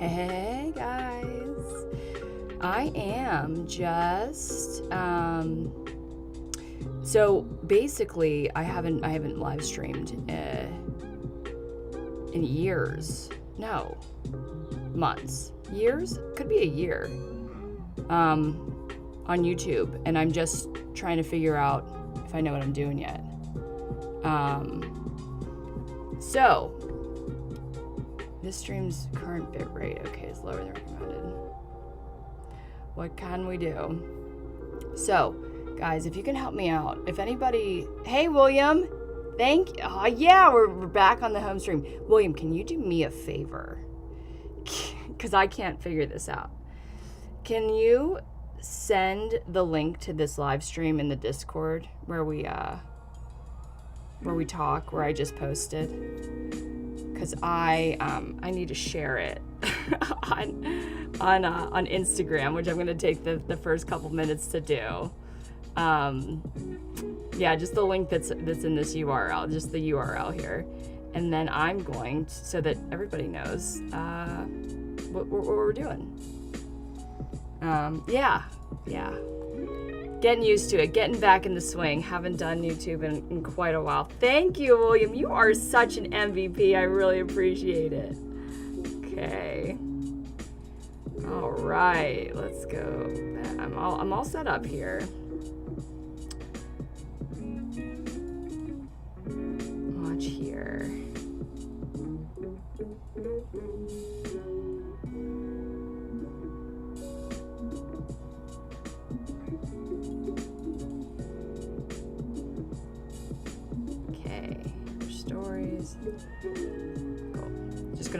Hey guys, I am just so basically I haven't live streamed in years. No, months, years, could be a year on YouTube, and I'm just trying to figure out if I know what I'm doing yet. So this stream's current bit rate, okay, is lower than recommended. What can we do? So, guys, if you can help me out, if anybody, hey William, thank you. Oh, yeah, we're back on the home stream. William, can you do me a favor? Because I can't figure this out. Can you send the link to this live stream in the Discord where we talk, where I just posted? Because I need to share it on Instagram, which I'm gonna take the first couple minutes to do. Yeah, just the link that's in this URL, just the URL here, and then I'm going to, so that everybody knows what we're doing. Yeah. Getting used to it, getting back in the swing. Haven't done YouTube in quite a while. Thank you, William. You are such an MVP. I really appreciate it. Okay. All right, let's go. I'm all set up here. Watch here. Stories. Cool.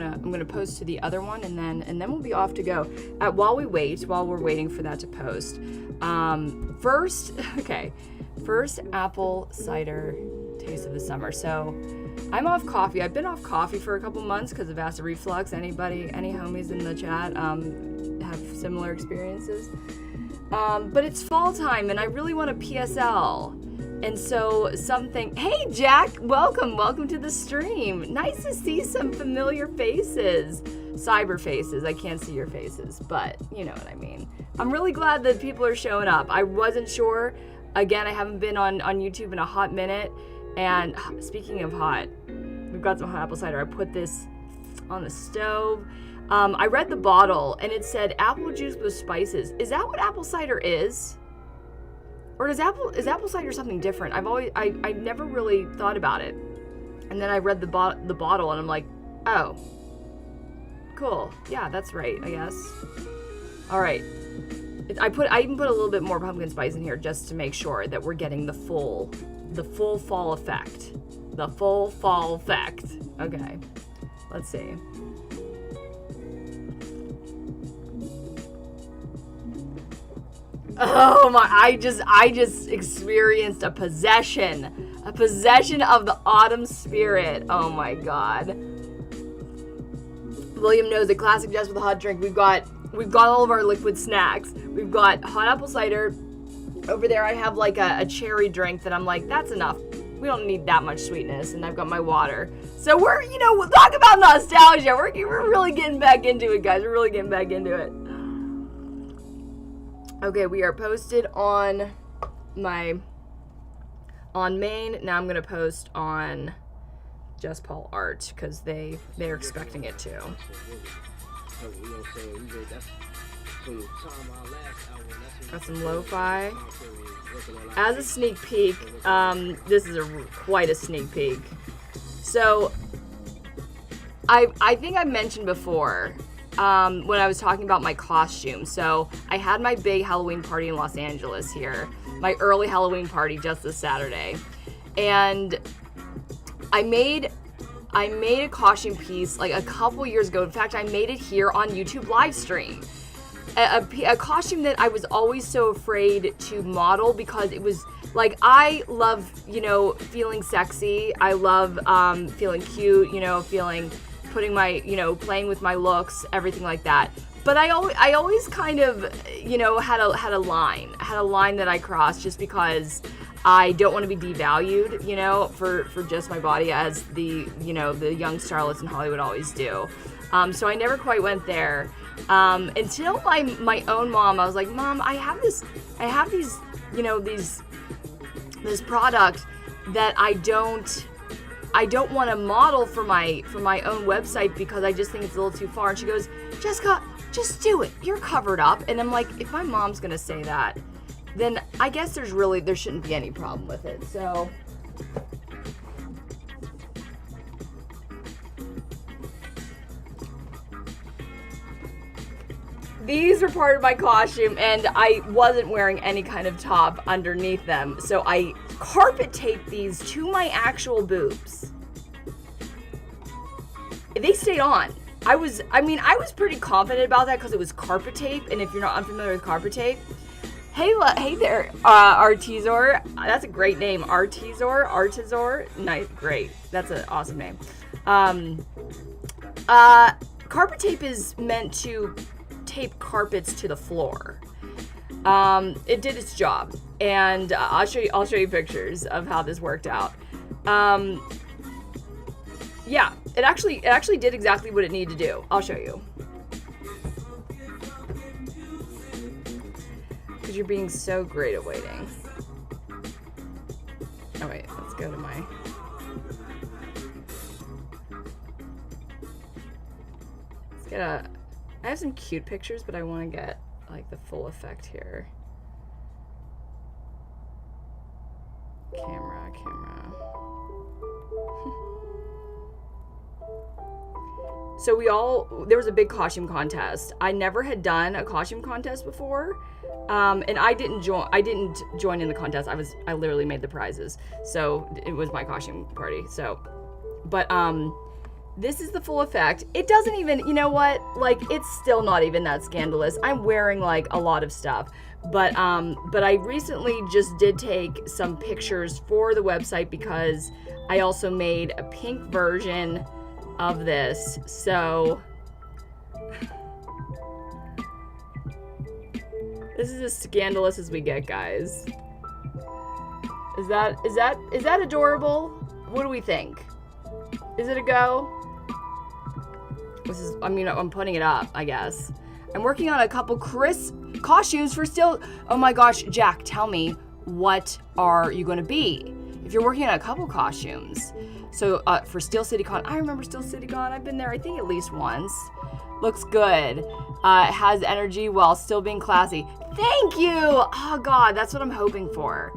I'm gonna post to the other one, and then we'll be off to go. While we're waiting for that to post. First apple cider taste of the summer. So I'm off coffee. I've been off coffee for a couple months because of acid reflux. Any homies in the chat have similar experiences? But it's fall time, and I really want a PSL. And so hey Jack, welcome to the stream. Nice to see some familiar faces, cyber faces. I can't see your faces, but you know what I mean. I'm really glad that people are showing up. I wasn't sure. Again, I haven't been on YouTube in a hot minute. And speaking of hot, we've got some hot apple cider. I put this on the stove. I read the bottle and it said apple juice with spices. Is that what apple cider is? Or is apple cider something different? I never really thought about it. And then I read the bottle and I'm like, oh, cool. Yeah, that's right, I guess. All right. I even put a little bit more pumpkin spice in here just to make sure that we're getting the full fall effect. The full fall effect. Okay. Let's see. Oh my, I just experienced a possession of the autumn spirit. Oh my God. William knows a classic Jess with a hot drink. We've got all of our liquid snacks. We've got hot apple cider. Over there I have like a cherry drink that I'm like, that's enough. We don't need that much sweetness. And I've got my water. So we'll talk about nostalgia. We're really getting back into it, guys. We're really getting back into it. Okay, we are posted on main. Now I'm gonna post on Jess Paul Art because they're expecting it too. Got some lo-fi. As a sneak peek, this is quite a sneak peek. So I think I mentioned before. When I was talking about my costume. So I had my big Halloween party in Los Angeles here, my early Halloween party just this Saturday. And I made a costume piece like a couple years ago. In fact, I made it here on YouTube live stream. A costume that I was always so afraid to model because it was like, I love, feeling sexy. I love feeling cute, putting my, playing with my looks, everything like that. But I always kind of, had a line that I crossed just because I don't want to be devalued, for just my body as the young starlets in Hollywood always do. So I never quite went there. Until my own mom, I was like, Mom, I have these, this product that I don't want to model for my own website because I just think it's a little too far. And she goes, Jessica, just do it. You're covered up. And I'm like, if my mom's gonna say that, then I guess there shouldn't be any problem with it. So these were part of my costume, and I wasn't wearing any kind of top underneath them. So I carpet taped these to my actual boobs. They stayed on. I was pretty confident about that because it was carpet tape, and if you're not unfamiliar with carpet tape, hey there, Artizor. That's a great name, Artizor. Nice, great. That's an awesome name. Carpet tape is meant to tape carpets to the floor. It did its job, and I'll show you pictures of how this worked out. Yeah, it actually did exactly what it needed to do. I'll show you. Because you're being so great at waiting. Oh wait, let's go to my... Let's get a... I have some cute pictures, but I want to get like the full effect here. Camera. So there was a big costume contest. I never had done a costume contest before. And I didn't join in the contest. I literally made the prizes. So it was my costume party. So, but, this is the full effect. It doesn't even, you know what? Like, it's still not even that scandalous. I'm wearing like a lot of stuff. But I recently just did take some pictures for the website because I also made a pink version of this. So this is as scandalous as we get, guys. Is that adorable? What do we think? Is it a go? I'm putting it up, I guess. I'm working on a couple costumes for still. Oh my gosh, Jack, tell me, what are you going to be? If you're working on a couple costumes. So for Steel City Con, I remember Steel City Con. I've been there, I think, at least once. Looks good. Has energy while still being classy. Thank you. Oh God, that's what I'm hoping for.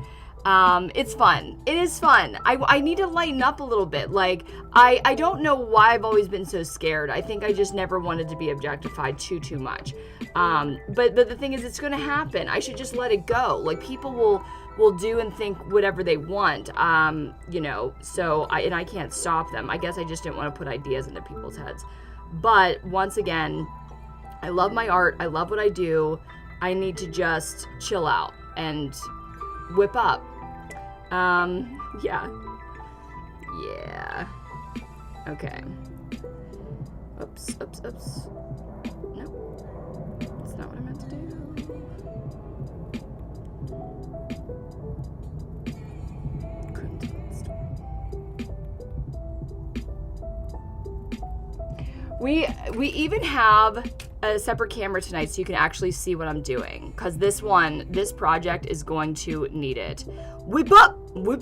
It's fun. It is fun. I need to lighten up a little bit. Like, I don't know why I've always been so scared. I think I just never wanted to be objectified too much. But the thing is, it's going to happen. I should just let it go. Like, people will do and think whatever they want. So I can't stop them. I guess I just didn't want to put ideas into people's heads. But once again, I love my art. I love what I do. I need to just chill out and whip up. Yeah. Okay. Oops. No, that's not what I meant to do. Couldn't tell the story. We even have a separate camera tonight so you can actually see what I'm doing, because this project is going to need it. Whip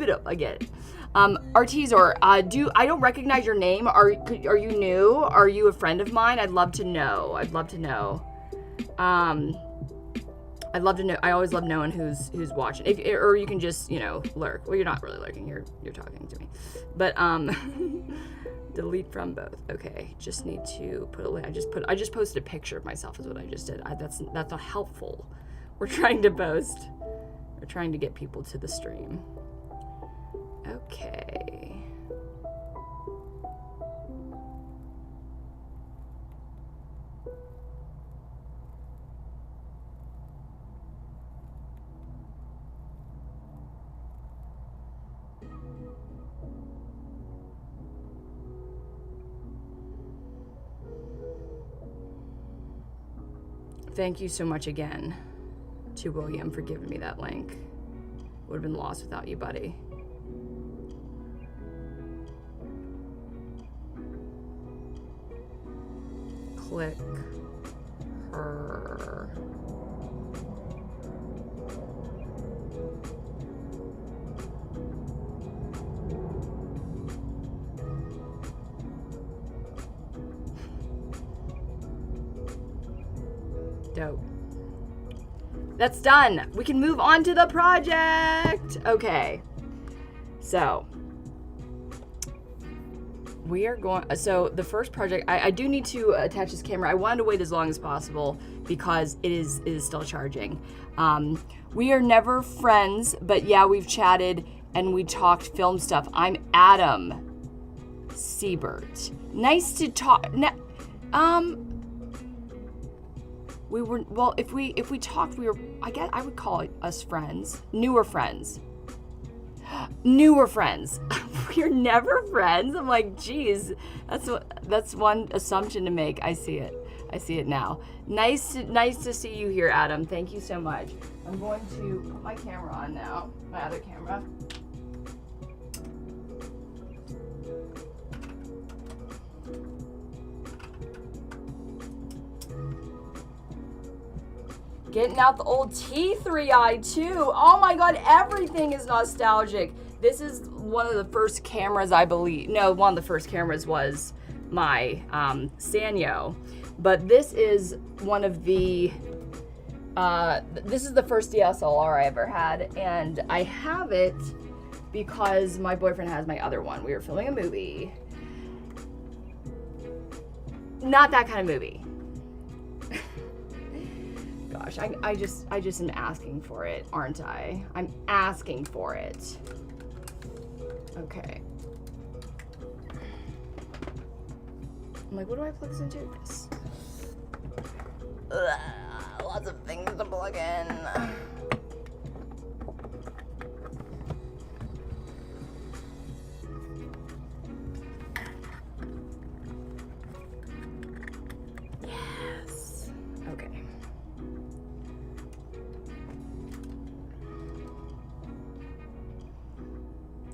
it up. I get it. Artizor, I don't recognize your name. Are you new? Are you a friend of mine? I'd love to know. I'd love to know. I always love knowing who's watching. Or you can just, lurk. Well, you're not really lurking. You're talking to me. But delete from both. Okay, just need to put a link. I just posted a picture of myself is what I just did. That's not helpful. We're trying to post. We're trying to get people to the stream. Okay. Thank you so much again to William for giving me that link. Would have been lost without you, buddy. click her. Dope. That's done. We can move on to the project. Okay. So we are going, so the first project, I do need to attach this camera. I wanted to wait as long as possible because it is still charging. We are never friends, but yeah, we've chatted and we talked film stuff. I'm Adam Siebert. Nice to talk. We were, well, if we talked, we were, I guess I would call us friends. Newer friends. Newer friends. We're never friends. I'm like, geez, that's one assumption to make. I see it now. Nice to see you here, Adam. Thank you so much. I'm going to put my camera on now, my other camera. Getting out the old T3i too. Oh my God, everything is nostalgic. This is one of the first cameras, I believe. No, one of the first cameras was my Sanyo. But this is one of the, this is the first DSLR I ever had. And I have it because my boyfriend has my other one. We were filming a movie. Not that kind of movie. Gosh, I just am asking for it, aren't I? I'm asking for it. Okay. I'm like, what do I plug this into? This. Ugh, lots of things to plug in. Yes. Okay.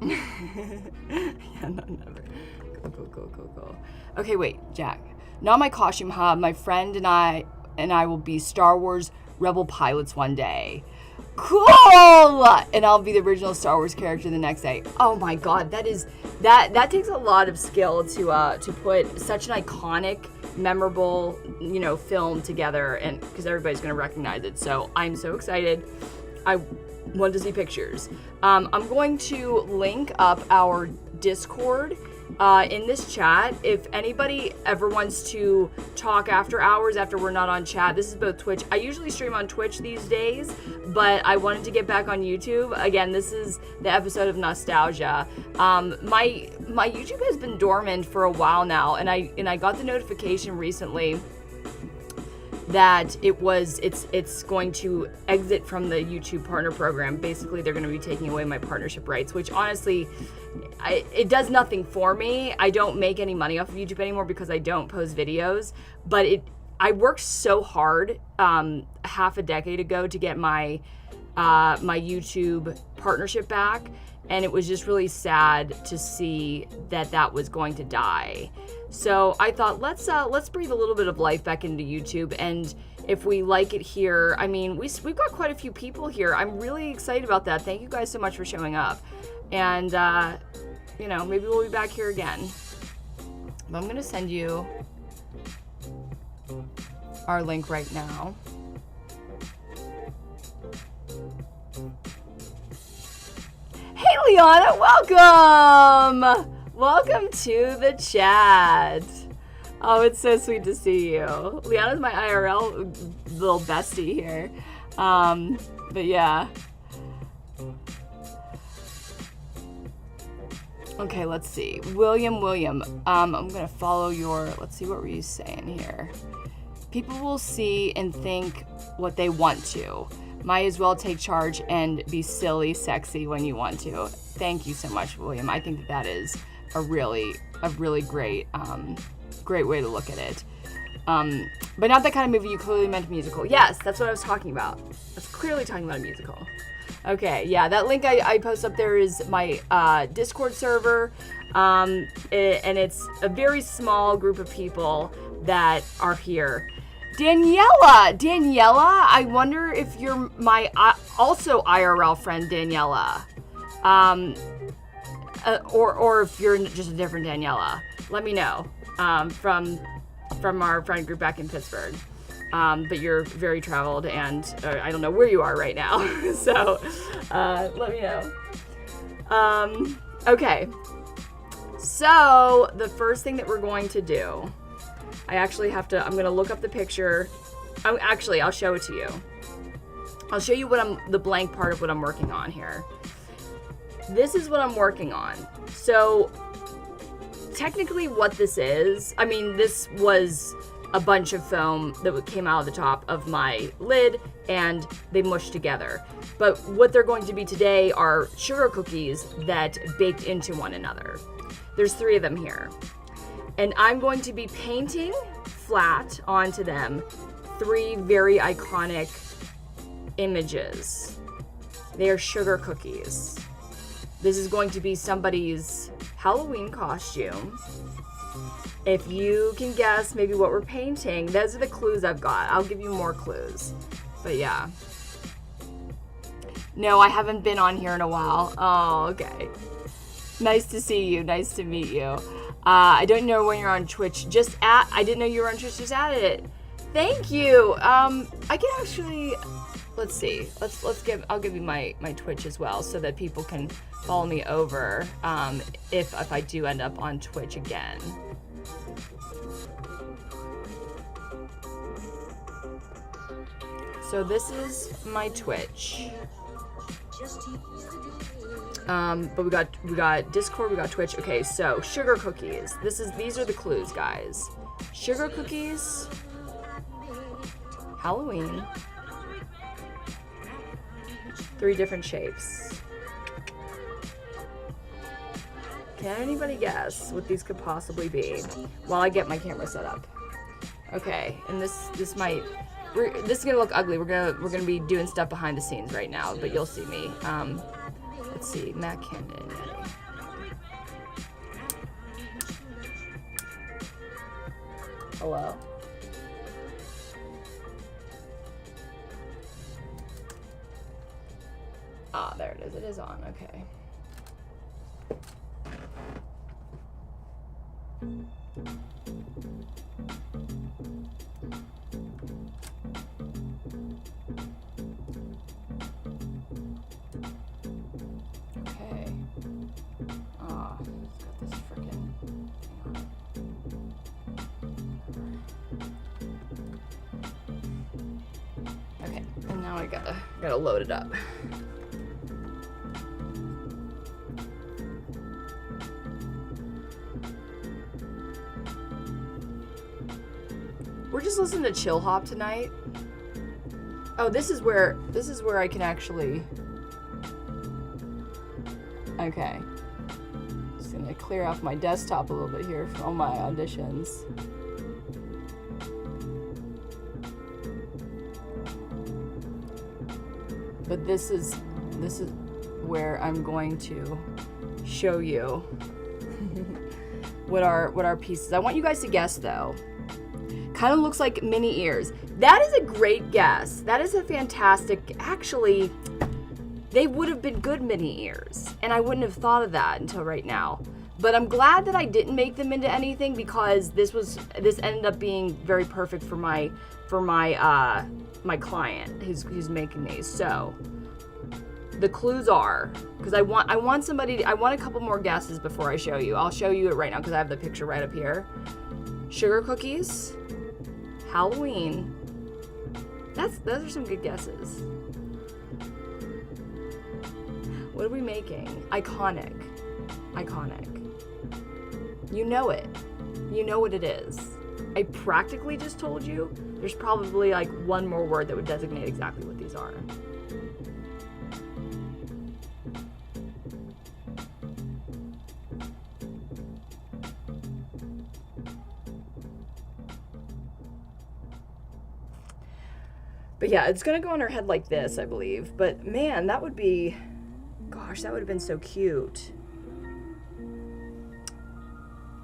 Yeah, no, never. Go. Okay, wait, Jack. Not my costume, huh? My friend and I will be Star Wars Rebel pilots one day. Cool! And I'll be the original Star Wars character the next day. Oh my God, that takes a lot of skill to put such an iconic, memorable, film together, and because everybody's gonna recognize it. So I'm so excited. I want to see pictures. I'm going to link up our Discord in this chat. If anybody ever wants to talk after hours, after we're not on chat, this is both Twitch. I usually stream on Twitch these days, but I wanted to get back on YouTube. Again, this is the episode of Nostalgia. My YouTube has been dormant for a while now, and I got the notification recently that it's going to exit from the YouTube partner program. Basically, they're going to be taking away my partnership rights, which honestly, it does nothing for me. I don't make any money off of YouTube anymore because I don't post videos, but I worked so hard half a decade ago to get my my YouTube partnership back, and it was just really sad to see that was going to die. So I thought, let's breathe a little bit of life back into YouTube, and if we like it here, I mean, we've got quite a few people here. I'm really excited about that. Thank you guys so much for showing up, and maybe we'll be back here again. But I'm gonna send you our link right now. Hey, Liana, welcome! Welcome to the chat. Oh, it's so sweet to see you. Liana's my IRL little bestie here. But yeah. Okay, let's see. William. I'm gonna follow let's see, what were you saying here? People will see and think what they want to. Might as well take charge and be silly, sexy when you want to. Thank you so much, William. I think that is a really great way to look at it. But not that kind of movie. You clearly meant musical. Yes, that's what I was talking about. I was clearly talking about a musical. Okay, yeah, that link I post up there is my Discord server, and it's a very small group of people, that are here. Daniela, I wonder if you're my also IRL friend, Daniela, or if you're just a different Daniela. Let me know from our friend group back in Pittsburgh. But you're very traveled, and I don't know where you are right now, so let me know. Okay, so the first thing that we're going to do, I'm going to look up the picture. I'll show it to you. I'll show you the blank part of what I'm working on here. This is what I'm working on. So technically what this is, this was a bunch of foam that came out of the top of my lid and they mushed together. But what they're going to be today are sugar cookies that baked into one another. There's 3 of them here. And I'm going to be painting flat onto them 3 very iconic images. They are sugar cookies. This is going to be somebody's Halloween costume. If you can guess maybe what we're painting, those are the clues I've got. I'll give you more clues. But yeah. No, I haven't been on here in a while. Oh, okay. Nice to see you. Nice to meet you. I don't know when you're on Twitch. I didn't know you were on Twitch. Just added it. Thank you. I can actually, let's see. I'll give you my Twitch as well so that people can follow me over if I do end up on Twitch again. So this is my Twitch. But we got Discord, we got Twitch. Okay, so sugar cookies. These are the clues, guys. Sugar cookies, Halloween, 3 different shapes. Can anybody guess what these could possibly be while I get my camera set up? Okay, and this is gonna look ugly. We're gonna be doing stuff behind the scenes right now, but you'll see me. Let's see, Matt Camden. Hello. Ah, there it is. It is on. Okay. Okay. Ah, it's got this freaking. Okay, and now I gotta load it up. We're just listening to Chill Hop tonight. Oh, this is where I can actually. Okay. Just gonna clear off my desktop a little bit here for all my auditions. But this is where I'm going to show you what our pieces. I want you guys to guess though. Kind of looks like mini ears. That is a great guess. That is a fantastic. Actually, they would have been good mini ears, and I wouldn't have thought of that until right now. But I'm glad that I didn't make them into anything because this ended up being very perfect for my client who's making these. So the clues are, because I want a couple more guesses before I show you. I'll show you it right now because I have the picture right up here. Sugar cookies, Halloween. Those are some good guesses. What are we making? Iconic. You know it. You know what it is. I practically just told you. There's probably like one more word that would designate exactly what these are. But yeah, it's gonna go on her head like this, I believe. But man, that would be, gosh, that would have been so cute.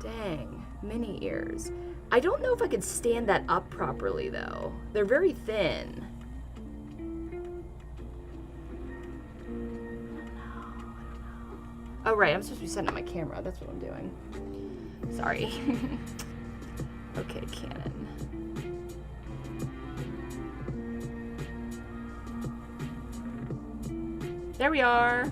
Dang, mini ears. I don't know if I could stand that up properly, though. They're very thin. Oh, right. I'm supposed to be setting up my camera. That's what I'm doing. Sorry. Okay, Canon. There we are.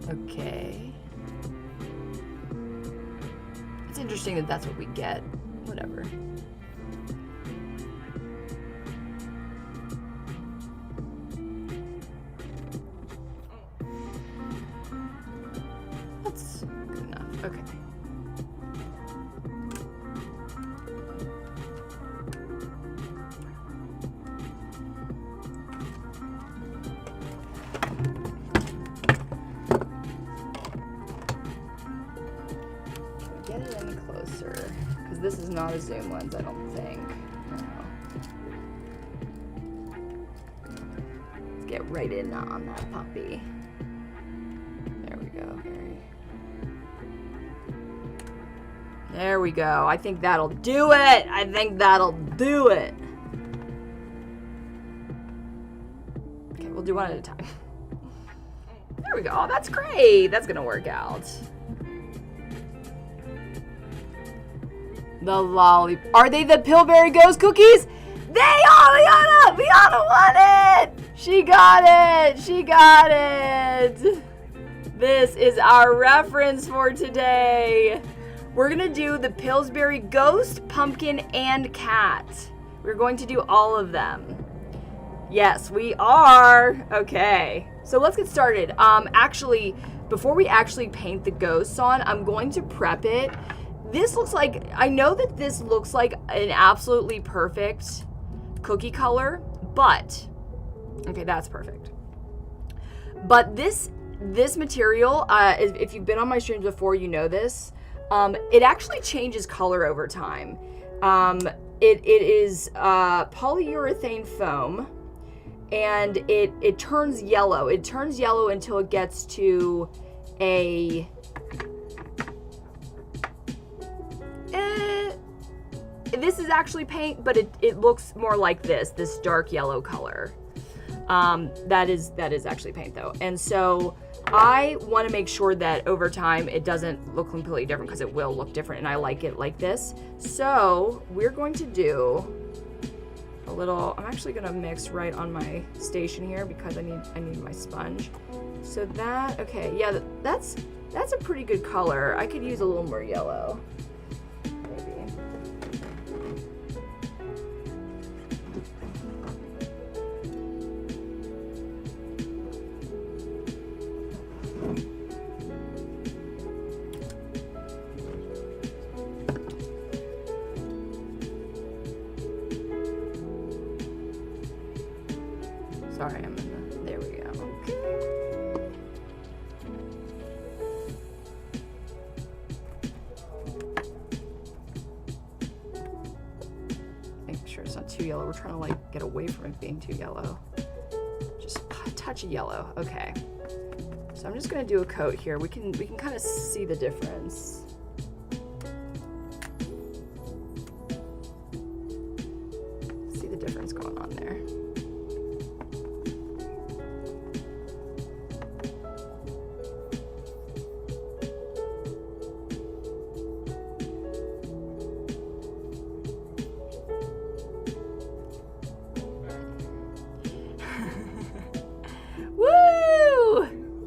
Okay. It's interesting that that's what we get. Whatever. That's good enough. Okay. Get it any closer, because this is not a zoom lens, I don't think. No. Let's get right in on that puppy. There we go. There we go. I think that'll do it. I think that'll do it. Okay, we'll do one at a time. There we go. Oh, that's great. That's gonna work out. The lolly. Are they the Pillsbury Ghost cookies? They are! Liana won it! She got it! She got it! This is our reference for today. We're gonna do the Pillsbury Ghost, Pumpkin, and Cat. We're going to do all of them. Yes, we are. Okay, so let's get started. Actually, before we actually paint the ghosts on, I'm going to prep it. This looks like, I know that this looks like an absolutely perfect cookie color, but, okay, that's perfect. But this material, if you've been on my streams before, you know this, it actually changes color over time. It is polyurethane foam, and it turns yellow. It turns yellow until it gets to a... This is actually paint, but it looks more like this dark yellow color. That is actually paint though. And so I want to make sure that over time it doesn't look completely different, because it will look different, and I like it like this. So we're going to do a little, I'm actually going to mix right on my station here because I need my sponge. So that, okay, yeah, that's a pretty good color. I could use a little more yellow. Sorry, I'm in the, there we go. Make sure it's not too yellow. We're trying to like get away from it being too yellow. Just a touch of yellow. Okay. So I'm just gonna do a coat here. We can kind of see the difference. See the difference going on there.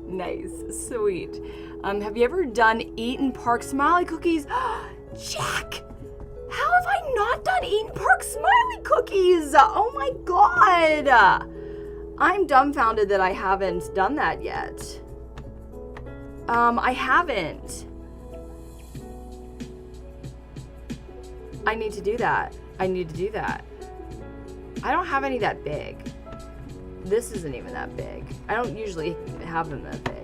Nice, sweet. Have you ever done Eaton Park Smiley cookies? Jack, how have I not done Eaton Park Smiley cookies? Oh my God. I'm dumbfounded that I haven't done that yet. I haven't. I need to do that. I don't have any that big. This isn't even that big. I don't usually have them that big.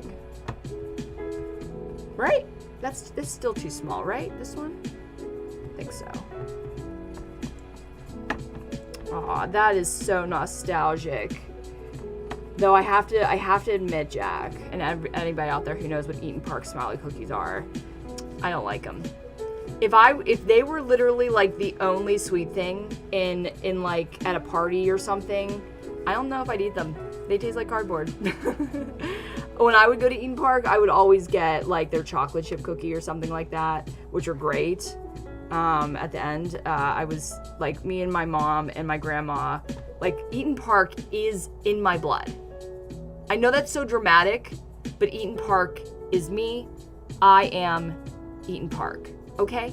Right? That's still too small, right? This one? I think so. Aw, that is so nostalgic. Though I have to admit, Jack, and anybody out there who knows what Eaton Park Smiley cookies are, I don't like them. If they were literally like the only sweet thing in like at a party or something, I don't know if I'd eat them. They taste like cardboard. When I would go to Eaton Park, I would always get like their chocolate chip cookie or something like that, which are great. At the end, I was like, me and my mom and my grandma, like Eaton Park is in my blood. I know that's so dramatic, but Eaton Park is me. I am Eaton Park. Okay?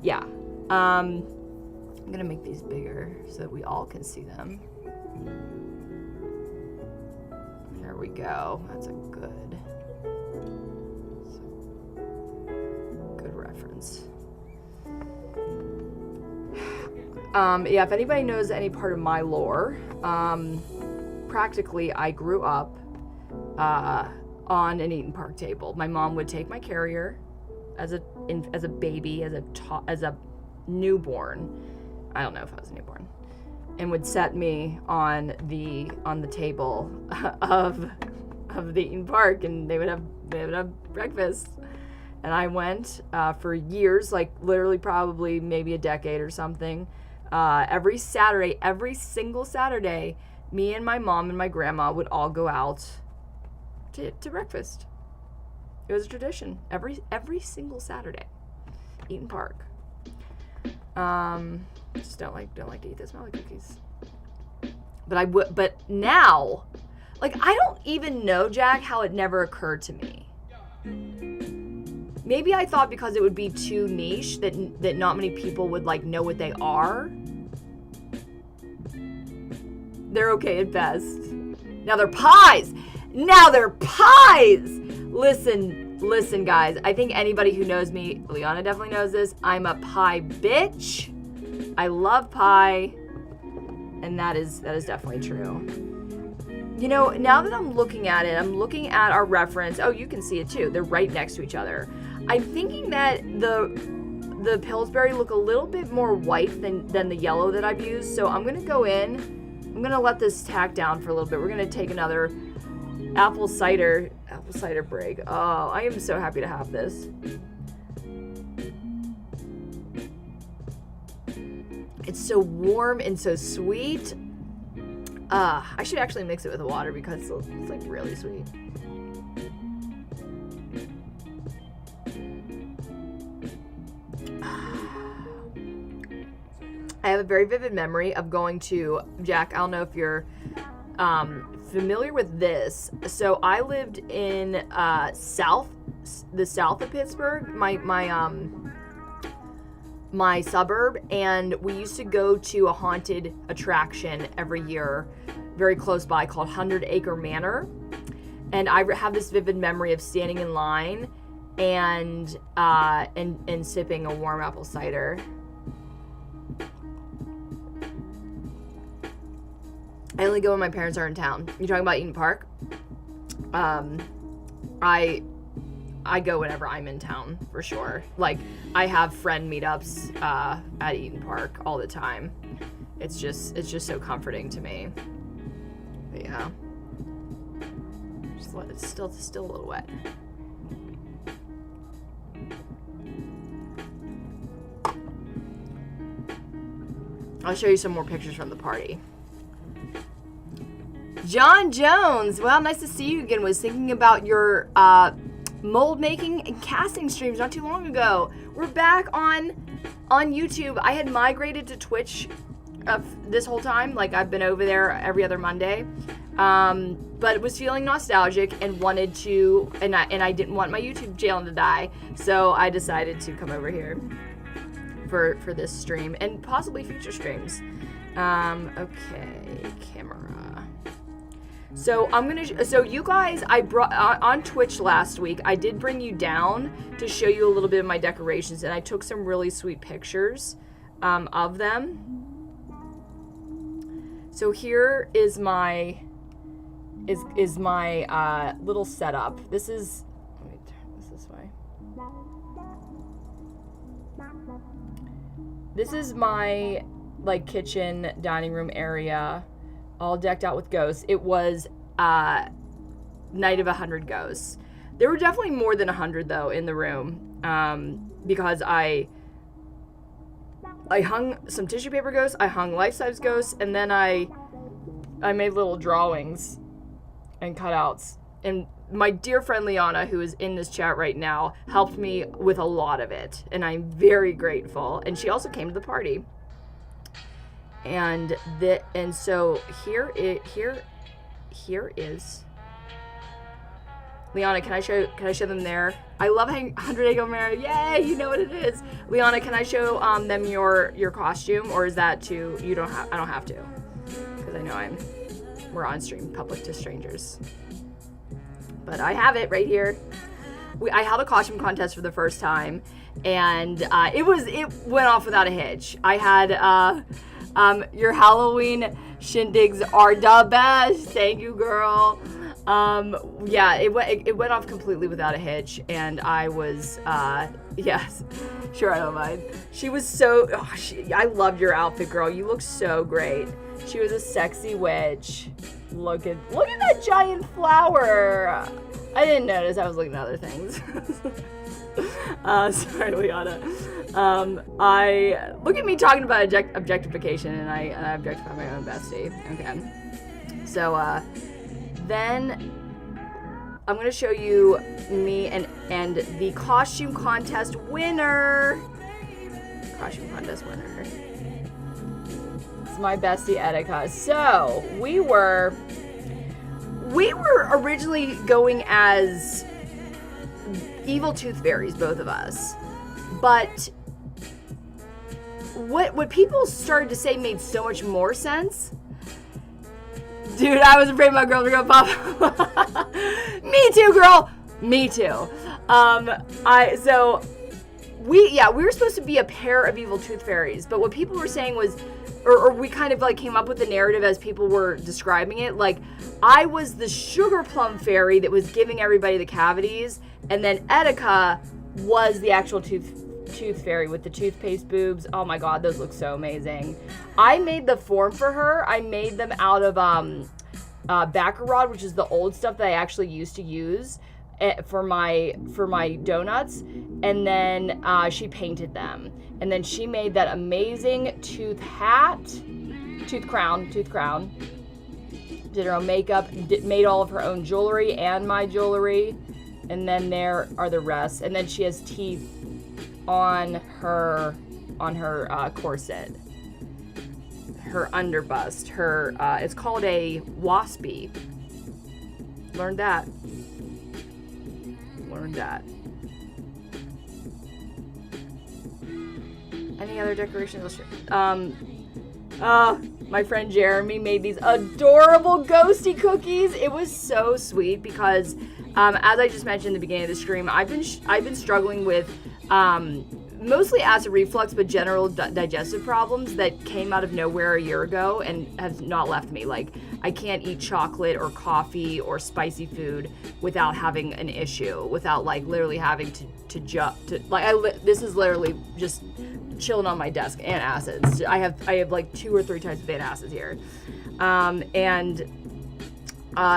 Yeah. I'm gonna make these bigger so that we all can see them. There we go. That's a good reference. Yeah, if anybody knows any part of my lore, practically I grew up on an Eaton Park table. My mom would take my carrier as a baby, as a newborn. I don't know if I was a newborn, and would set me on the table of the Eaton Park, and they would have breakfast. And I went for years, like literally probably maybe a decade or something. Every single Saturday, me and my mom and my grandma would all go out to breakfast. It was a tradition. Every single Saturday, Eaton Park. Just don't like to eat the smelly cookies. But now, like, I don't even know, Jack, how it never occurred to me. Maybe I thought because it would be too niche that not many people would like know what they are. They're okay at best. Now they're pies. Listen, guys. I think anybody who knows me, Liana definitely knows this. I'm a pie bitch. I love pie, and that is definitely true. You know, now that I'm looking at it, I'm looking at our reference. Oh, you can see it too. They're right next to each other. I'm thinking that the Pillsbury look a little bit more white than the yellow that I've used. So I'm gonna go in. I'm gonna let this tack down for a little bit. We're gonna take another apple cider brig. Oh, I am so happy to have this. It's so warm and so sweet. I should actually mix it with the water because it's like really sweet. I have a very vivid memory of going to, Jack, I don't know if you're familiar with this. So I lived in the south of Pittsburgh, my suburb, and we used to go to a haunted attraction every year very close by called 100 Acre Manor. And I have this vivid memory of standing in line and sipping a warm apple cider. I only go when my parents are in town. You talking about Eaton Park? I go whenever I'm in town, for sure. Like, I have friend meetups at Eaton Park all the time. It's just so comforting to me. But yeah, it's still a little wet. I'll show you some more pictures from the party. John Jones, well, nice to see you again. Was thinking about your mold making and casting streams not too long ago. We're back on YouTube. I had migrated to Twitch this whole time. Like, I've been over there every other Monday, but was feeling nostalgic and wanted to, and I didn't want my YouTube channel to die, so I decided to come over here for this stream and possibly future streams. Okay, camera. So so you guys, I brought on Twitch last week, I did bring you down to show you a little bit of my decorations, and I took some really sweet pictures of them. So here is my little setup. This is, let me turn this way. This is my like kitchen dining room area, all decked out with ghosts. It was Night of 100 Ghosts. There were definitely more than 100 though in the room, because I hung some tissue paper ghosts, I hung life-size ghosts, and then I made little drawings and cutouts. And my dear friend Liana, who is in this chat right now, helped me with a lot of it, and I'm very grateful. And she also came to the party. And so here is Liana. Can I show them there? I love 100 Egg Mary. Yay, you know what it is. Liana, can I show them your costume, or is that too? I don't have to, because I know we're on stream, public to strangers. But I have it right here. I held a costume contest for the first time, and it went off without a hitch. I had your Halloween shindigs are the best. Thank you, girl. Yeah, it went off completely without a hitch, and I was yes, sure, I don't mind. She was so I loved your outfit, girl. You look so great. She was a sexy witch. Look at that giant flower. I didn't notice. I was looking at other things. Sorry, Liana. Look at me talking about objectification, and I objectify my own bestie. Okay. So then I'm gonna show you me and the costume contest winner. Costume contest winner. It's my bestie Etika. So we were originally going as evil tooth fairies, both of us. But what people started to say made so much more sense. Dude, I was afraid my girls were gonna pop. Me too, girl. Me too. We were supposed to be a pair of evil tooth fairies, but what people were saying was, or we kind of like came up with the narrative as people were describing it. Like, I was the sugar plum fairy that was giving everybody the cavities, and then Etika was the actual tooth fairy with the toothpaste boobs. Oh my god, those look so amazing. I made the form for her. I made them out of Baccarat, which is the old stuff that I actually used to use for my donuts, and then she painted them, and then she made that amazing tooth crown, did her own makeup, made all of her own jewelry and my jewelry, and then there are the rest, and then she has teeth on her corset, her underbust, her it's called a waspy. Learned that. Any other decorations? My friend Jeremy made these adorable ghosty cookies. It was so sweet because, as I just mentioned in the beginning of the stream, I've been struggling with mostly acid reflux, but general digestive problems that came out of nowhere a year ago and have not left me. Like, I can't eat chocolate or coffee or spicy food without having an issue, without like literally having this is literally just chilling on my desk. Antacids. I have like 2 or 3 types of antacids here.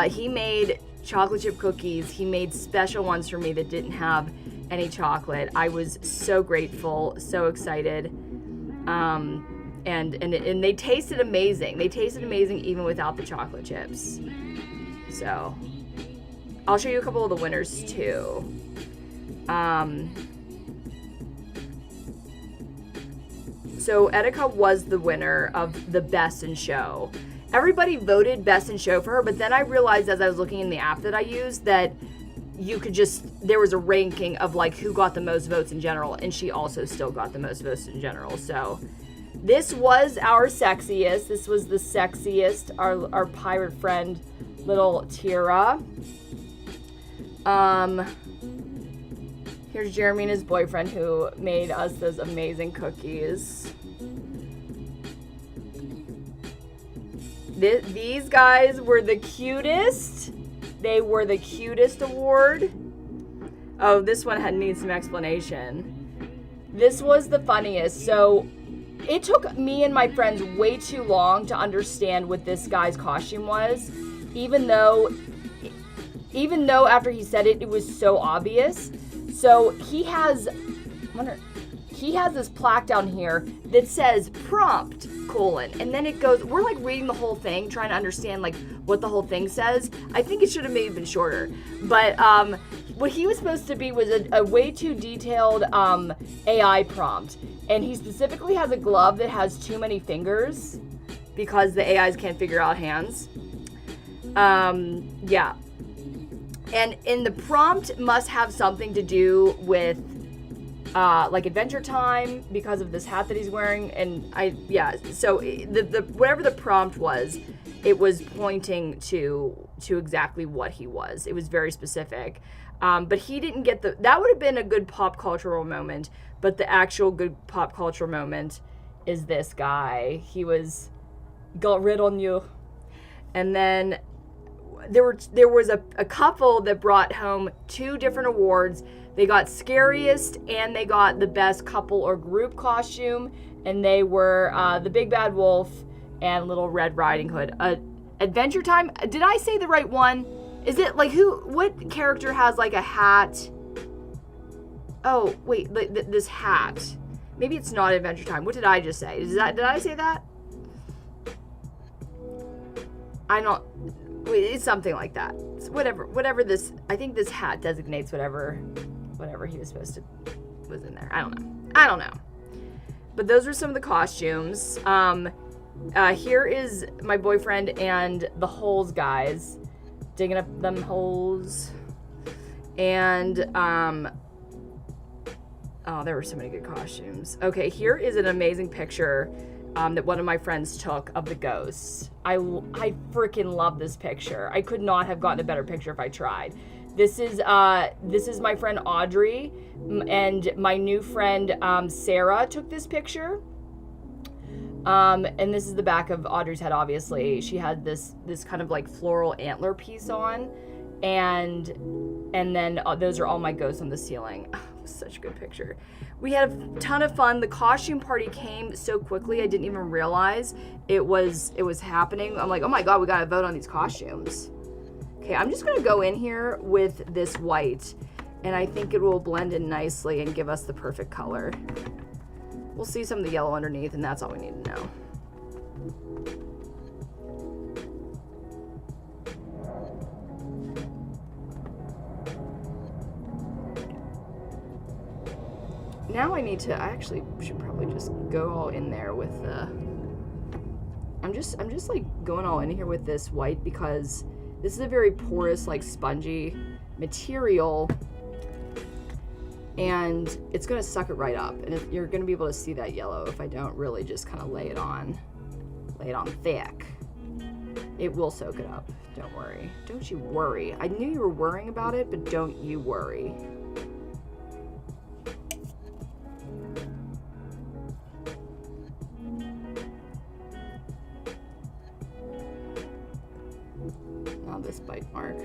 He made chocolate chip cookies. He made special ones for me that didn't have any chocolate. I was so grateful, so excited. And they tasted amazing. They tasted amazing even without the chocolate chips. So I'll show you a couple of the winners too. So Etika was the winner of the Best in Show. Everybody voted Best in Show for her, but then I realized as I was looking in the app that I used that there was a ranking of like who got the most votes in general, and she also still got the most votes in general. So this was our sexiest. This was the sexiest, our pirate friend, little Tira. Here's Jeremy and his boyfriend who made us those amazing cookies. These guys were the cutest. They were the cutest award. Oh, this one needs some explanation. This was the funniest. So it took me and my friends way too long to understand what this guy's costume was. even though after he said it, it was so obvious. So he has this plaque down here that says prompt : and then it goes, we're like reading the whole thing, trying to understand like what the whole thing says. I think it should have maybe been shorter, but what he was supposed to be was a way too detailed AI prompt, and he specifically has a glove that has too many fingers because the AIs can't figure out hands. Yeah. And in the prompt must have something to do with like Adventure Time because of this hat that he's wearing. And so the whatever the prompt was, it was pointing to exactly what he was. It was very specific. But he didn't get that would have been a good pop cultural moment, but the actual good pop cultural moment is this guy. He got rid on you. And then there was a couple that brought home 2 different awards. They got scariest and they got the best couple or group costume, and they were the Big Bad Wolf and Little Red Riding Hood. Adventure Time. Did I say the right one? Is it like what character has like a hat? Oh wait, this hat. Maybe it's not Adventure Time. What did I just say? Did I say that? It's something like that. It's whatever this, I think this hat designates whatever he was supposed to was in there. I don't know. But those were some of the costumes. Here is my boyfriend and the holes guys digging up them holes. And there were so many good costumes. Okay, here is an amazing picture that one of my friends took of the ghosts. I freaking love this picture. I could not have gotten a better picture if I tried. This is my friend Audrey, and my new friend Sarah took this picture. And this is the back of Audrey's head. Obviously, she had this kind of like floral antler piece on, and then those are all my ghosts on the ceiling. Oh, it was such a good picture. We had a ton of fun. The costume party came so quickly, I didn't even realize it was happening. I'm like, oh my god, we gotta vote on these costumes. Okay, I'm just gonna go in here with this white, and I think it will blend in nicely and give us the perfect color. We'll see some of the yellow underneath, and that's all we need to know. Now I actually should probably just go all in there with I'm just like going all in here with this white, because this is a very porous, like spongy material, and it's gonna suck it right up, and you're gonna be able to see that yellow if I don't really just kind of lay it on thick. It will soak it up, don't worry. Don't you worry. I knew you were worrying about it, but don't you worry. Now this bite mark.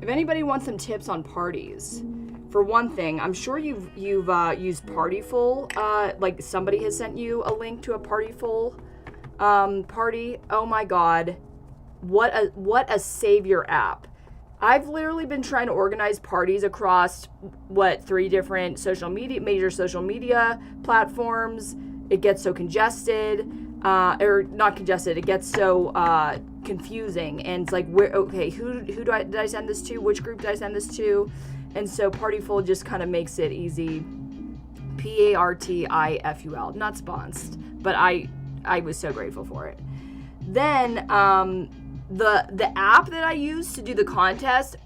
If anybody wants some tips on parties, for one thing, I'm sure you've used Partyful. Like somebody has sent you a link to a Partyful party. Oh my god, what a savior app! I've literally been trying to organize parties across 3 different major social media platforms. It gets so congested, or not congested. It gets so confusing, and it's like, who did I send this to? Which group did I send this to? And so Partyful just kind of makes it easy. Partiful, not sponsored, but I was so grateful for it. Then the app that I used to do the contest,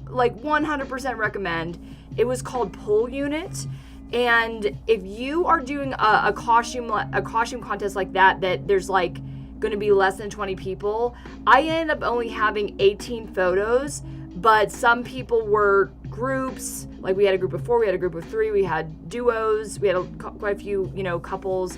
like 100% recommend. It was called Pull Unit. And if you are doing a costume contest like that there's like going to be less than 20 people, I ended up only having 18 photos, but some people were groups. Like we had a group of 4, we had a group of 3, we had duos, we had quite a few, couples.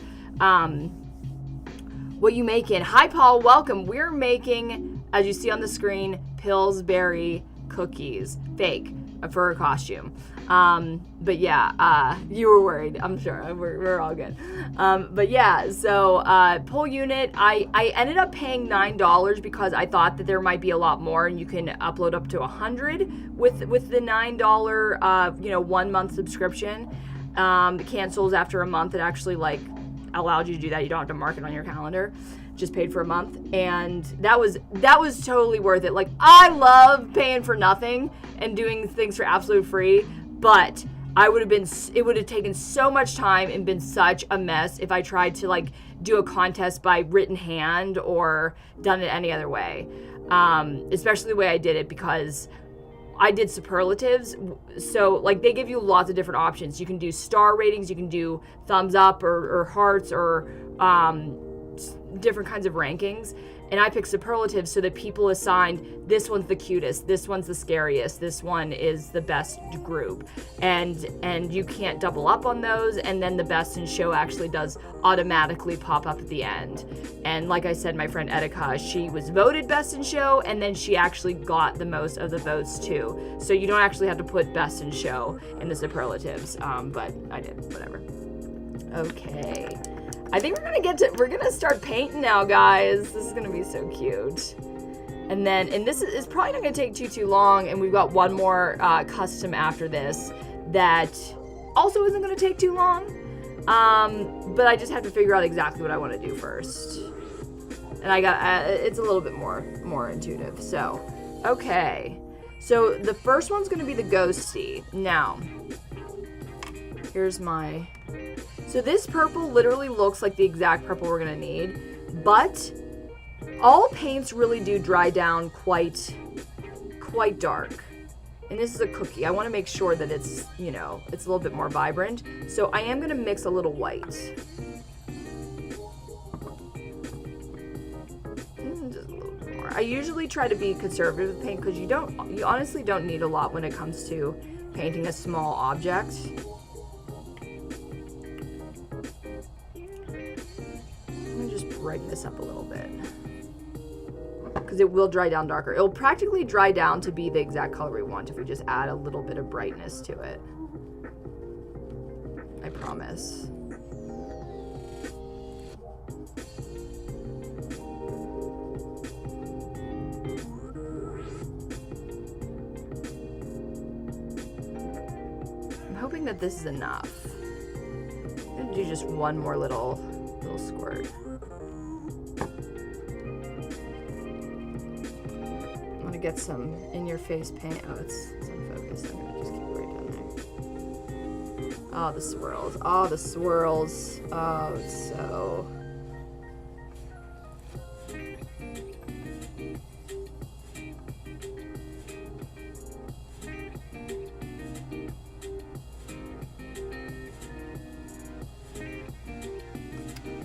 What you making? Hi Paul, welcome. We're making as you see on the screen, Pillsbury cookies, fake, for a costume. But yeah, you were worried, I'm sure. We're all good. But yeah, so pull unit, I ended up paying $9 because I thought that there might be a lot more, and you can upload up to 100 with the $9 1 month subscription. It cancels after a month. It actually like allowed you to do that. You don't have to mark it on your calendar. Just paid for a month, and that was totally worth it. Like, I love paying for nothing and doing things for absolute free, but it would have taken so much time and been such a mess if I tried to like do a contest by written hand or done it any other way, especially the way I did it, because I did superlatives. So like they give you lots of different options. You can do star ratings, you can do thumbs up or hearts or different kinds of rankings, and I picked superlatives so that people assigned this one's the cutest, this one's the scariest, this one is the best group, and you can't double up on those, and then the best in show actually does automatically pop up at the end. And like I said, my friend Etika, she was voted best in show, and then she actually got the most of the votes too, so you don't actually have to put best in show in the superlatives, but I did, whatever. Okay, I think we're gonna start painting now, guys. This is gonna be so cute. And this is probably not gonna take too long, and we've got one more custom after this that also isn't gonna take too long. But I just have to figure out exactly what I want to do first. And it's a little bit more intuitive. So, okay. So the first one's gonna be the ghosty. Now, here's my. So this purple literally looks like the exact purple we're gonna need, but all paints really do dry down quite dark. And this is a cookie. I wanna make sure that it's, it's a little bit more vibrant. So I am gonna mix a little white. Just a little bit more. I usually try to be conservative with paint because you honestly don't need a lot when it comes to painting a small object. Brighten this up a little bit because it will dry down darker. It'll practically dry down to be the exact color we want if we just add a little bit of brightness to it. I promise. I'm hoping that this is enough. I'm gonna do just one more little squirt. Get some in-your-face paint. Oh, it's unfocused. I'm gonna just keep it right down there. Oh, the swirls. Oh, the swirls. Oh, it's so.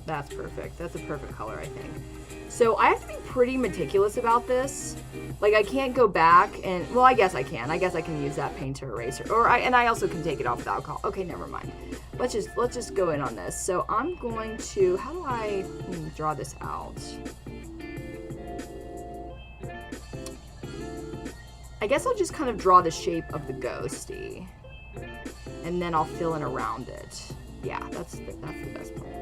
That's perfect. That's a perfect color, I think. So I have to be pretty meticulous about this. Like, I can't go back and, well, I guess I can. I guess I can use that paint to erase it. And I also can take it off with alcohol. Okay, never mind. Let's just go in on this. So I'm going to, how do I draw this out? I guess I'll just kind of draw the shape of the ghosty. And then I'll fill in around it. Yeah, that's the best plan.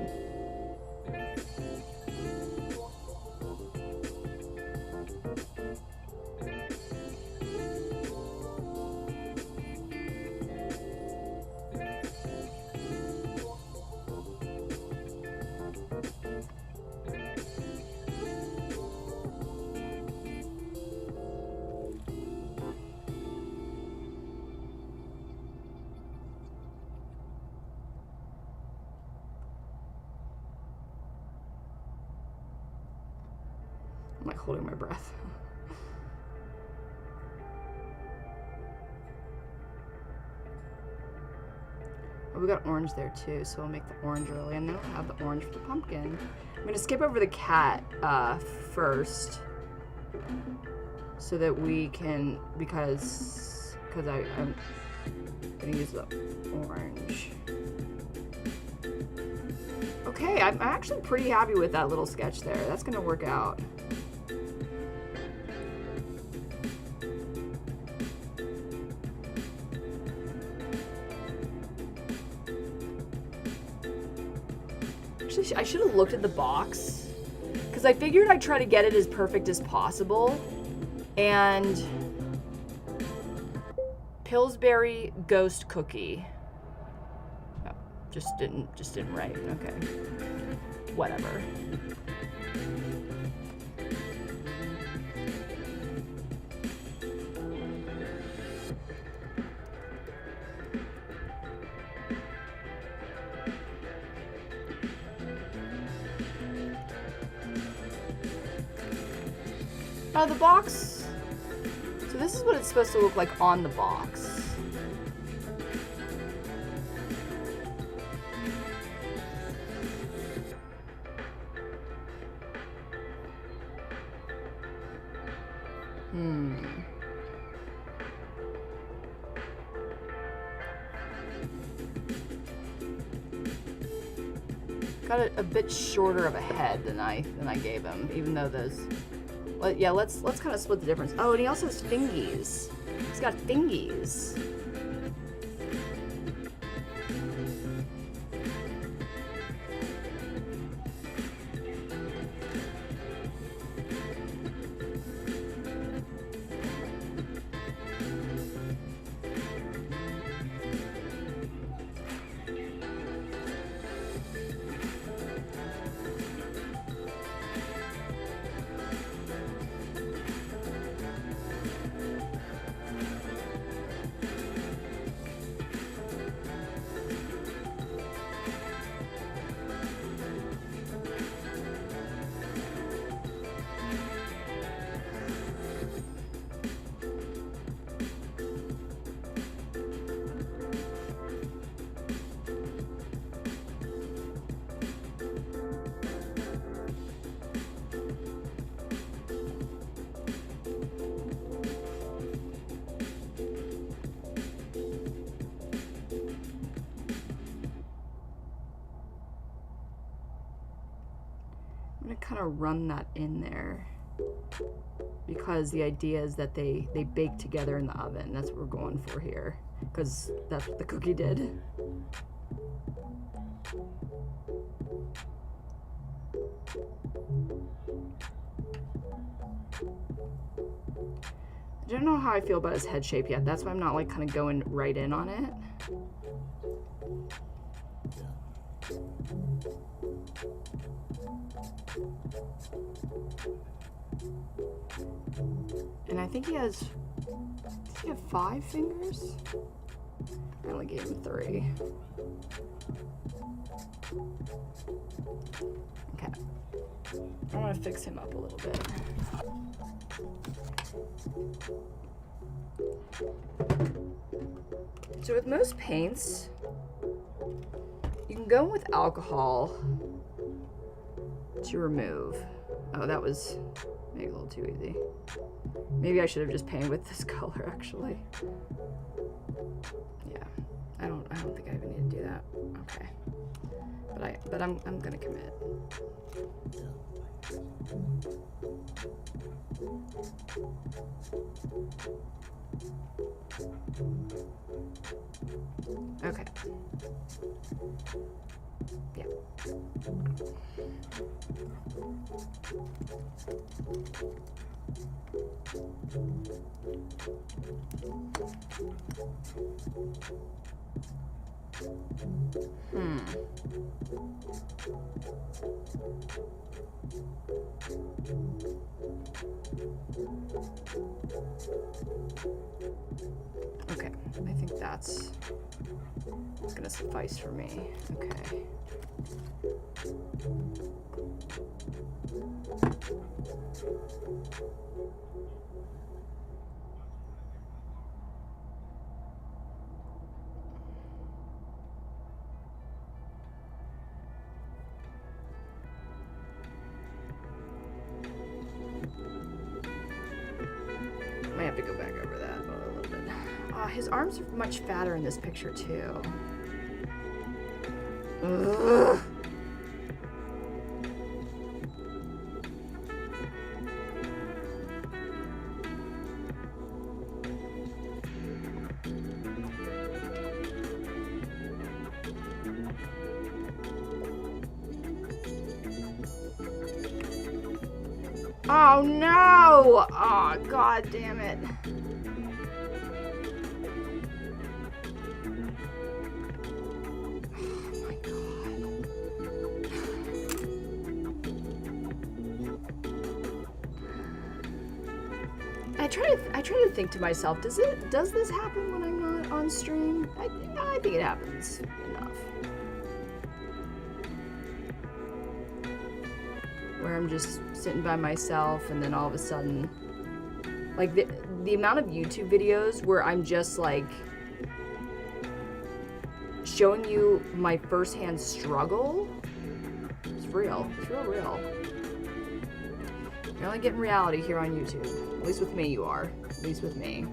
I'm like holding my breath. Oh, we got orange there too, so we'll make the orange early, and then we'll have the orange for the pumpkin. I'm gonna skip over the cat first, so that we can, because I'm gonna use the orange. Okay, I'm actually pretty happy with that little sketch there. That's gonna work out. I should have looked at the box, because I figured I'd try to get it as perfect as possible. And Pillsbury Ghost Cookie. Oh, just didn't write. Okay. Whatever. The box. So this is what it's supposed to look like on the box. Got a bit shorter of a head than I gave him, even though those. Yeah, let's kind of split the difference. Oh, and he also has fingies. He's got fingies. I'm gonna kind of run that in there because the idea is that they bake together in the oven. That's what we're going for here, because that's what the cookie did. I don't know how I feel about his head shape yet. That's why I'm not like kind of going right in on it. And I think he has, does he have 5 fingers? I only gave him 3. Okay. I want to fix him up a little bit. So with most paints, you can go with alcohol to remove. Oh, that was maybe a little too easy. Maybe I should have just painted with this color, actually. Yeah, I don't think I even need to do that. Okay, but I'm gonna commit. Okay. Yeah. Okay, I think that's gonna suffice for me. Okay. Might have to go back over that a little bit. His arms are much fatter in this picture too. Ugh. Oh no! Oh, god damn it. I try to think to myself, does this happen when I'm not on stream? I think it happens enough. Where I'm just sitting by myself and then all of a sudden, like the amount of YouTube videos where I'm just like showing you my firsthand struggle, it's real. It's real. You're only getting reality here on YouTube. At least with me you are. At least with me.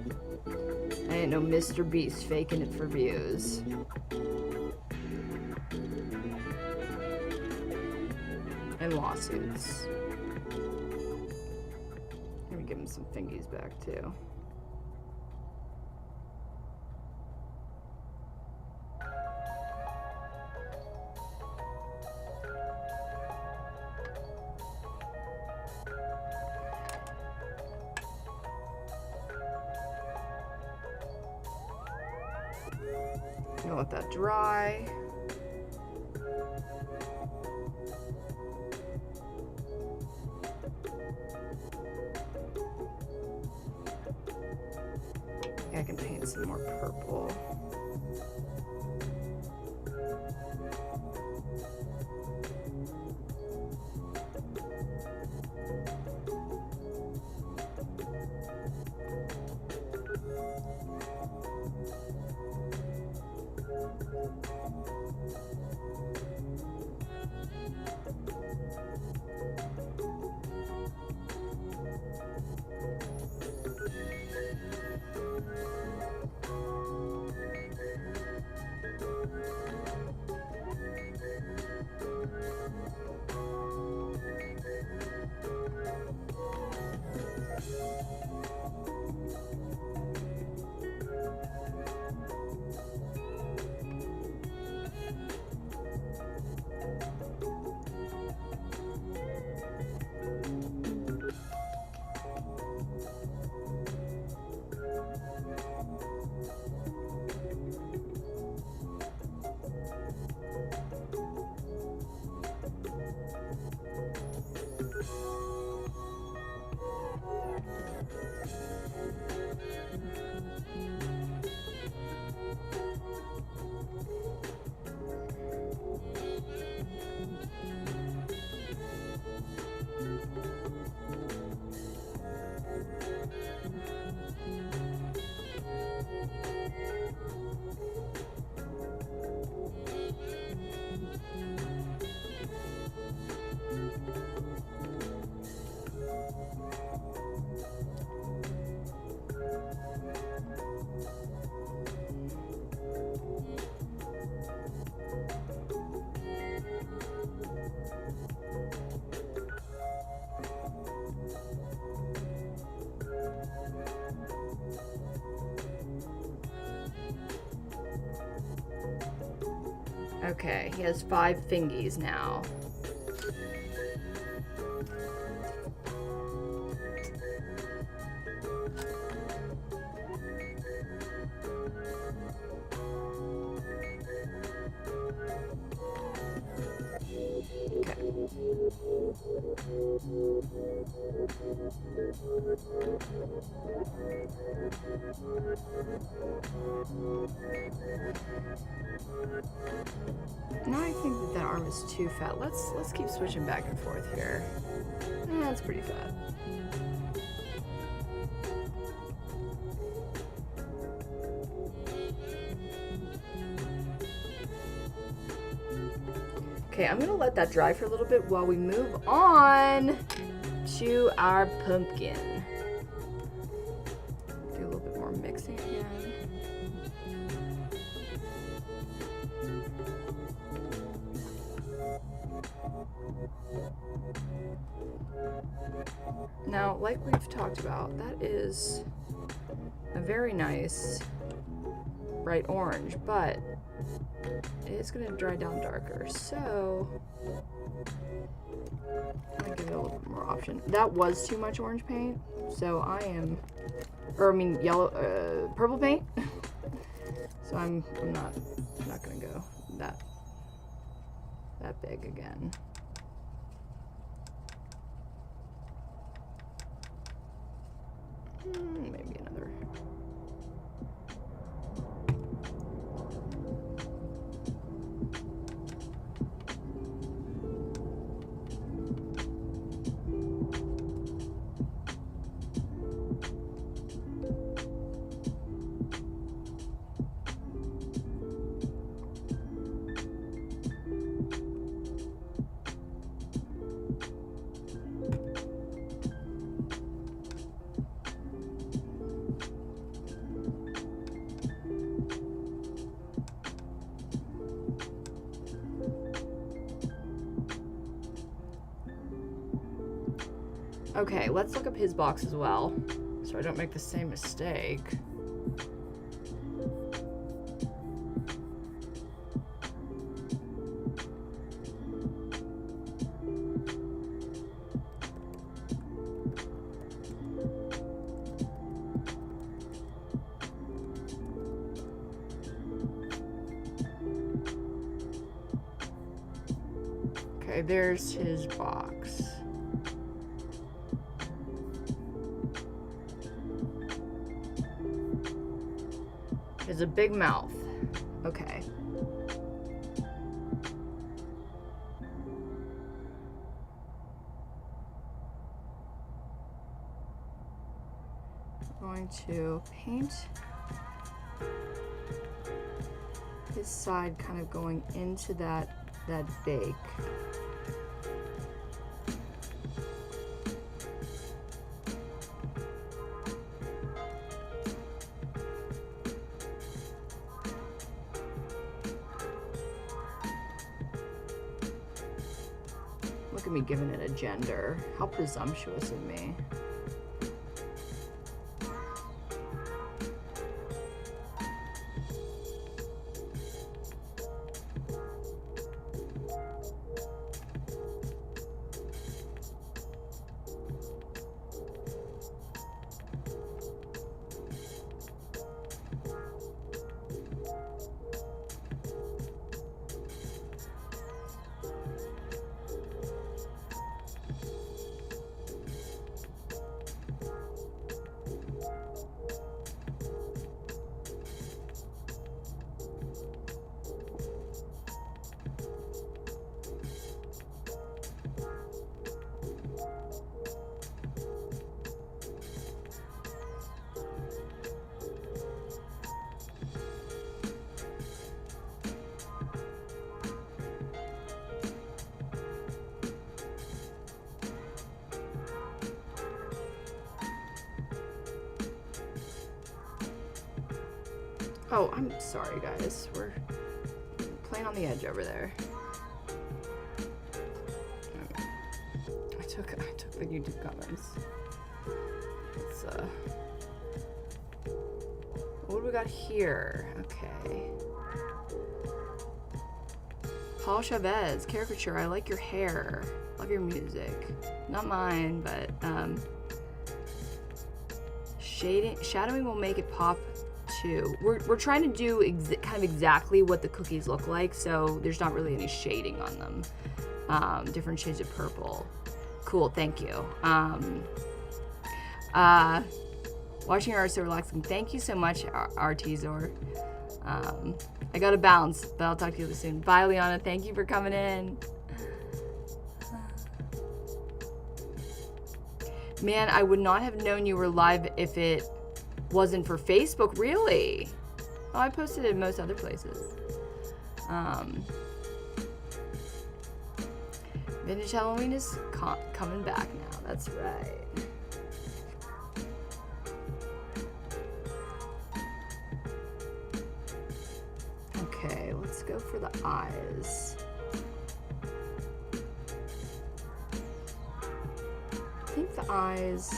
I ain't no Mr. Beast faking it for views. And lawsuits. Let me give him some fingies back too. Gonna let that dry. Yeah, I can paint some more purple. Okay, he has 5 fingies now. Now I think that arm is too fat. Let's keep switching back and forth here. That's pretty fat. Okay, I'm gonna let that dry for a little bit while we move on to our pumpkin. Do a little bit more mixing again. Now, like we've talked about, that is a very nice bright orange, but it's going to dry down darker. So I'm gonna give it a little bit more option. That was too much orange paint, so I am, or I mean yellow, purple paint. So I'm not gonna go that big again. Maybe another. Okay, let's look up his box as well, so I don't make the same mistake. Okay, there's his box. Is a big mouth. Okay. I'm going to paint his side kind of going into that bake. Look at me giving it a gender. How presumptuous of me. Oh, I'm sorry, guys. We're playing on the edge over there. I took the YouTube comments. Let's what do we got here? Okay. Paul Chavez, caricature. I like your hair. Love your music. Not mine, but shadowing will make it pop. We're trying to do kind of exactly what the cookies look like, so there's not really any shading on them. Different shades of purple. Cool, thank you. Watching your art so relaxing. Thank you so much, Artizor. I gotta bounce, but I'll talk to you soon. Bye, Liana. Thank you for coming in. Man, I would not have known you were live if it wasn't for Facebook. Really? Oh, I posted it in most other places. Vintage Halloween is coming back now. That's right. Okay, let's go for the eyes. I think the eyes.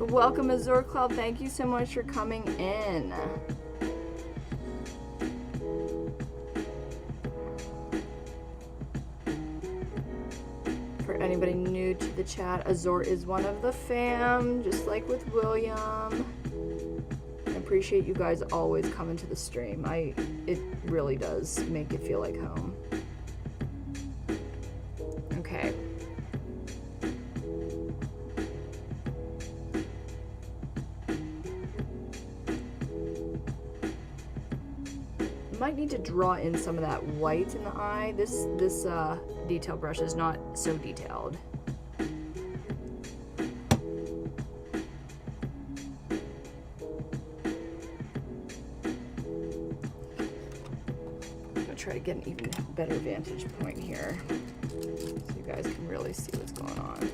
Welcome, Azure Club. Thank you so much for coming in. For anybody new to the chat, Azure is one of the fam, just like with William. I appreciate you guys always coming to the stream. It really does make it feel like home. Okay. Might need to draw in some of that white in the eye. This detail brush is not so detailed. I'm gonna try to get an even better vantage point here so you guys can really see what's going on.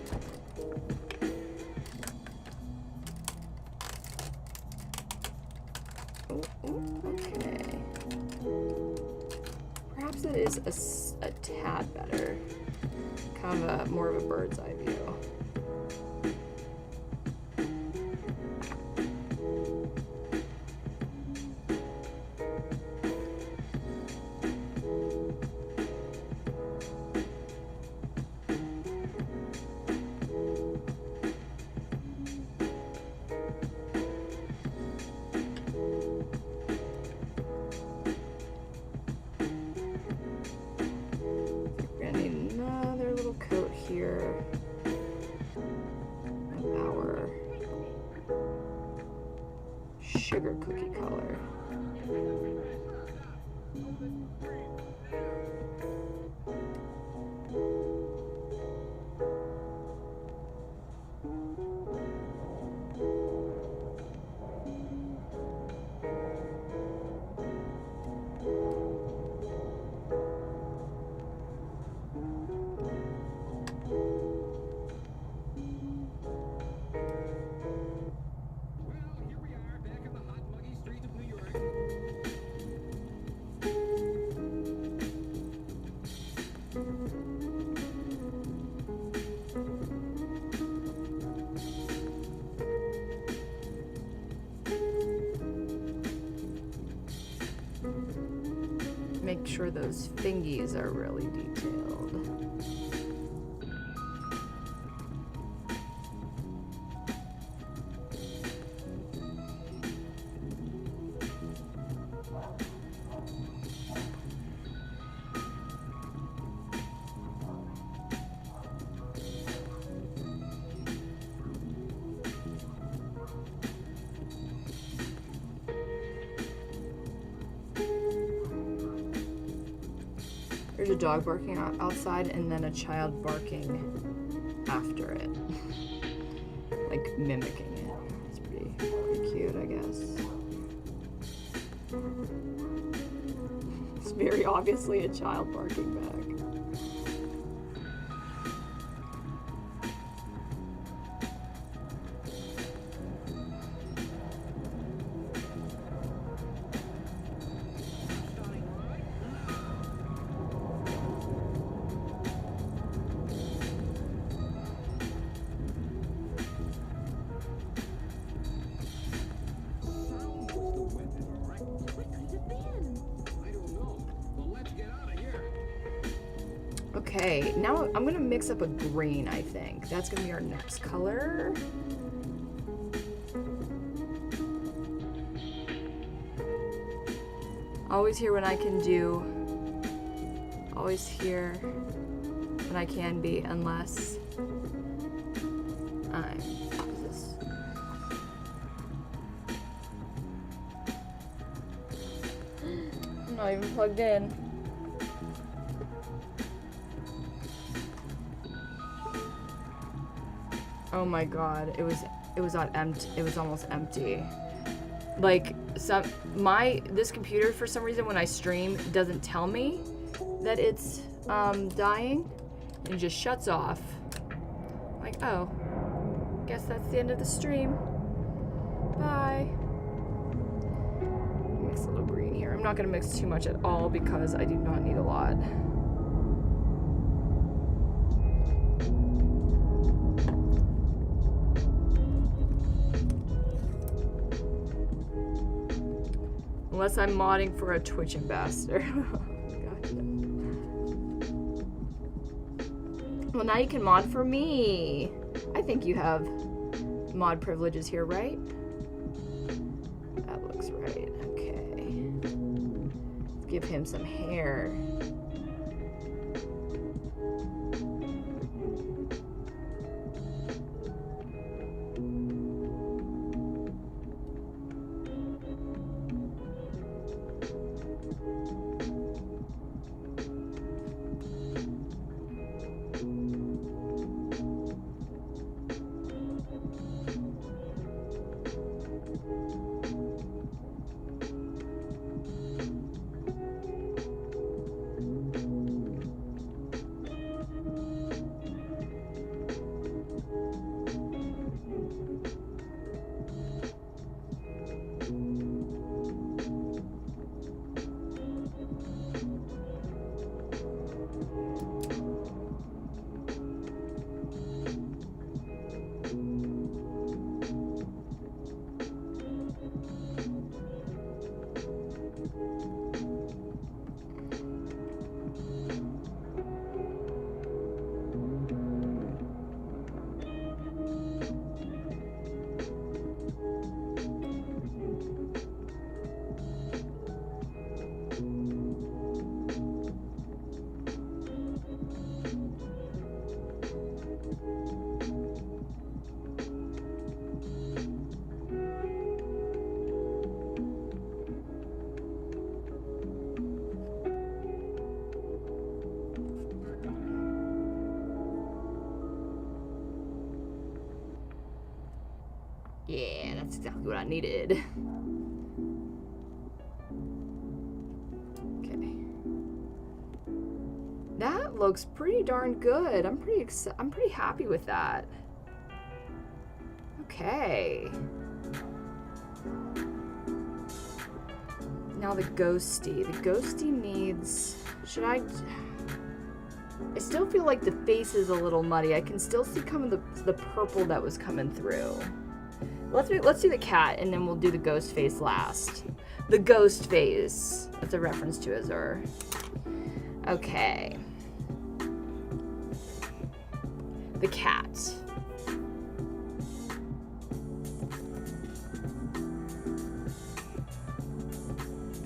Okay. Perhaps it is a tad better. Kind of more of a bird's eye view. Sugar cookie color. Make sure those fingies are really detailed. There's a dog barking outside and then a child barking after it. Like mimicking it. It's pretty cute, I guess. It's very obviously a child barking back. Okay, now I'm gonna mix up a green, I think. That's gonna be our next color. Always here when I can do, always here when I can be, unless I'm, what is this? I'm not even plugged in. Oh my god, it was on empty. It was almost empty. Like this computer for some reason when I stream doesn't tell me that it's dying. It just shuts off. I'm like, oh, guess that's the end of the stream. Bye. Mix a little green here. I'm not gonna mix too much at all because I do not need a lot. Unless I'm modding for a Twitch ambassador. Gotcha. Well, now you can mod for me. I think you have mod privileges here, right? That looks right. Okay. Let's give him some hair. Yeah, that's exactly what I needed. Okay. That looks pretty darn good. I'm pretty happy with that. Okay. Now the ghosty. The ghosty needs... Should I still feel like the face is a little muddy. I can still see coming the purple that was coming through. Let's do the cat, and then we'll do the ghost face last. The ghost face. That's a reference to Azure. Okay. The cat.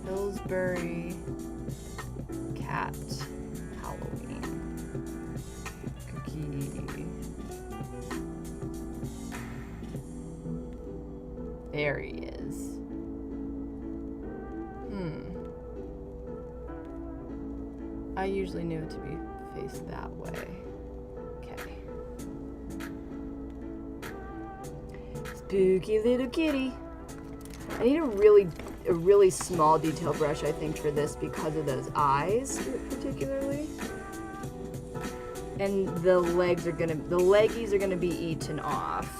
Pillsbury cat Halloween cookie. There he is. I usually knew it to be faced that way. Okay. Spooky little kitty. I need a really small detail brush, I think, for this because of those eyes, particularly. And the leggies are gonna be bitten off.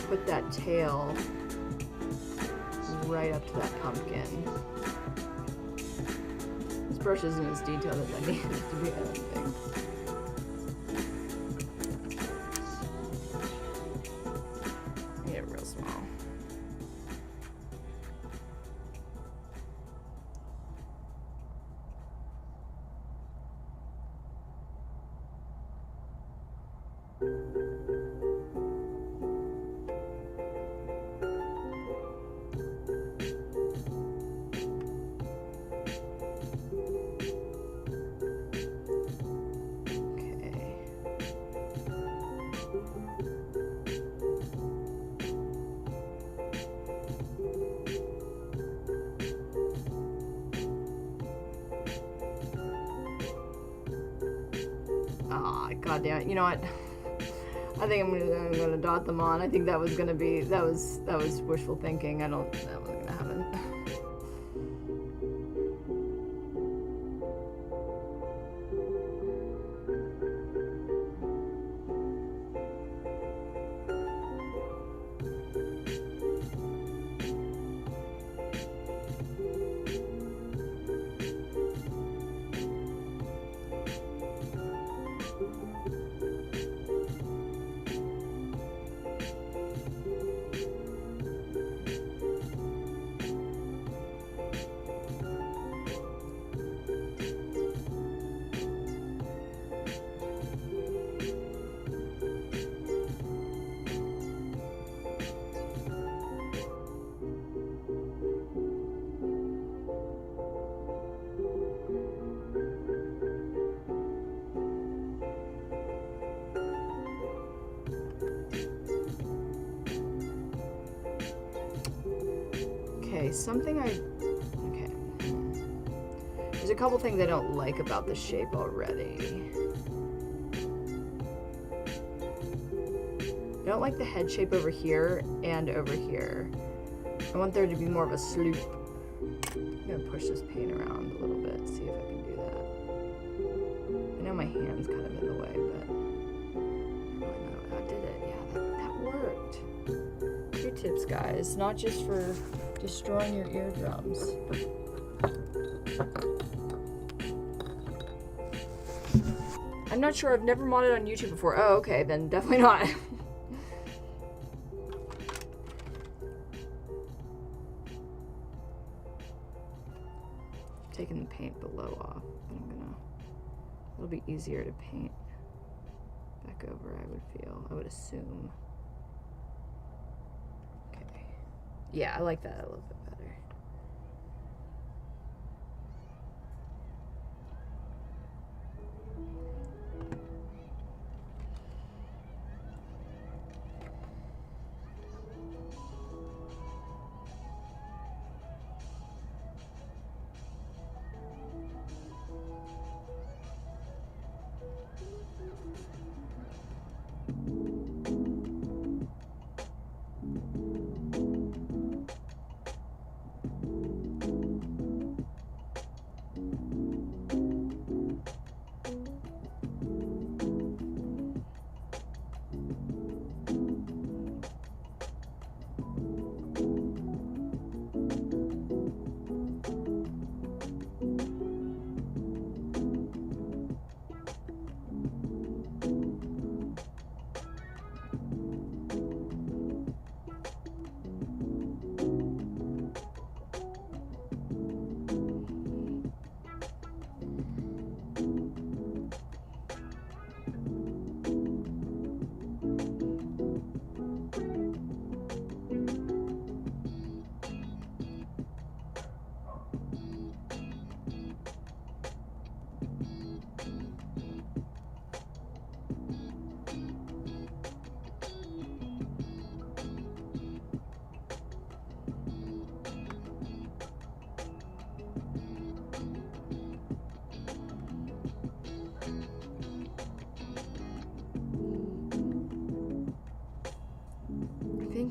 Put that tail right up to that pumpkin. This brush isn't as detailed as I need it to be, I don't think. God damn it. You know what? I think I'm gonna dot them on. I think that was wishful thinking. That wasn't gonna happen. Okay. There's a couple things I don't like about the shape already. I don't like the head shape over here and over here. I want there to be more of a sloop. I'm gonna push this paint around a little bit, see if I can do that. I know my hand's kind of in the way, but oh no, that did it. Yeah, that worked. Q-tips, guys, not just for destroying your eardrums. I'm not sure. I've never modded on YouTube before. Oh, okay, then definitely not. Taking the paint below off, but it'll be easier to paint back over, I would assume. Okay. Yeah, I like that a little bit better.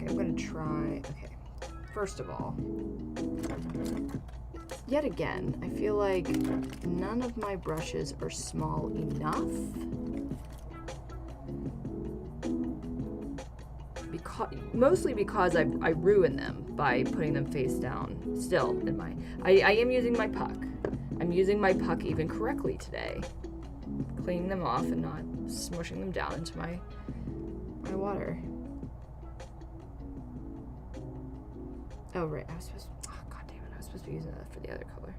I'm gonna try, okay, first of all, yet again, I feel like none of my brushes are small enough. Mostly because I ruin them by putting them face down. Still, I am using my puck. I'm using my puck even correctly today. Cleaning them off and not smushing them down into my water. Oh, right, God damn it, I was supposed to be using that for the other color.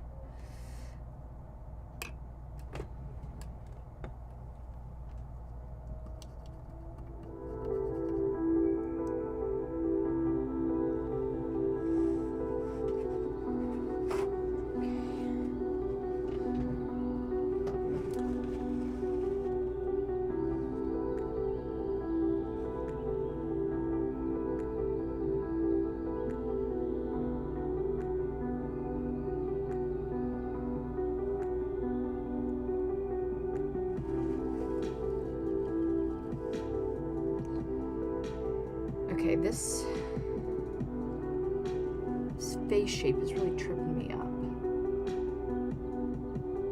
this face shape is really tripping me up.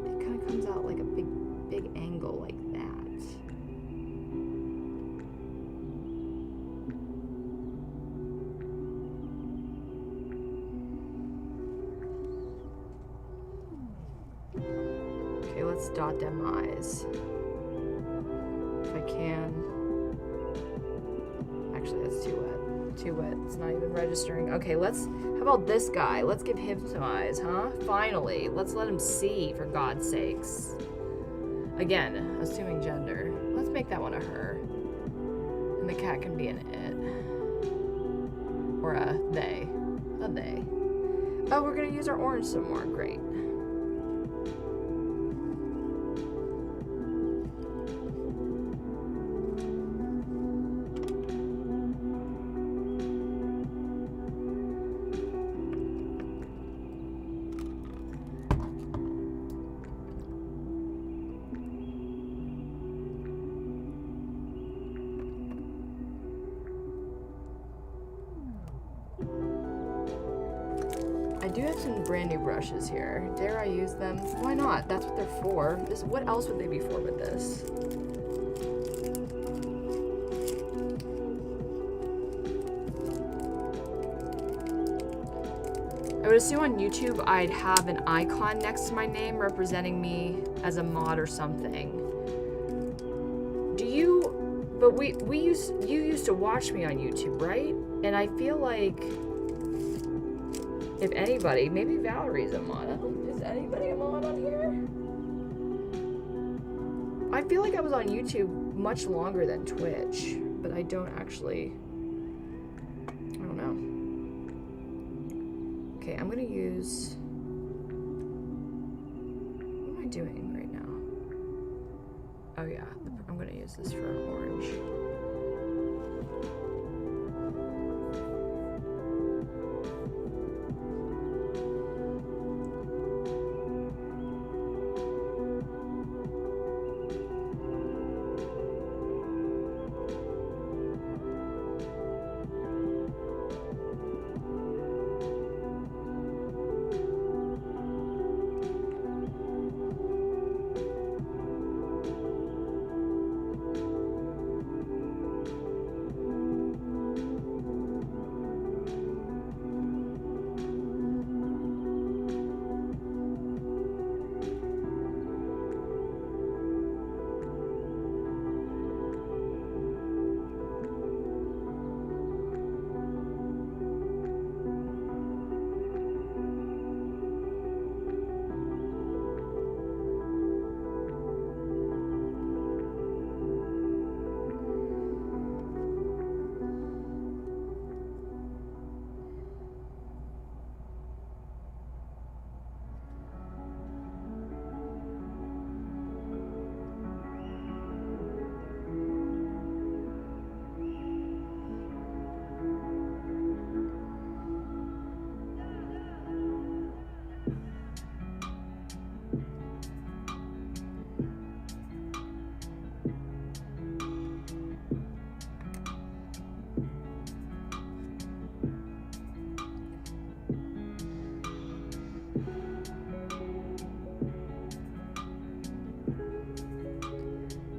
It kind of comes out like a big angle like that. Okay, let's dot them eyes. If I can. Actually, that's too wet. Too wet. It's not even registering. Okay, how about this guy? Let's give him some eyes, huh? Finally. Let's let him see, for God's sakes. Again, assuming gender. Let's make that one a her. And the cat can be an it. Or a they. A they. Oh, we're gonna use our orange some more. Great. I do have some brand new brushes here. Dare I use them? Why not? That's what they're for. What else would they be for with this? I would assume on YouTube I'd have an icon next to my name representing me as a mod or something. But you used to watch me on YouTube, right? And I feel like if anybody, maybe Valerie's a mod. Is anybody a mod on here? I feel like I was on YouTube much longer than Twitch, but I don't actually, I don't know. Okay, I'm gonna use, what am I doing right now? Oh yeah, I'm gonna use this for orange.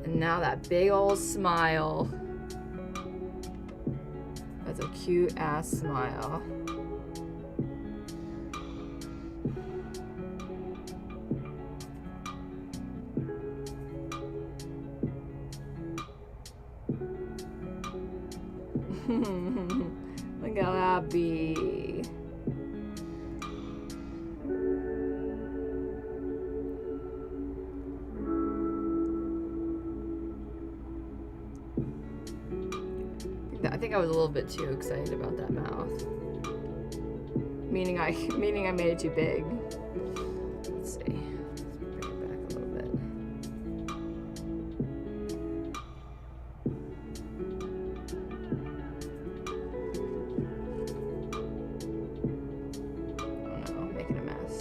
Now that big old smile. That's a cute ass smile. Look how happy. I think I was a little bit too excited about that mouth. Meaning I made it too big. Let's see. Let's bring it back a little bit. Oh no, I'm making a mess.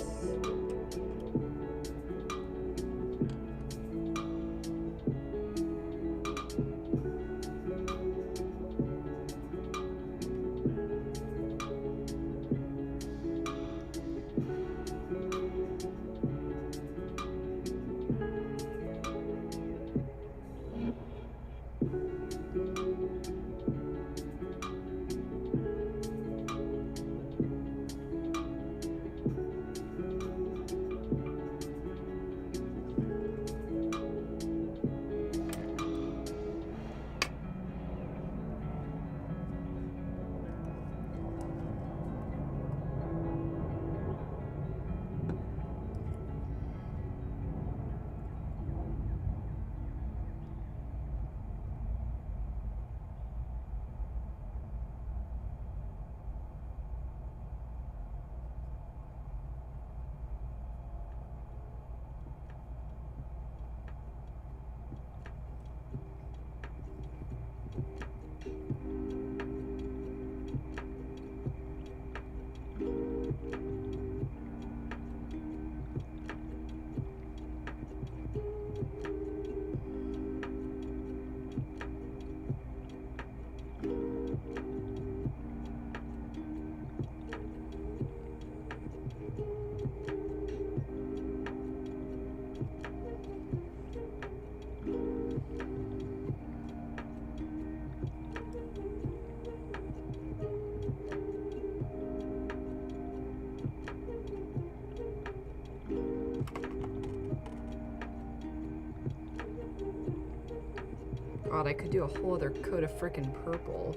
God, I could do a whole other coat of frickin' purple.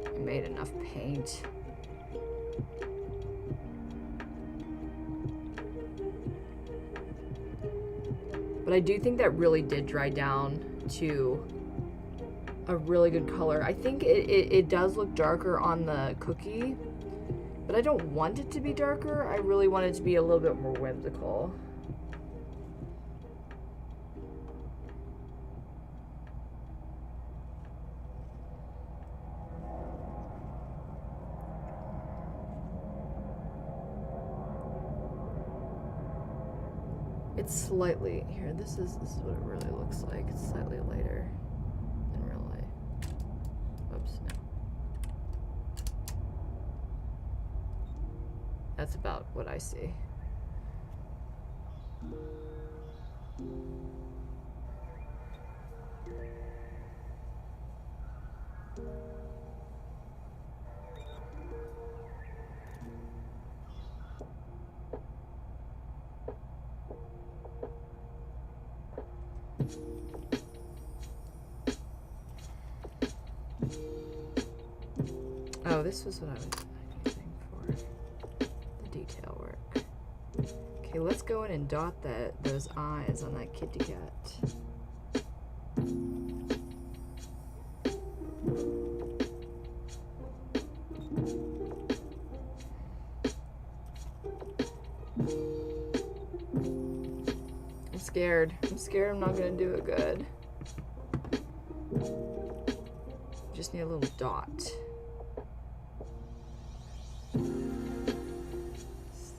I made enough paint. But I do think that really did dry down to a really good color. I think it does look darker on the cookie, but I don't want it to be darker. I really want it to be a little bit more whimsical. It's slightly, here, this is what it really looks like. It's slightly lighter than real life. Oops, no. That's about what I see. Oh, this was what I was using for the detail work. Okay, let's go in and dot those eyes on that kitty cat. I'm scared. I'm scared I'm not gonna do it good. Just need a little dot.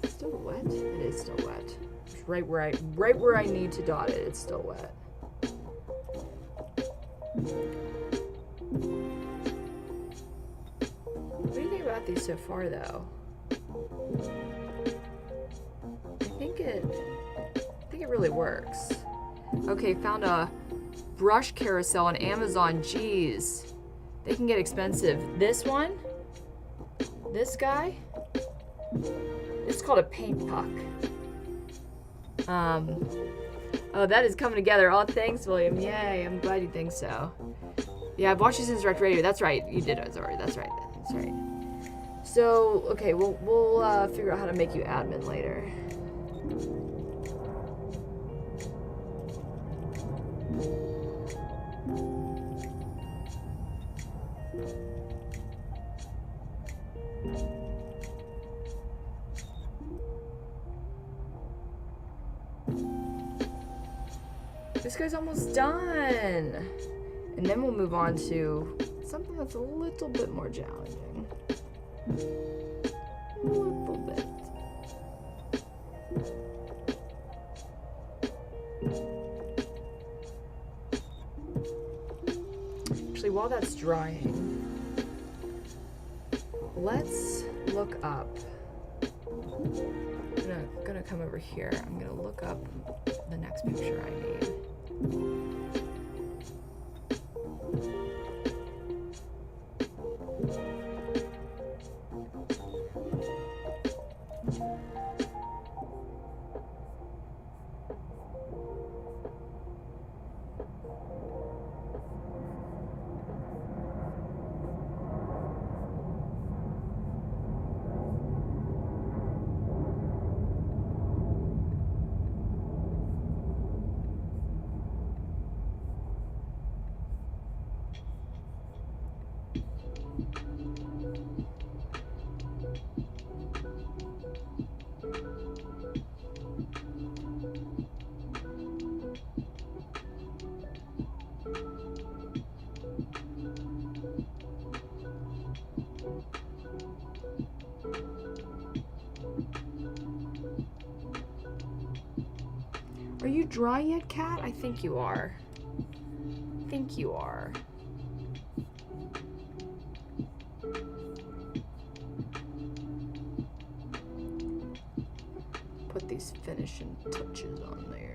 Still wet? It is still wet. Right where I need to dot it, it's still wet. What do you think about these so far, though? I think it really works. Okay, found a brush carousel on Amazon. Jeez, they can get expensive. This one, this guy, it's called a paint puck. Oh, that is coming together. Oh, thanks, William. Yay, I'm glad you think so. Yeah, I've watched you since Direct Radio. That's right, you did it, sorry. That's right. So, okay, we'll figure out how to make you admin later. This guy's almost done. And then we'll move on to something that's a little bit more challenging. A little bit. Actually, while that's drying, let's look up. I'm gonna come over here. I'm gonna look up the next picture I need. Are you dry yet, Kat? I think you are. I think you are. Put these finishing touches on there.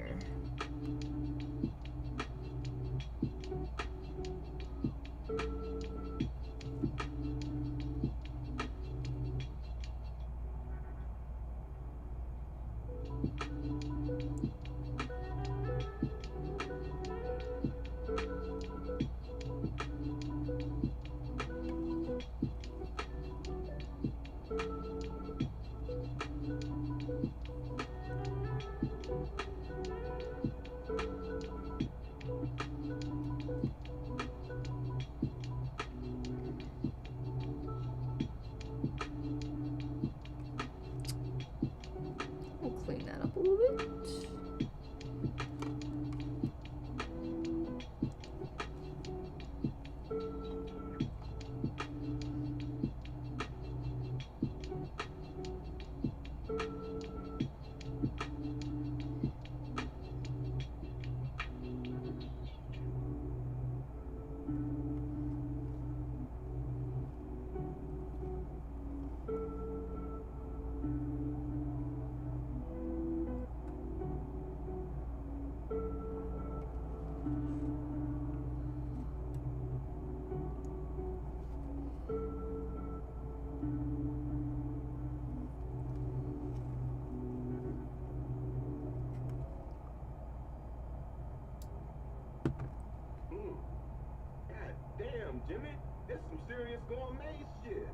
Damn, Jimmy, that's some serious gourmet shit.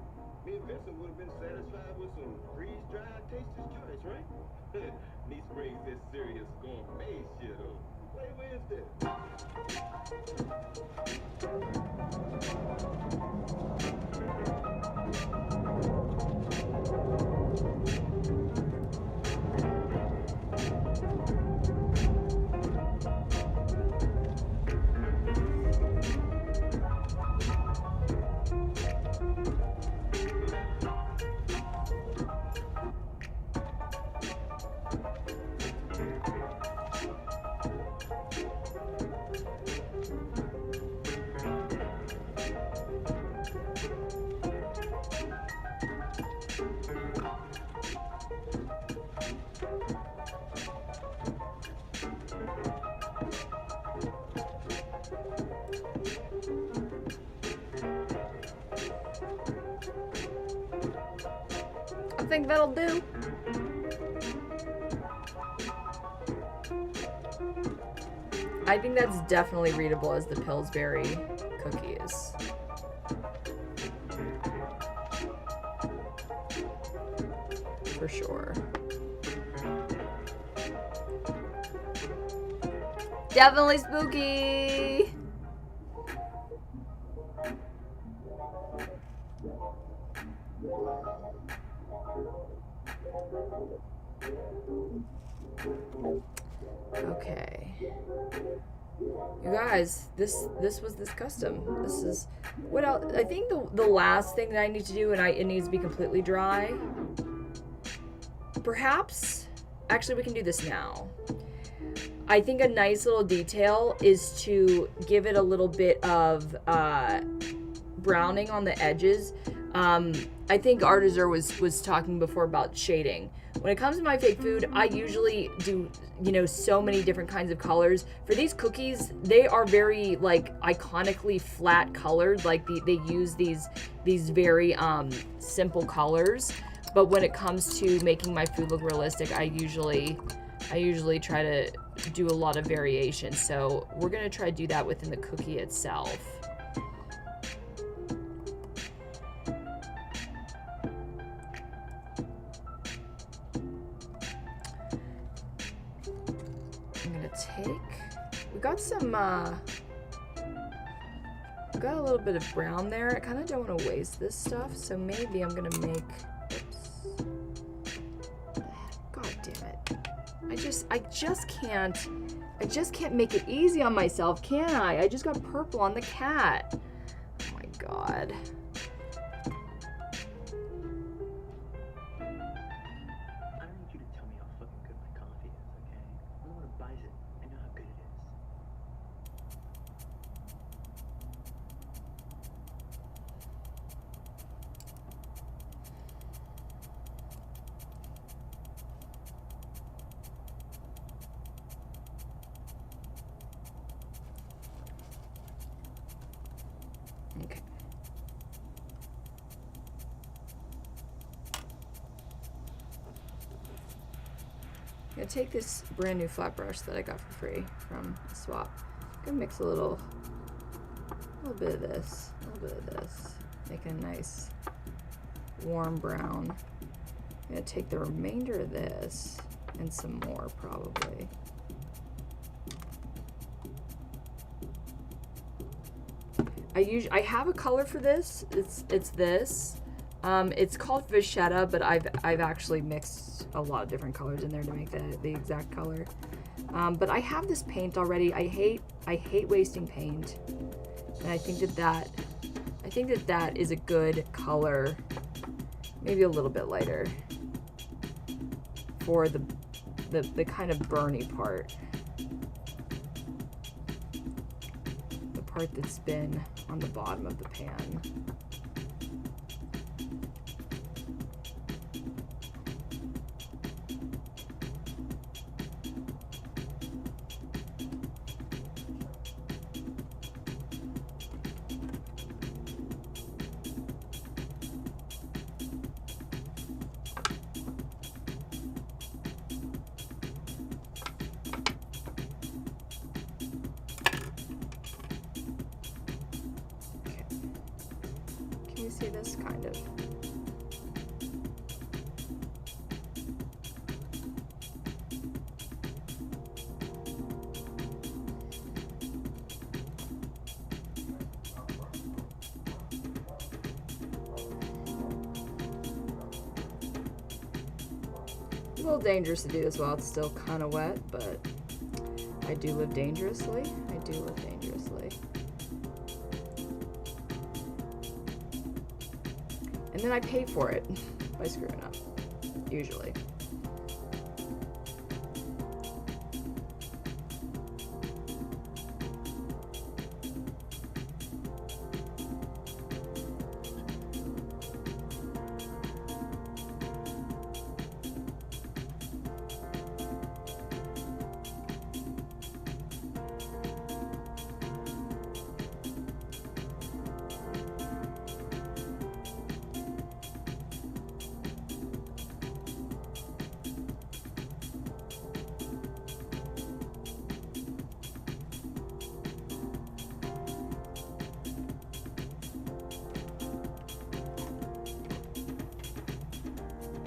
Me and Vincent would have been satisfied with some freeze-dried Taster's Choice, right? Niece brings this serious gourmet shit up. Wait, where's this? I think that'll do. I think that's definitely readable as the Pillsbury cookies. For sure. Definitely spooky. Okay. You guys, this was this custom. This is what else? I think the last thing that I need to do, and it needs to be completely dry. Perhaps, actually, we can do this now. I think a nice little detail is to give it a little bit of browning on the edges. I think Artizer was talking before about shading. When it comes to my fake food, I usually do, so many different kinds of colors. For these cookies, they are very, iconically flat colored. They use these very simple colors. But when it comes to making my food look realistic, I usually try to do a lot of variation. So we're gonna try to do that within the cookie itself. We got some, we got a little bit of brown there. I kind of don't want to waste this stuff, so maybe I'm gonna make, oops. God damn it. I just can't make it easy on myself, can I? I just got purple on the cat. Oh my God. Okay. I'm gonna take this brand new flat brush that I got for free from Swap. I'm gonna mix a little bit of this, a little bit of this, make a nice warm brown. I'm gonna take the remainder of this and some more probably. I have a color for this. It's this. It's called Vachetta, but I've actually mixed a lot of different colors in there to make the exact color. But I have this paint already. I hate wasting paint, and I think that is a good color, maybe a little bit lighter for the kind of burny part, the part that's been on the bottom of the pan. Can you see this kind of? A little dangerous to do this while it's still kind of wet, but I do live dangerously. I do live dangerously. And then I pay for it by screwing up, usually.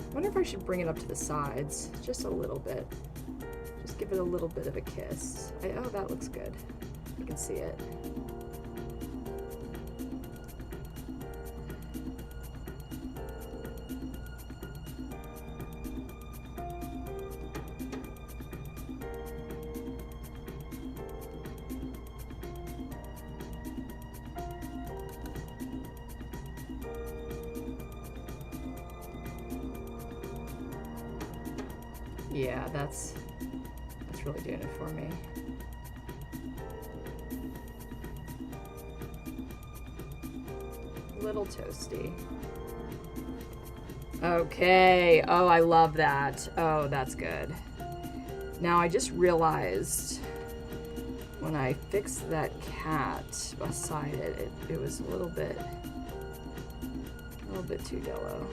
I wonder if I should bring it up to the sides, just a little bit. Just give it a little bit of a kiss. Oh, that looks good. You can see it. Yeah, that's really doing it for me. Little toasty. Okay. Oh, I love that. Oh, that's good. Now I just realized when I fixed that cat beside it, it was a little bit too yellow.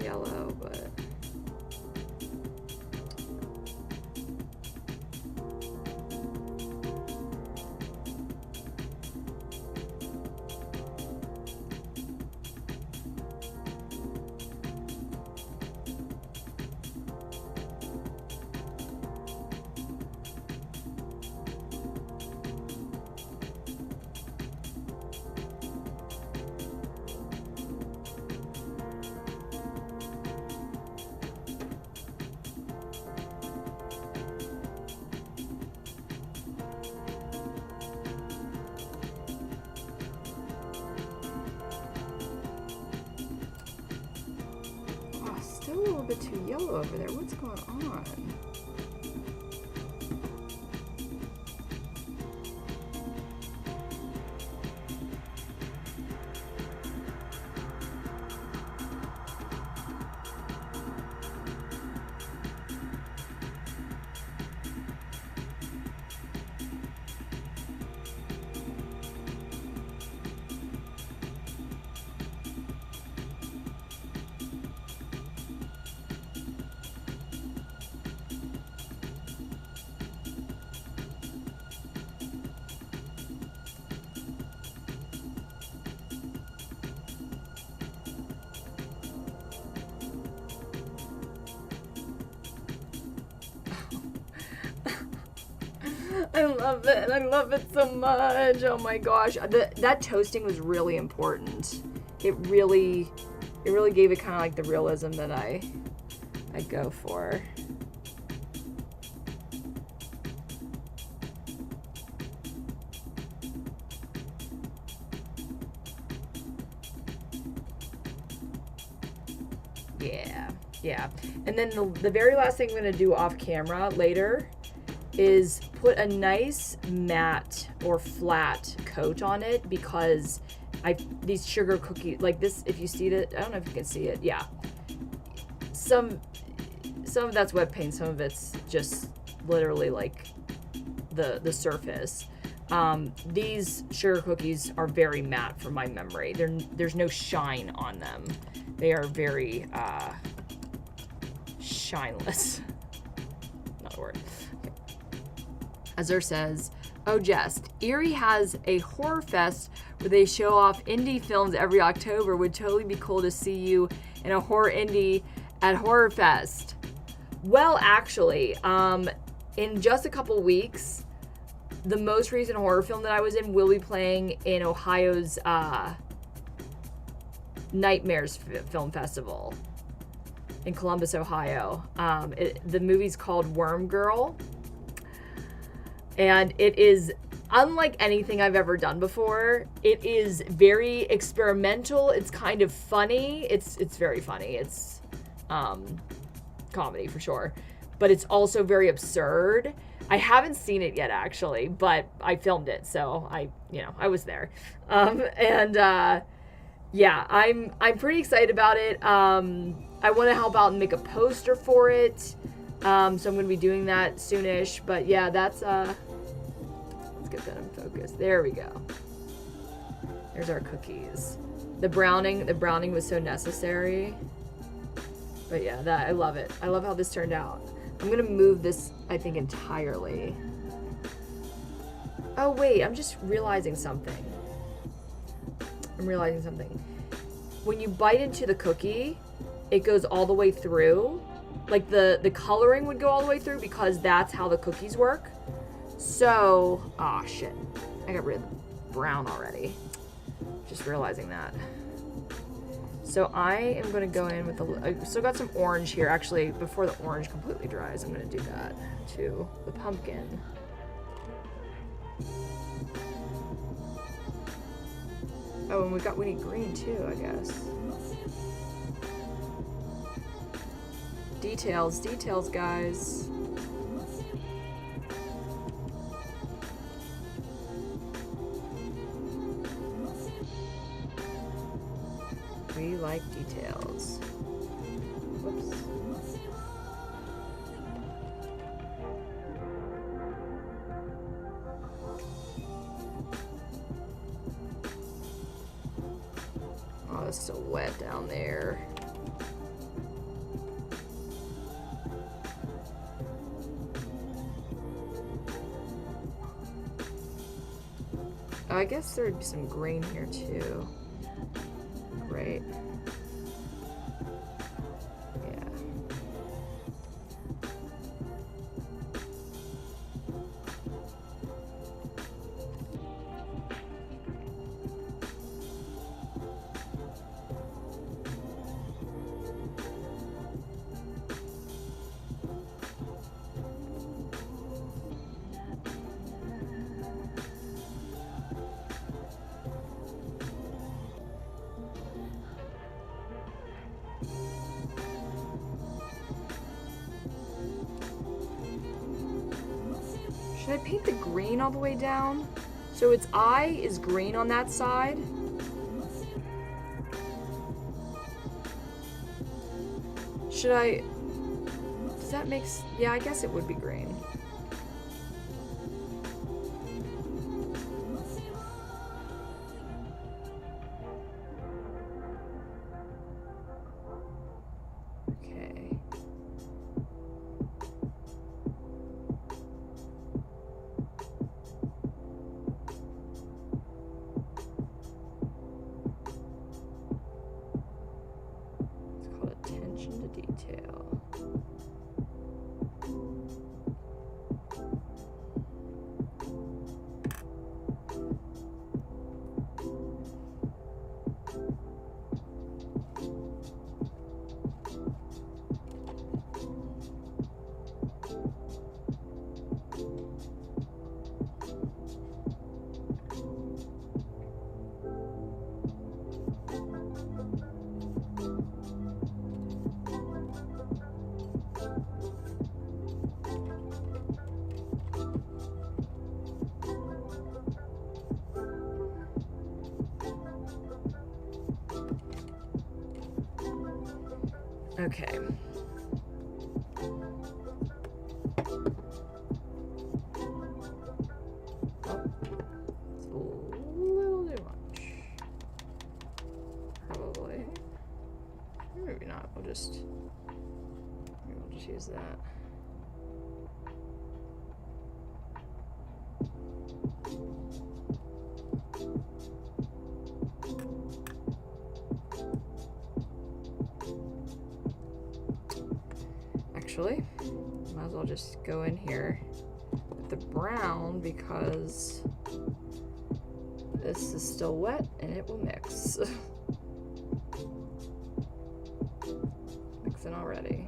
Yellow, but still a little bit too yellow over there. What's going on? I love it. I love it so much. Oh my gosh. That toasting was really important. It really gave it kind of like the realism that I go for. Yeah. And then the very last thing I'm going to do off camera later is put a nice matte or flat coat on it, because these sugar cookies, like this, if you see it, I don't know if you can see it. Yeah. Some of that's wet paint, some of it's just literally like the surface. These sugar cookies are very matte from my memory. There's no shine on them. They are very shineless. Not a word. Okay. Azur says, "Oh, Jess, Erie has a horror fest where they show off indie films every October. Would totally be cool to see you in a horror indie at Horror Fest." Well, actually, in just a couple weeks, the most recent horror film that I was in will be playing in Ohio's Nightmares Film Festival in Columbus, Ohio. The movie's called Worm Girl, and it is unlike anything I've ever done before. It is very experimental. It's kind of funny. It's very funny. It's comedy for sure, but it's also very absurd. I haven't seen it yet actually, but I filmed it, so I was there. Yeah, I'm pretty excited about it. I want to help out and make a poster for it. So I'm going to be doing that soonish. But yeah, let's get that in focus. There we go. There's our cookies. The browning was so necessary. But yeah, I love it. I love how this turned out. I'm going to move this, I think, entirely. Oh wait, I'm just realizing something. When you bite into the cookie, it goes all the way through. Like the coloring would go all the way through, because that's how the cookies work. So, shit. I got rid of the brown already. Just realizing that. So I am going to go in with I still got some orange here. Actually, before the orange completely dries, I'm going to do that to the pumpkin. Oh, and we need green too, I guess. Details, guys. We like details. Whoops. Oh, it's so wet down there. Oh, I guess there would be some green here too. Great. Yeah. Should I paint the green all the way down? So its eye is green on that side. Should I... Does that make... Yeah, I guess it would be green. Okay. Attention to detail. Okay. Oh, it's a little too much. Probably. Maybe not. Maybe we'll just use that. Actually, might as well just go in here with the brown because this is still wet and it will mix. Mixing already.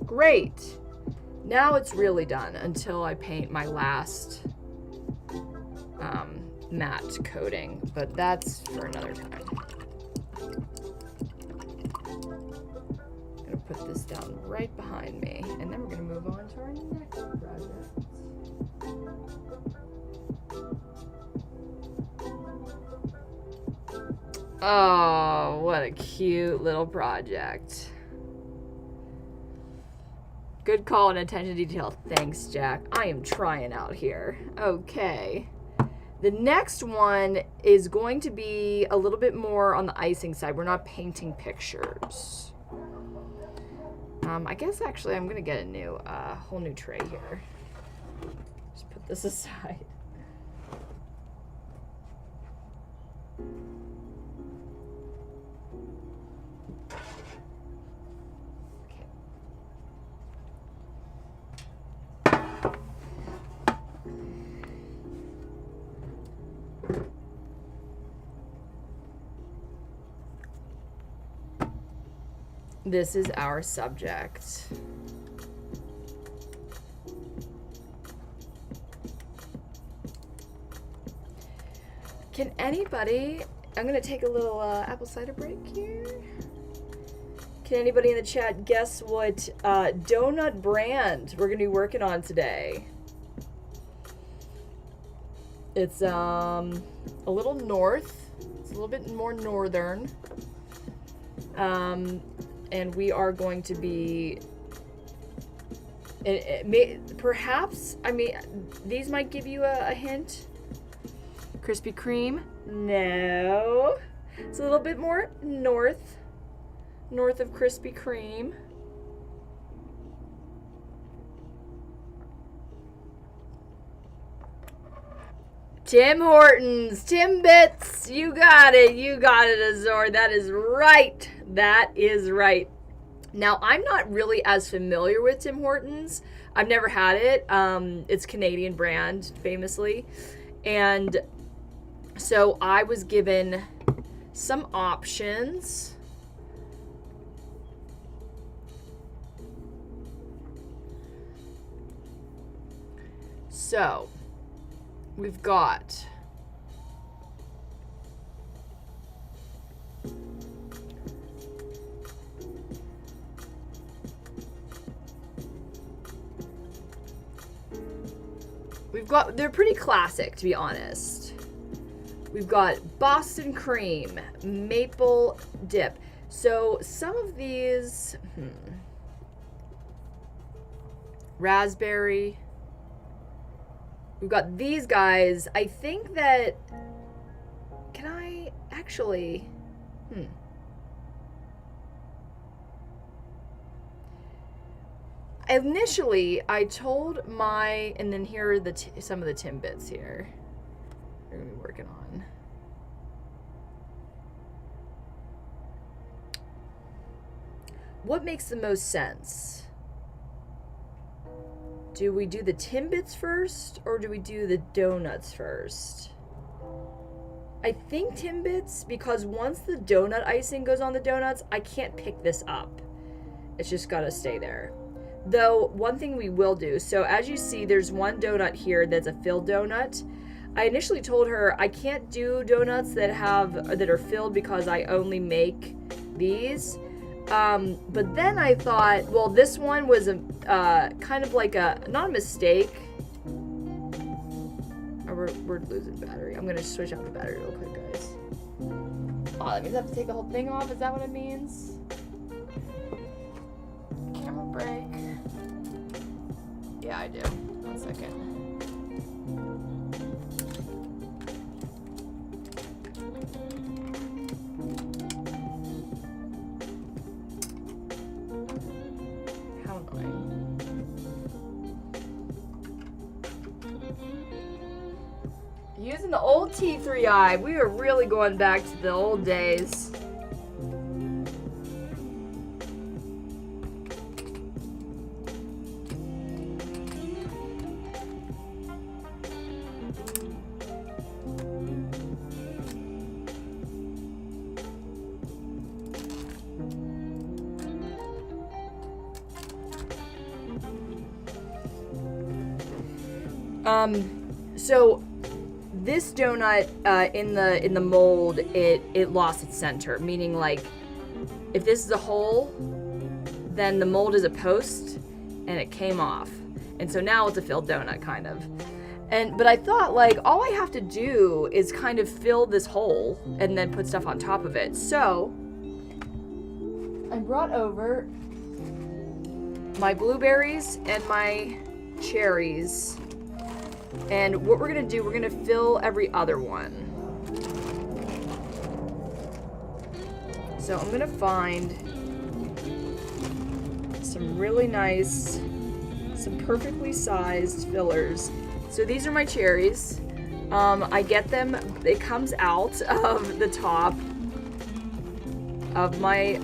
Great. Now it's really done until I paint my last matte coating, but that's for another time. I'm gonna put this down right behind me, and then we're gonna move on to our next project. Oh, what a cute little project. Good call and attention to detail. Thanks, Jack. I am trying out here. Okay. The next one is going to be a little bit more on the icing side. We're not painting pictures. I guess actually I'm going to get a whole new tray here. Just put this aside. This is our subject. Can anybody, I'm gonna take a little apple cider break here. Can anybody in the chat guess what donut brand we're gonna be working on today? It's a little north. It's a little bit more northern. And we are going to be, perhaps, I mean, these might give you a hint. Krispy Kreme? No. It's a little bit more north of Krispy Kreme. Tim Hortons, Timbits, you got it, Azor. That is right. Now, I'm not really as familiar with Tim Hortons. I've never had it. It's a Canadian brand, famously. And so I was given some options. So we've got they're pretty classic, to be honest. We've got Boston cream, maple dip. So some of these, raspberry. We've got these guys. I think that, can I actually, Initially, I told and then here are some of the Timbits here we're going to be working on. What makes the most sense? Do we do the Timbits first, or do we do the donuts first? I think Timbits, because once the donut icing goes on the donuts, I can't pick this up. It's just gotta stay there. Though, one thing we will do, so as you see, there's one donut here that's a filled donut. I initially told her I can't do donuts that are filled because I only make these. But then I thought, well, this one was a kind of like not a mistake. Oh, we're losing battery. I'm gonna switch out the battery real quick, guys. Oh, that means I have to take the whole thing off. Is that what it means? Camera break. Yeah, I do. 1 second. How annoying. Using the old T3i. We are really going back to the old days. So this donut in the mold, it lost its center, meaning like if this is a hole, then the mold is a post and it came off. And so now it's a filled donut kind of. But I thought like all I have to do is kind of fill this hole and then put stuff on top of it. So I brought over my blueberries and my cherries. And what we're gonna do, we're gonna fill every other one. So I'm gonna find some really nice, some perfectly sized fillers. So these are my cherries. I get them, it comes out of the top of my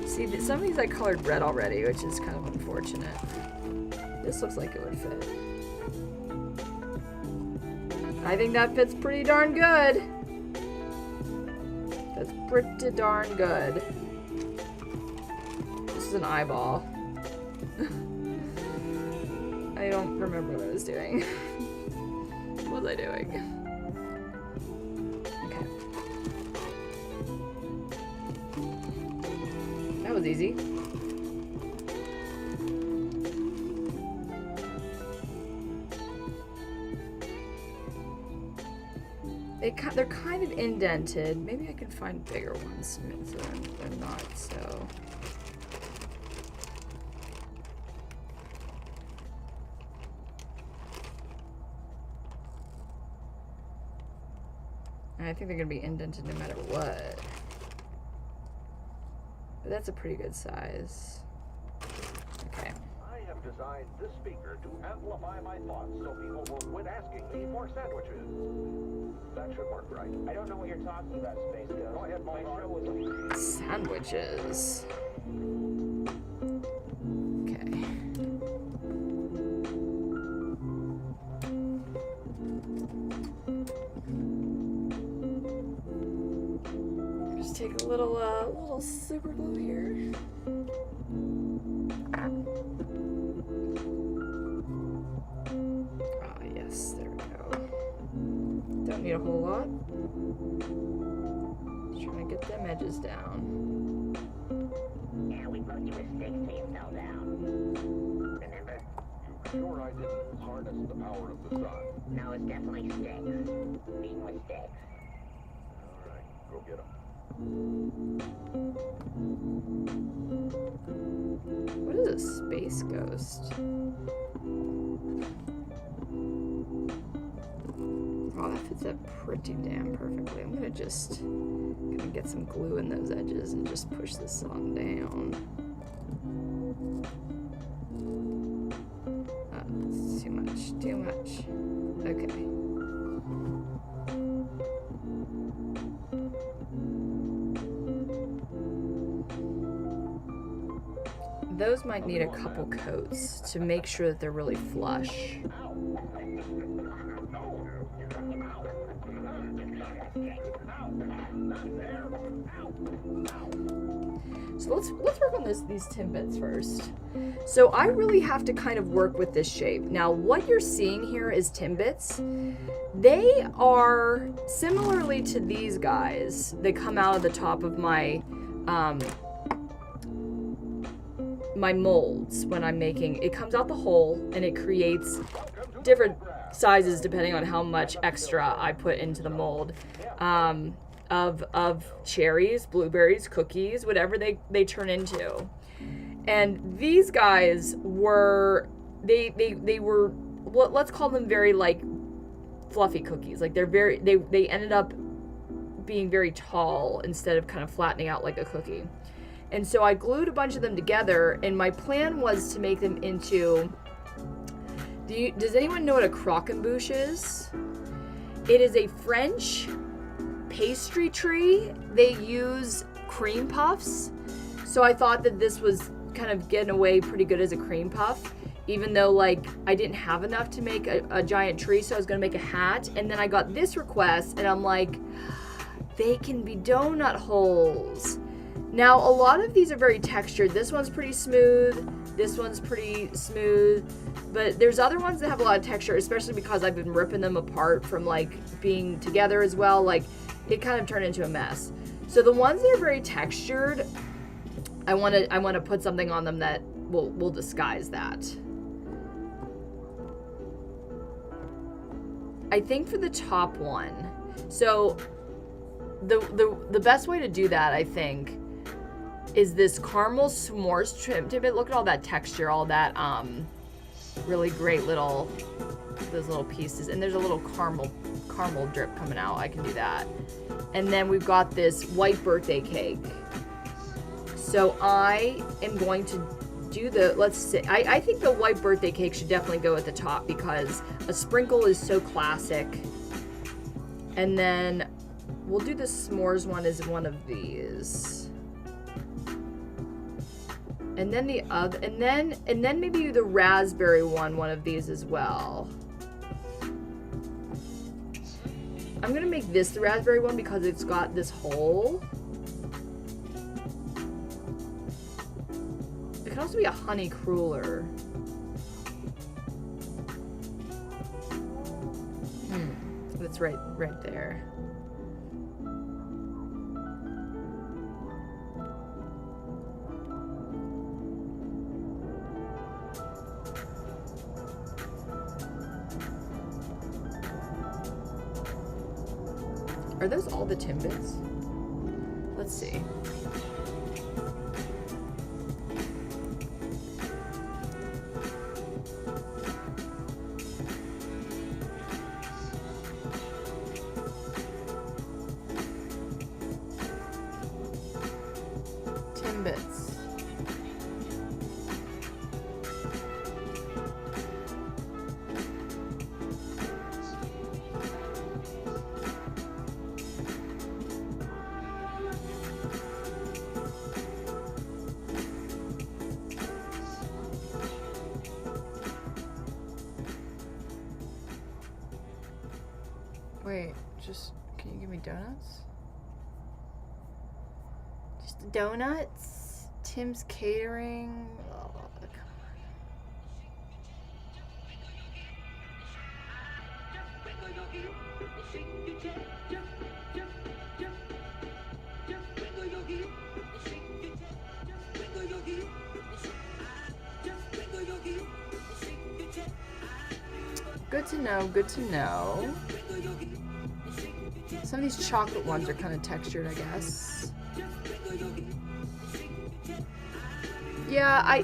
see, some of these I colored red already, which is kind of unfortunate. This looks like it would fit. I think that fits pretty darn good. That's pretty darn good. This is an eyeball. I don't remember what I was doing. What was I doing? Okay. That was easy. They're kind of indented. Maybe I can find bigger ones so they're not so. And I think they're gonna be indented no matter what. But that's a pretty good size. Okay. I have designed this speaker to amplify my thoughts so people will quit asking me for sandwiches. That should work, right? I don't know what you're talking about, Space Ghost. Go ahead, my show was sandwiches. Okay. Just take a little super glue here. Ah, yes, there we go. Don't need a whole lot. Just trying to get them edges down. Yeah, we poked you with sticks till you fell down. Remember? You sure I didn't harness the power of the sun? No, it's definitely sticks. Beating with sticks. All right, go get them. What is a space ghost? Oh, that fits up pretty damn perfectly. I'm gonna just get some glue in those edges and just push this on down. It's too much, too much. Okay. Those might need a couple coats to make sure that they're really flush. So let's work on these Timbits first. So I really have to kind of work with this shape. Now what you're seeing here is Timbits. They are similarly to these guys. They come out of the top of my my molds when I'm making. It comes out the hole and it creates different sizes depending on how much extra I put into the mold. Of cherries, blueberries, cookies, whatever they turn into. And these guys were they were, let's call them very like fluffy cookies. Like they ended up being very tall instead of kind of flattening out like a cookie. And so I glued a bunch of them together, and my plan was to make them into, does anyone know what a croquembouche is? It is a French pastry tree. They use cream puffs. So I thought that this was kind of getting away pretty good as a cream puff, even though like I didn't have enough to make a giant tree, so I was gonna make a hat. And then I got this request and I'm like, they can be donut holes. Now a lot of these are very textured. This one's pretty smooth, this one's pretty smooth, but there's other ones that have a lot of texture, especially because I've been ripping them apart from like being together as well. Like it kind of turned into a mess. So the ones that are very textured, I want to put something on them that will disguise that. I think for the top one, so the best way to do that, I think, is this caramel s'mores trim. Look at all that texture, all that really great those little pieces, and there's a little caramel drip coming out. I can do that. And then we've got this white birthday cake. So I am going to do let's see, I think the white birthday cake should definitely go at the top because a sprinkle is so classic. And then we'll do the s'mores one as one of these. And then the other, and then maybe the raspberry one of these as well. I'm gonna make this the raspberry one because it's got this hole. It can also be a honey cruller. That's right there. Are those all the Timbits? Let's see. Timbits. Wait, can you give me donuts? Just donuts? Tim's Catering? Oh, come on. Good to know, good to know. Some of these chocolate ones are kind of textured, I guess. Yeah,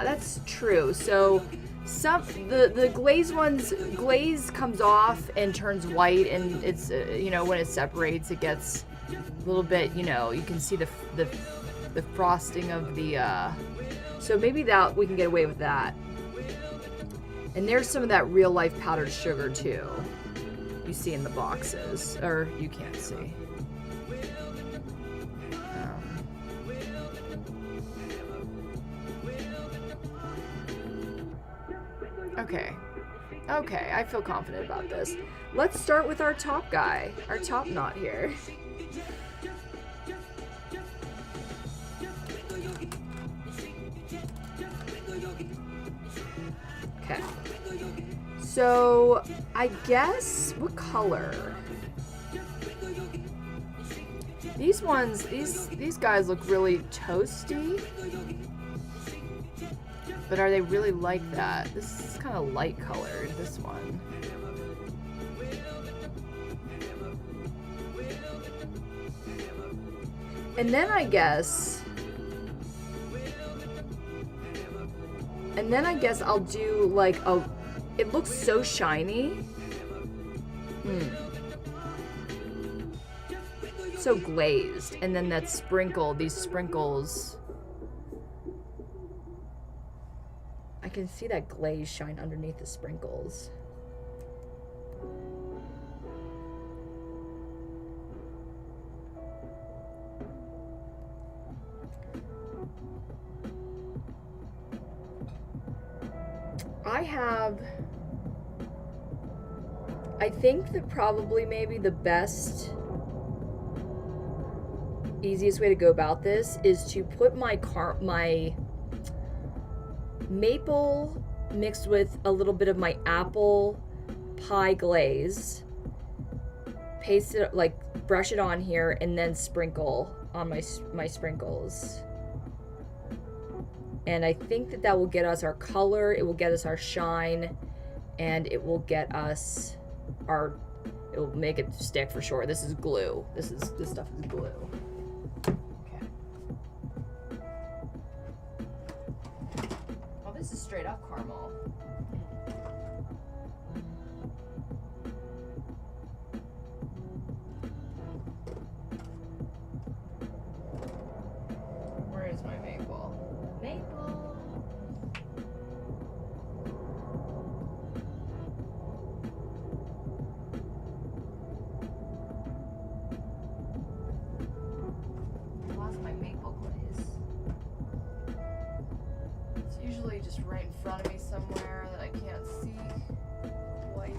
that's true. So the glazed ones, glaze comes off and turns white, and it's when it separates, it gets a little bit, you can see the frosting of the. So maybe that we can get away with that. And there's some of that real life powdered sugar too. You see in the boxes, or you can't see. Okay, I feel confident about this. Let's start with our top guy, our top knot here. So I guess, what color? These ones, these guys look really toasty. But are they really like that? This is kind of light colored, this one. And then I guess I'll do like a, it looks so shiny. So glazed. And then that sprinkle, these sprinkles. I can see that glaze shine underneath the sprinkles. I think that probably maybe the best, easiest way to go about this is to put my maple mixed with a little bit of my apple pie glaze, paste it, like brush it on here, and then sprinkle on my sprinkles. And I think that will get us our color, it will get us our shine, and it will get us it will make it stick for sure. This is glue. This stuff is glue. Okay. Oh, this is straight up caramel. Where is my maple? Maple. Just right in front of me somewhere that I can't see quite.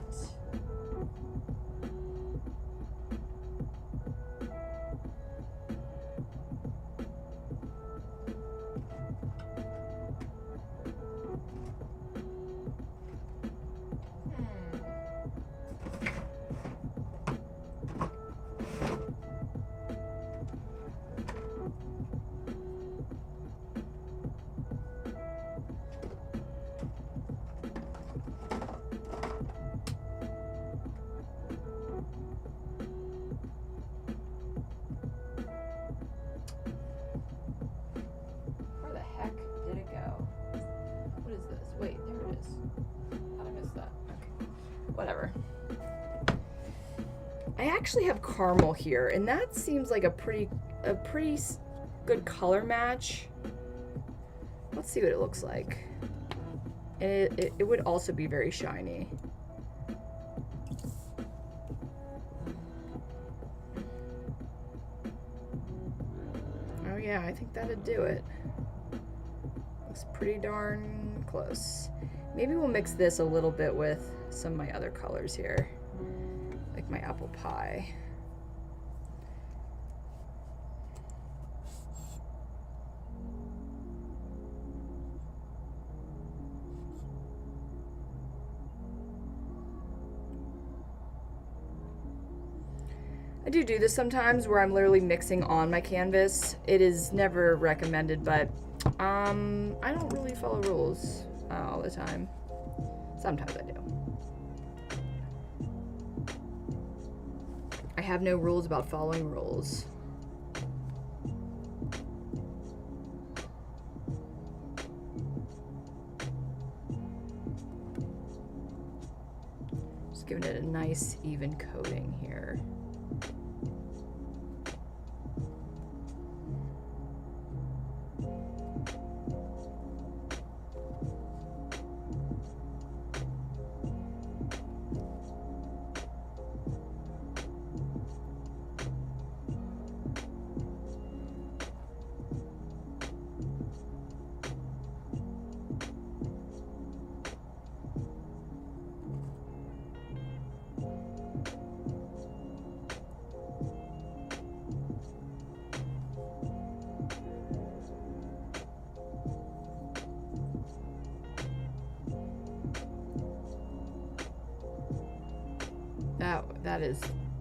Whatever. I actually have caramel here, and that seems like a pretty good color match. Let's see what it looks like. And it would also be very shiny. Oh yeah, I think that'd do it. Looks pretty darn close. Maybe we'll mix this a little bit with some of my other colors here, like my apple pie. I do this sometimes where I'm literally mixing on my canvas. It is never recommended, but I don't really follow rules all the time. Sometimes I do. I have no rules about following rules. Just giving it a nice even coating here.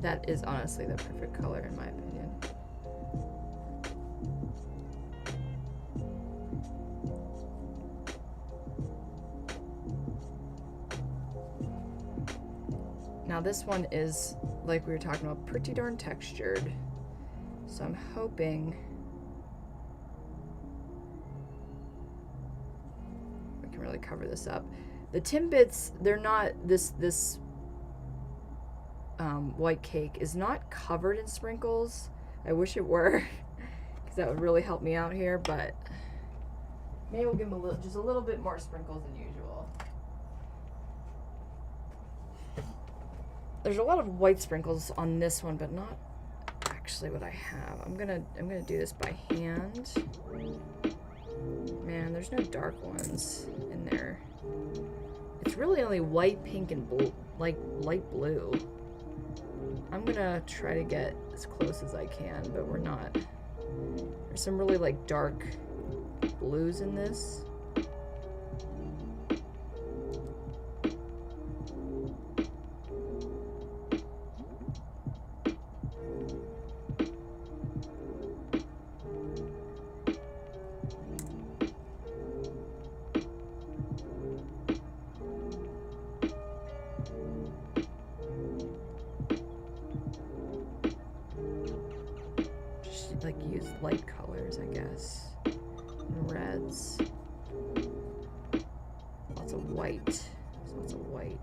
that is honestly the perfect color in my opinion. Now this one is, like we were talking about, pretty darn textured. So I'm hoping we can really cover this up. The Timbits, they're not, this white cake is not covered in sprinkles. I wish it were, because that would really help me out here, but maybe we'll give them just a little bit more sprinkles than usual. There's a lot of white sprinkles on this one, but not actually what I have. I'm gonna do this by hand. Man, there's no dark ones in there. It's really only white, pink, and blue, like light blue. I'm gonna try to get as close as I can, but we're not. There's some really like dark blues in this. Like use light colors, I guess. And reds. Lots of white. Lots of white.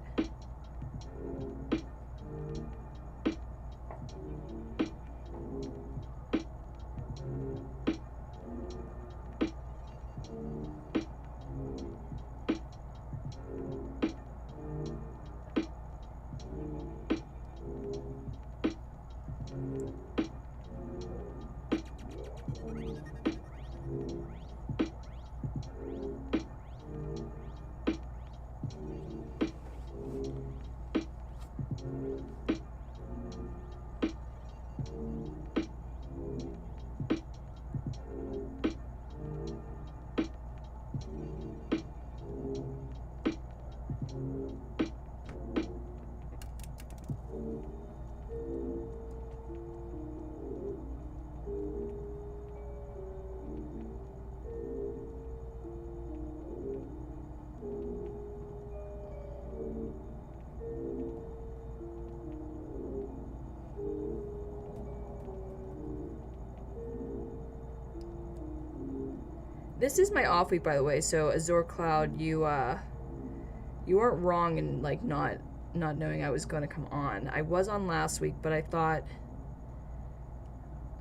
This is my off week, by the way, so Azure Cloud, you weren't wrong in like not knowing I was going to come on. I was on last week, but I thought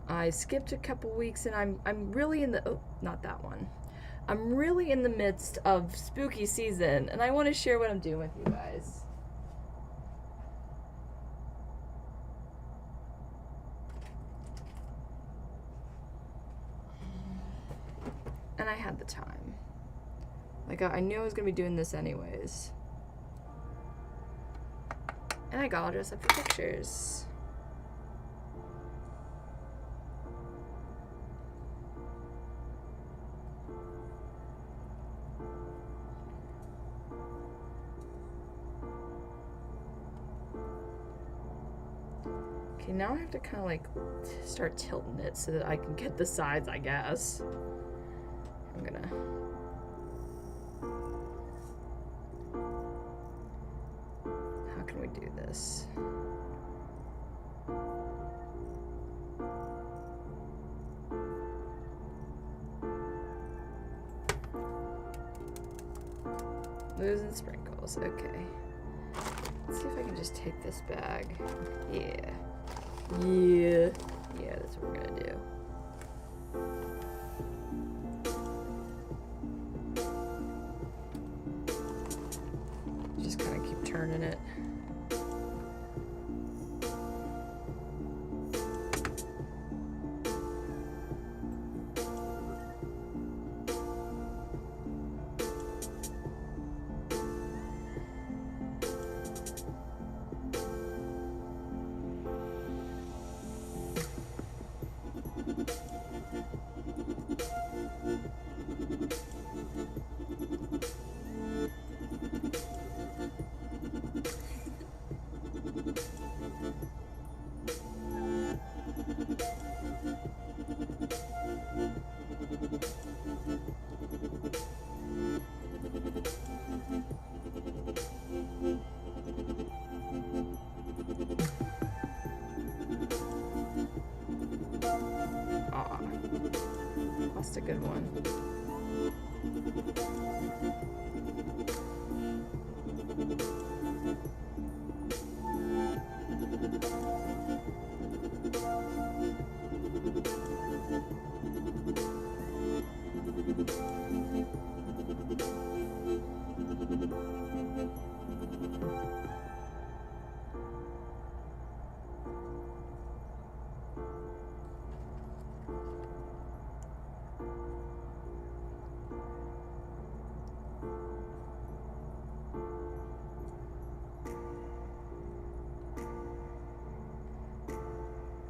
I skipped a couple weeks, and I'm really in the, oh, not that one. I'm really in the midst of spooky season, and I want to share what I'm doing with you guys. And I had the time. Like, I knew I was going to be doing this anyways. And I got all dressed up for pictures. Okay, now I have to kind of like start tilting it so that I can get the sides, I guess. I'm gonna... How can we do this? Losing sprinkles, okay. Let's see if I can just take this bag. Yeah. Yeah, that's what we're gonna do. Just kind of keep turning it. Aw. Lost a good one.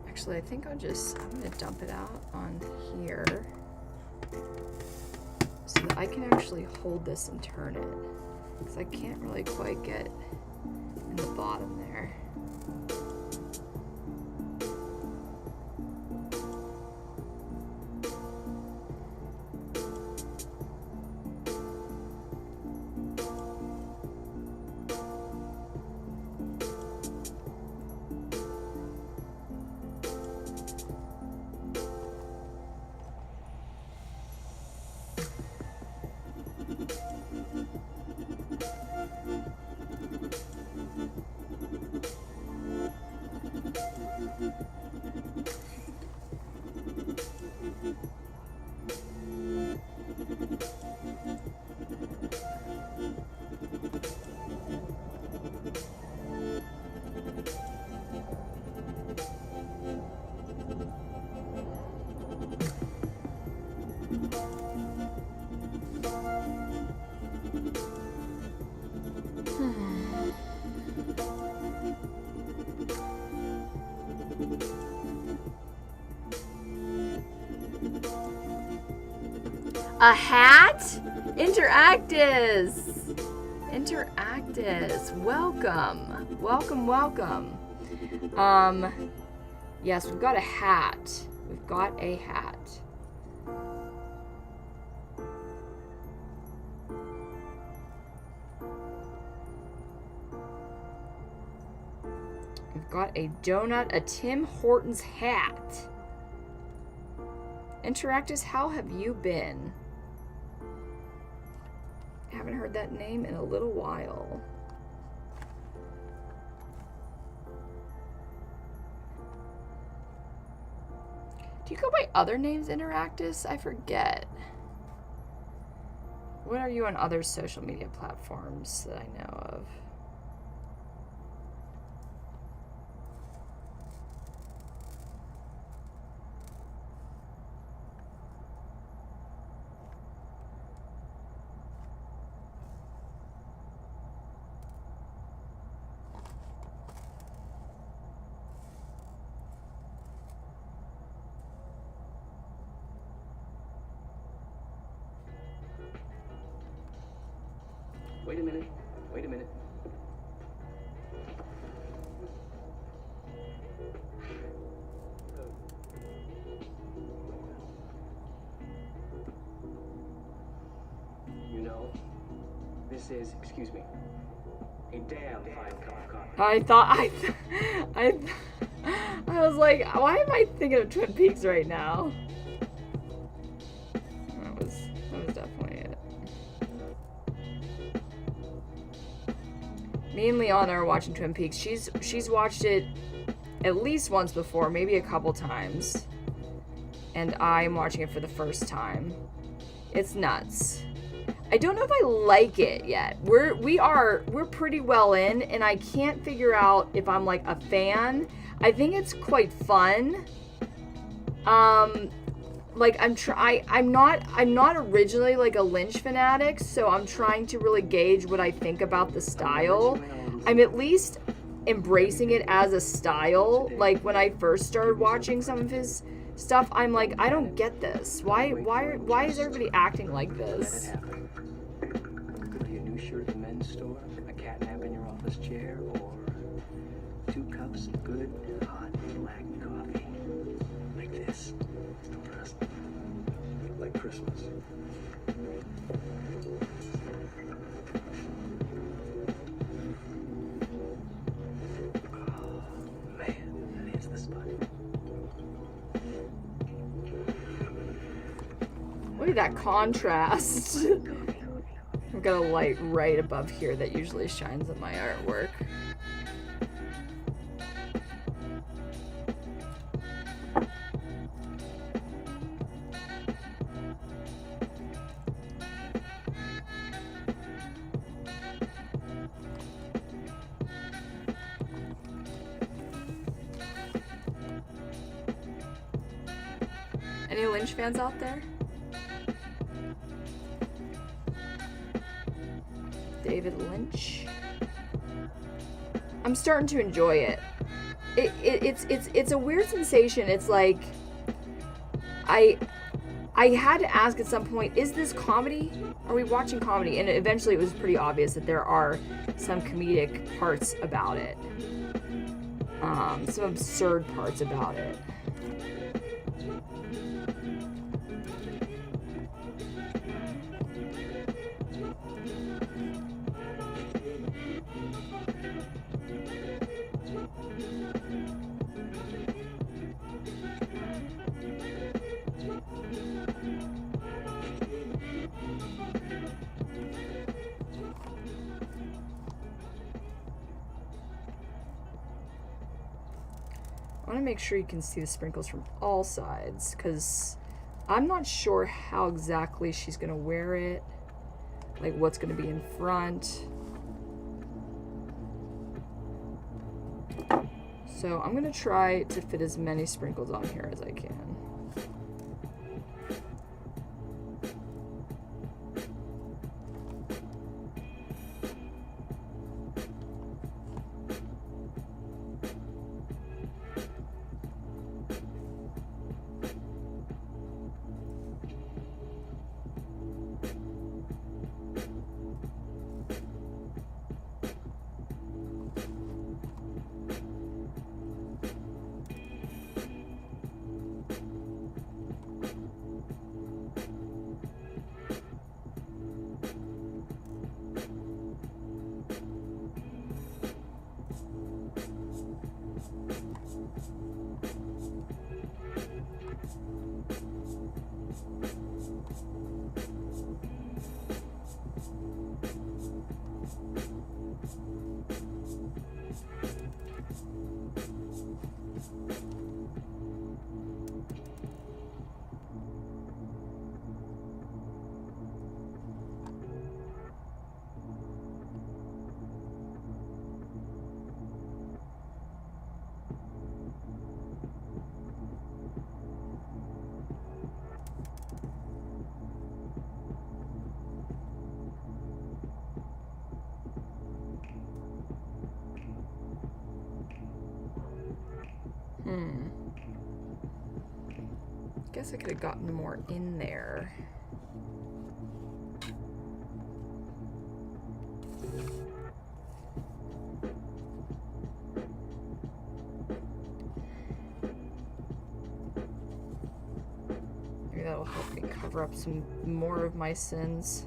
Actually, I think I'm gonna dump it out on here so that I can actually hold this and turn it, because I can't really quite get in the bottom there. A hat? Interactus! Interactus, welcome. Welcome. Yes, we've got a hat. We've got a hat. We've got a donut, a Tim Hortons hat. Interactus, how have you been? Haven't heard that name in a little while. Do you go by other names, Interactus? I forget. What are you on other social media platforms that I know of? Wait a minute. You know, this is, excuse me, a damn fine cup of coffee. I was like, why am I thinking of Twin Peaks right now? That was definitely it. Me and Leon are watching Twin Peaks. She's watched it at least once before, maybe a couple times. And I'm watching it for the first time. It's nuts. I don't know if I like it yet. We're pretty well in, and I can't figure out if I'm like a fan. I think it's quite fun. Like I'm not originally like a Lynch fanatic, so I'm trying to really gauge what I think about the style. I'm at least embracing it as a style. Like when I first started watching some of his stuff, I'm like, I don't get this. Why is everybody acting like this? Could be a new shirt at the men's store, a cat nap in your office chair, or 2 cups of good hot black coffee. Like this. Trust me. Like Christmas. Oh, man, that is the spot. Look at that contrast. I've got a light right above here that usually shines on my artwork. Any Lynch fans out there? David Lynch. I'm starting to enjoy it. It's a weird sensation. It's like I had to ask at some point, is this comedy? Are we watching comedy? And eventually it was pretty obvious that there are some comedic parts about it. Some absurd parts about it. I want to make sure you can see the sprinkles from all sides, because I'm not sure how exactly she's going to wear it, like what's going to be in front. So I'm going to try to fit as many sprinkles on here as I can. Guess I could have gotten more in there. Maybe that'll help me cover up some more of my sins.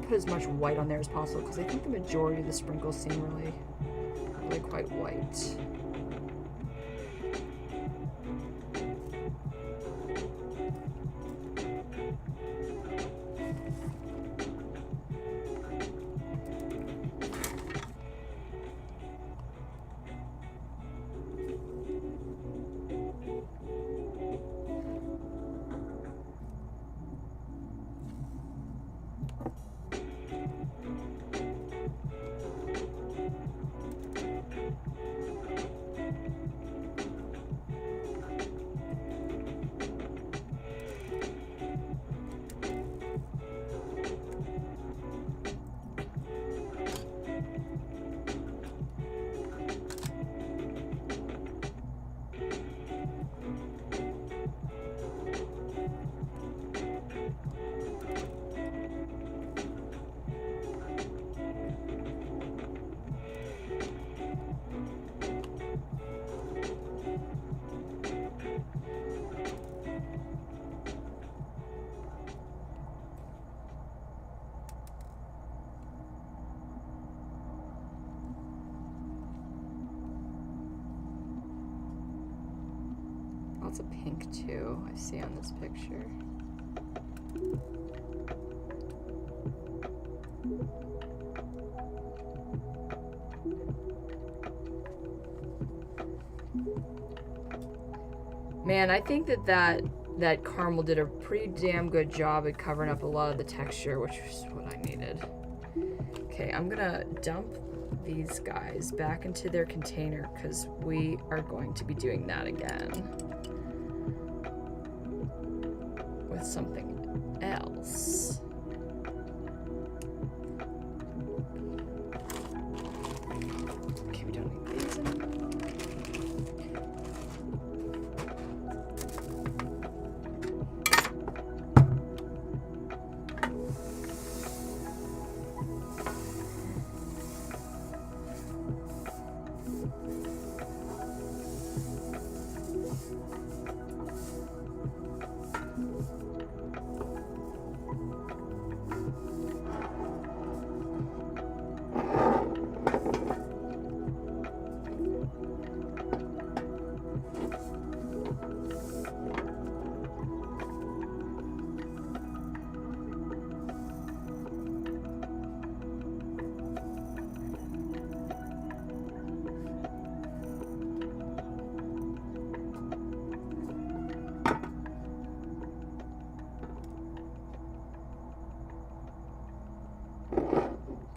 Put as much white on there as possible, because I think the majority of the sprinkles seem really quite white. lots of pink too, I see on this picture. Man, I think that caramel did a pretty damn good job at covering up a lot of the texture, which is what I needed. Okay, I'm gonna dump these guys back into their container because we are going to be doing that again with something else. Okay, we don't need these anymore.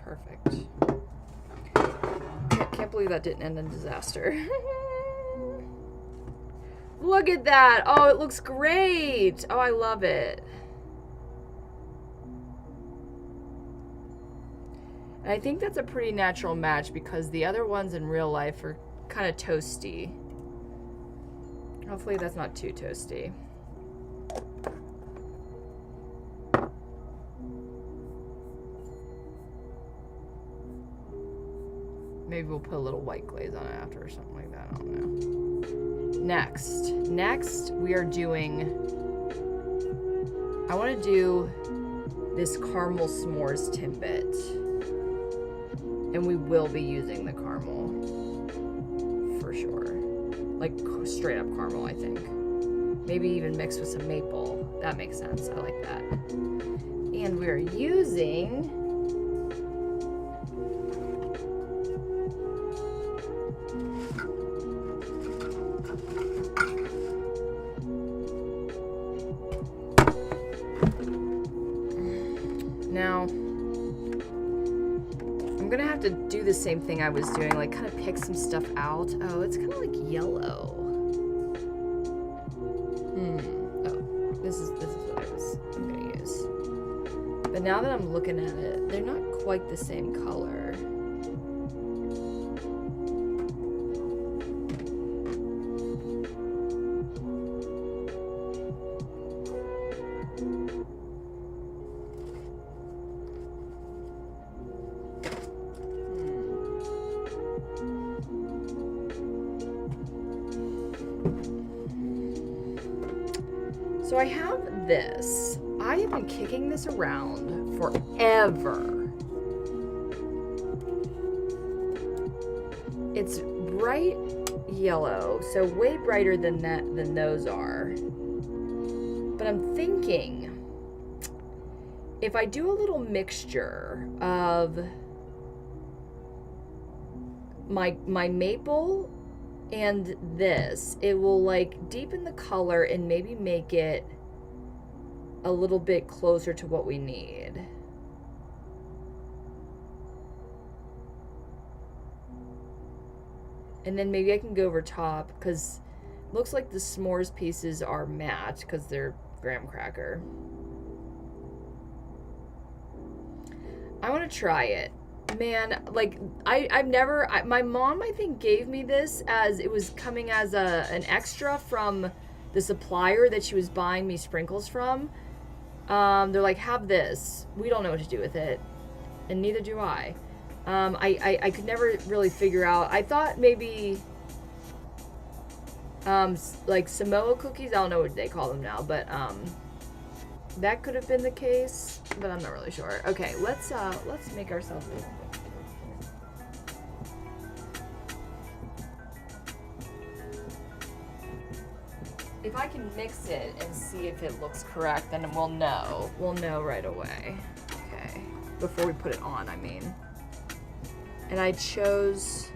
Perfect. Can't believe that didn't end in disaster. Look at that. Oh, it looks great. Oh, I love it. And I think that's a pretty natural match because the other ones in real life are kind of toasty. Hopefully that's not too toasty. Maybe we'll put a little white glaze on it after or something like that. I don't know. Next, we are doing... I want to do this caramel s'mores Timbit. And we will be using the caramel. For sure. Like, straight up caramel, I think. Maybe even mixed with some maple. That makes sense. I like that. And we're using... Now, I'm gonna have to do the same thing I was doing, like kind of pick some stuff out. Oh, it's kind of like yellow. Oh, this is what I'm gonna use. But now that I'm looking at it, they're not quite the same color. So I have this. I have been kicking this around forever. It's bright yellow, so way brighter than those are. But I'm thinking if I do a little mixture of my maple and this, it will like deepen the color and maybe make it a little bit closer to what we need. And then maybe I can go over top because it looks like the s'mores pieces are matte because they're graham cracker. I want to try it. Man, like I've never, my mom I think gave me this as it was coming as an extra from the supplier that she was buying me sprinkles from. They're like, have this. We don't know what to do with it, and neither do I. I could never really figure out. I thought maybe like Samoa cookies. I don't know what they call them now, but that could have been the case, but I'm not really sure. Okay, let's make ourselves this. if I can mix it and see if it looks correct, then we'll know. We'll know right away. Okay. Before we put it on, I mean. And I chose,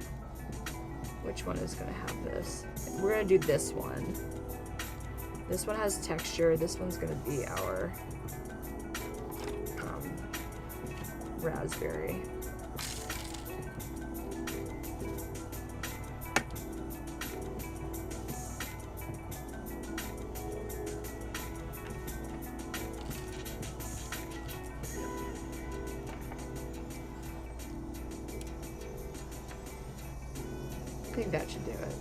which one is gonna have this? We're gonna do this one. This one has texture. This one's gonna be our raspberry. I think that should do it.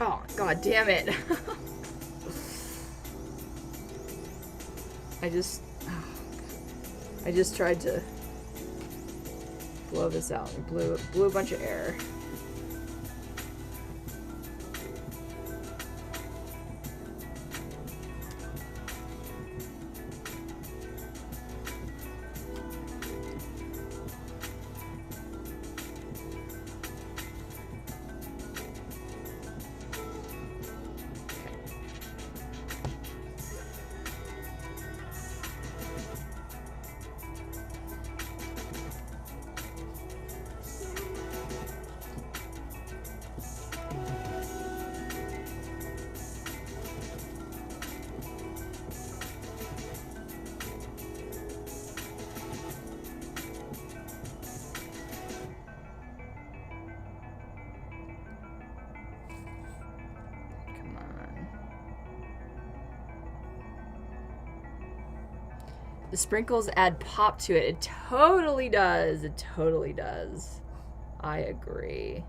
Oh, god damn it. I just tried to blow this out and blew a bunch of air. The sprinkles add pop to it. It totally does. It totally does. I agree.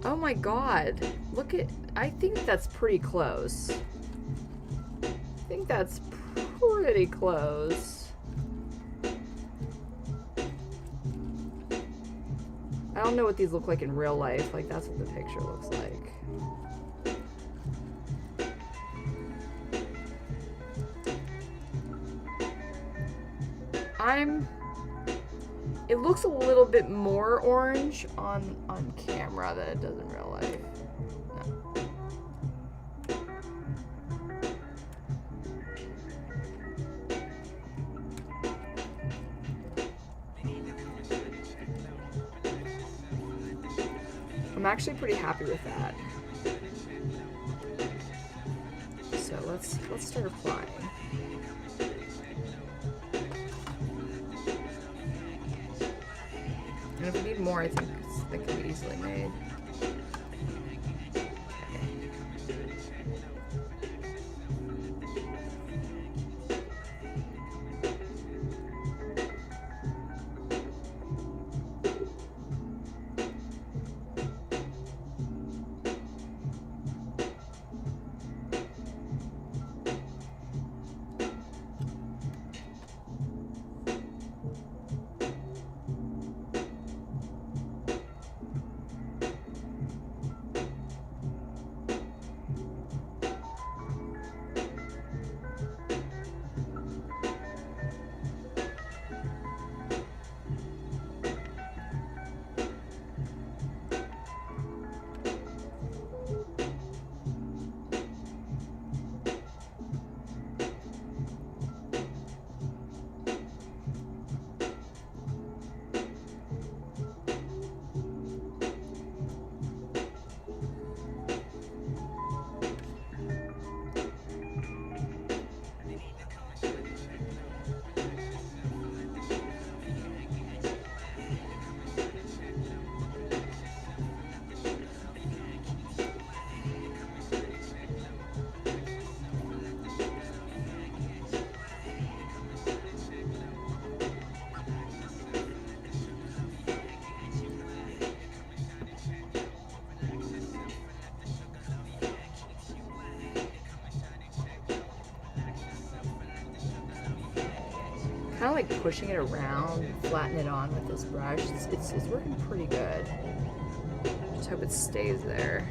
Oh my god. Look at, I think that's pretty close. I think that's pretty close. I don't know what these look like in real life. Like, that's what the picture looks like. It looks a little bit more orange on camera than it does in real life. I'm actually pretty happy with that. So let's start applying. And if we need more, I think that can be easily made. like pushing it around, flatten it on with this brush. It's working pretty good. Just hope it stays there.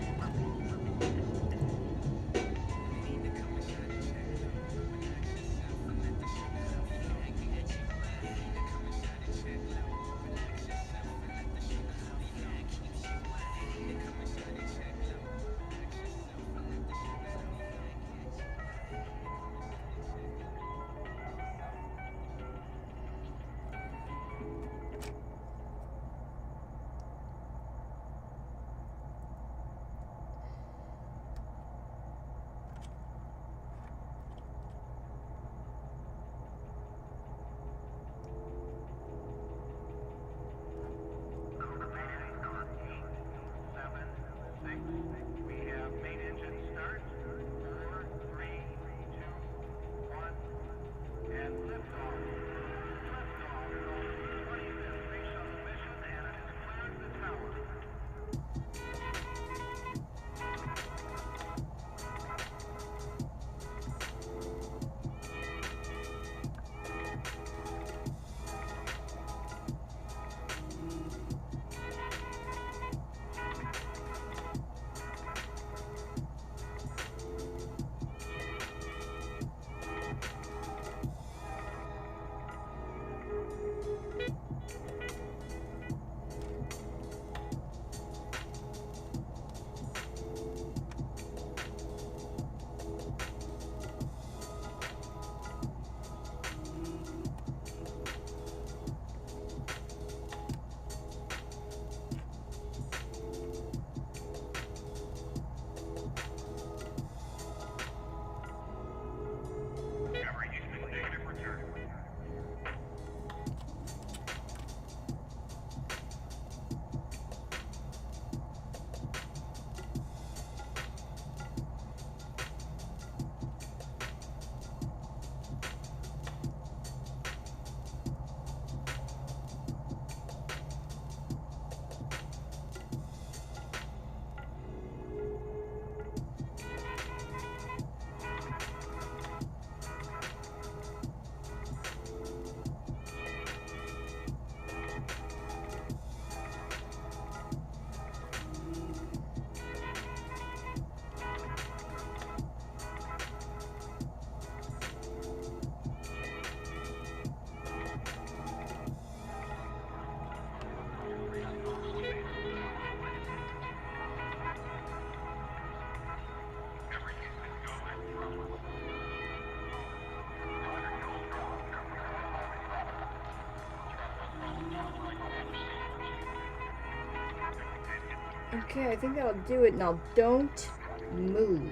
Okay, I think that'll do it. Now, don't move.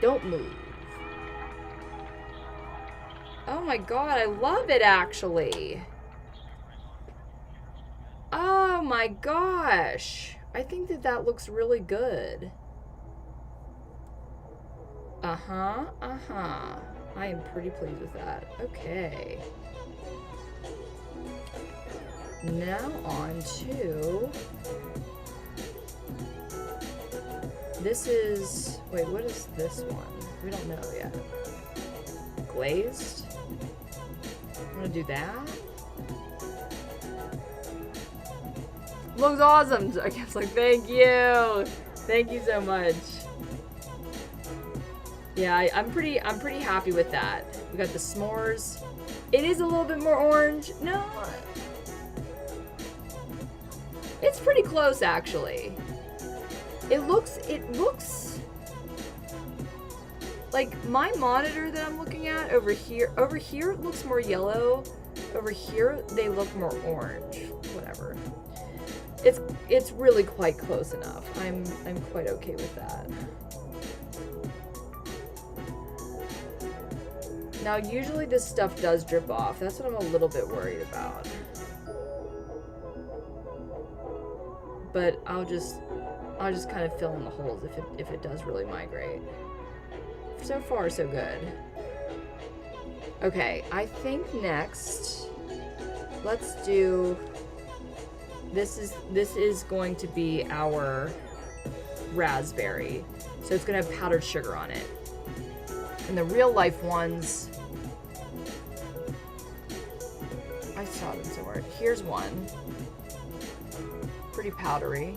Don't move. Oh my god, I love it, actually. Oh my gosh. I think that looks really good. Uh-huh, uh-huh. I am pretty pleased with that. Okay. Now on to... This is... Wait, what is this one? We don't know yet. Glazed? I'm gonna do that. Looks awesome! I guess like, thank you! Thank you so much. Yeah, I'm pretty happy with that. We got the s'mores. It is a little bit more orange. No. It's pretty close, actually. It looks like my monitor that I'm looking at over here it looks more yellow. Over here they look more orange. Whatever. It's really quite close enough. I'm quite okay with that. Now usually this stuff does drip off. That's what I'm a little bit worried about. But I'll just kind of fill in the holes if it does really migrate. So far, so good. Okay, I think next, let's do, this is going to be our raspberry. So it's gonna have powdered sugar on it. And the real life ones, saw them somewhere. Here's one. Pretty powdery.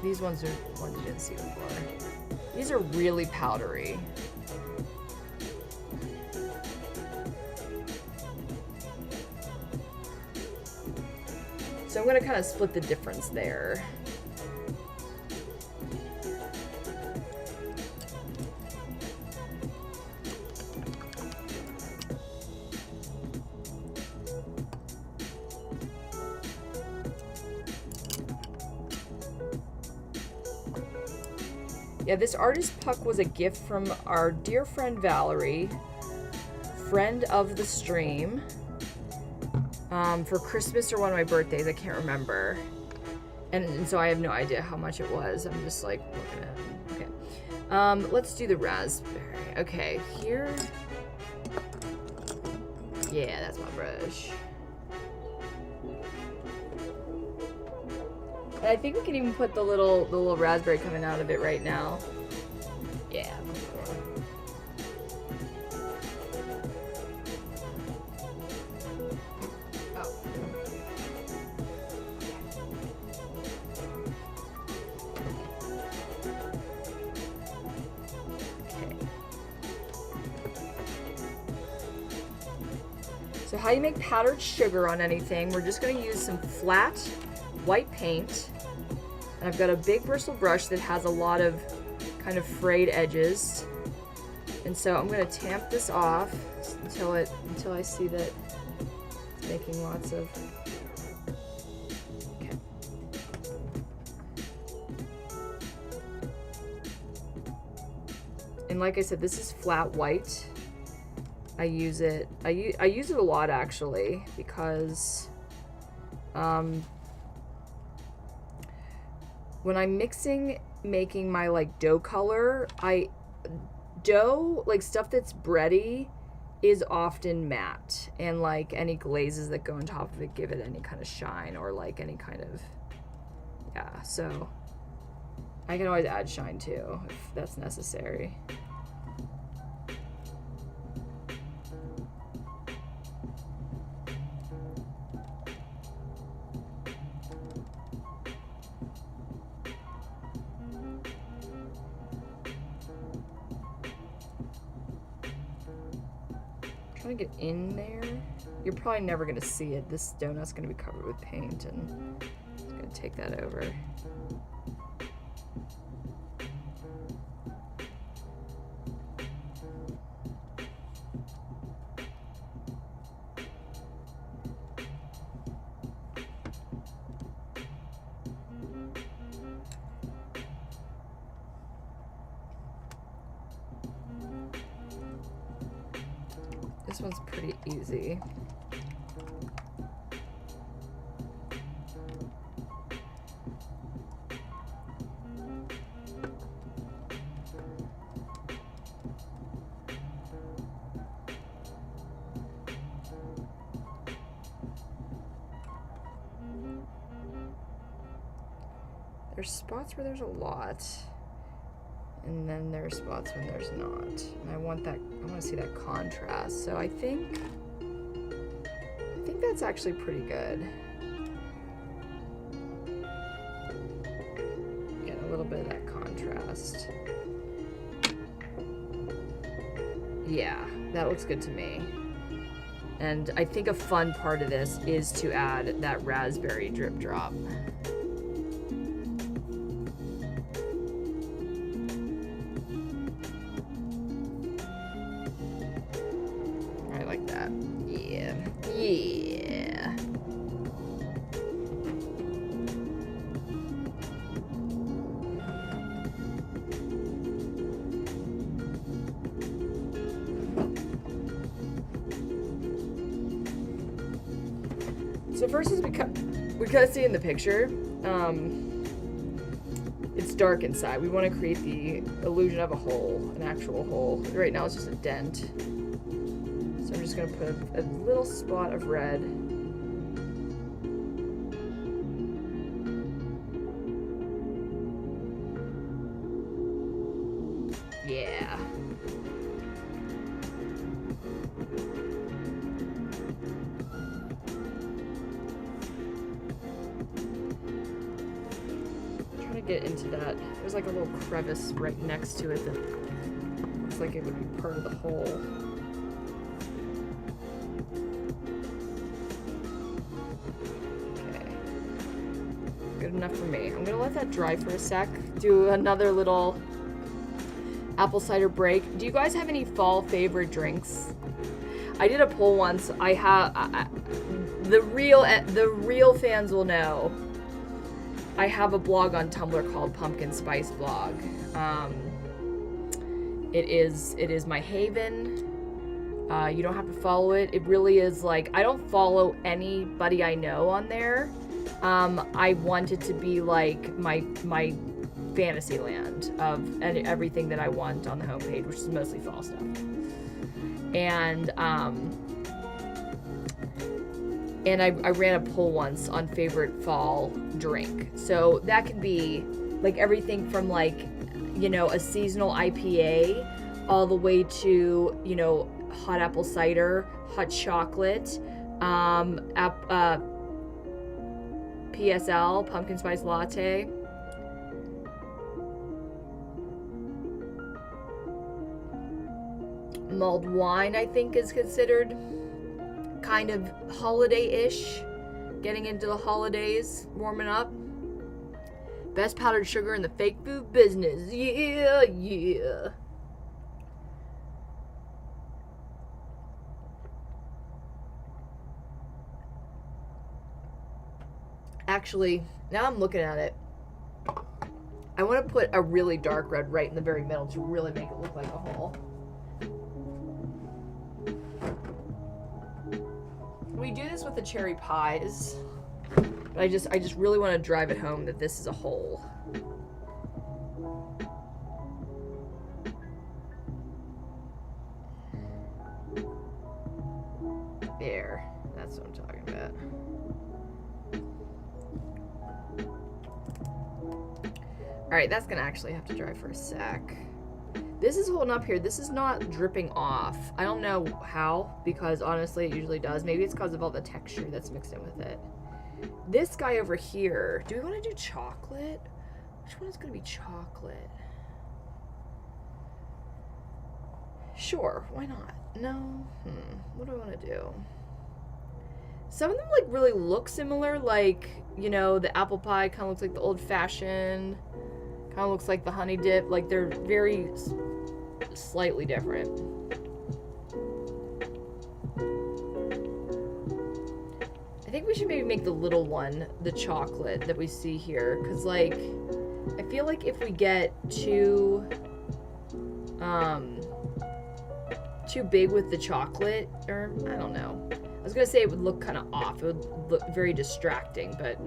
These ones are ones you didn't see before. These are really powdery. So I'm going to kind of split the difference there. Yeah, this artist puck was a gift from our dear friend Valerie, friend of the stream, for Christmas or one of my birthdays. I can't remember. And so I have no idea how much it was. I'm just like looking at it. Okay. Let's do the raspberry. Okay, here. Yeah, that's my brush. And I think we can even put the little raspberry coming out of it right now. Yeah. Oh. Okay. So how you make powdered sugar on anything, we're just going to use some flat white paint, and I've got a big bristle brush that has a lot of kind of frayed edges, and so I'm going to tamp this off until I see that it's making lots of. Okay. And like I said, this is flat white. I use it a lot actually, because when I'm making my like dough color, dough, like stuff that's bready, is often matte, and like any glazes that go on top of it give it any kind of shine, or like any kind of, yeah, so I can always add shine too if that's necessary. Trying to get in there. You're probably never going to see it. This donut's going to be covered with paint, and it's going to take that over. This one's pretty easy. There's spots where there's a lot, and then there are spots when there's not. And I want to see that contrast. So I think that's actually pretty good. Get a little bit of that contrast. Yeah, that looks good to me. And I think a fun part of this is to add that raspberry drip drop. I like that. Yeah. Yeah. So first is we kind of see in the picture, it's dark inside. We want to create the illusion of a hole, an actual hole. Right now it's just a dent. So I'm just going to put a little spot of red. Yeah. get into that. There's like a little crevice right next to it that looks like it would be part of the hole. Okay. Good enough for me. I'm gonna let that dry for a sec. Do another little apple cider break. Do you guys have any fall favorite drinks? I did a poll once. I have the real fans will know. I have a blog on Tumblr called Pumpkin Spice Blog. It is my haven. You don't have to follow it. It really is like, I don't follow anybody I know on there. I want it to be like my fantasy land of everything that I want on the homepage, which is mostly fall stuff. And I ran a poll once on favorite fall drink. So that can be like everything from like, you know, a seasonal IPA all the way to, you know, hot apple cider, hot chocolate, PSL, pumpkin spice latte. Mulled wine, I think, is considered kind of holiday-ish, getting into the holidays, warming up. Best powdered sugar in the fake food business. Yeah, yeah. Actually, now I'm looking at it, I want to put a really dark red right in the very middle to really make it look like a hole. We do this with the cherry pies, but I just really want to drive it home that this is a hole. There, that's what I'm talking about. Alright, that's gonna actually have to dry for a sec. This is holding up here. This is not dripping off. I don't know how, because honestly it usually does. Maybe it's because of all the texture that's mixed in with it. This guy over here, do we want to do chocolate? Which one is going to be chocolate? Sure, why not? No? What do I want to do? Some of them like really look similar, like, you know, the apple pie kind of looks like the old-fashioned, kind of looks like the honey dip, like they're very slightly different. I think we should maybe make the little one the chocolate that we see here, because like I feel like if we get too big with the chocolate, or I don't know, I was gonna say it would look kind of off, it would look very distracting, but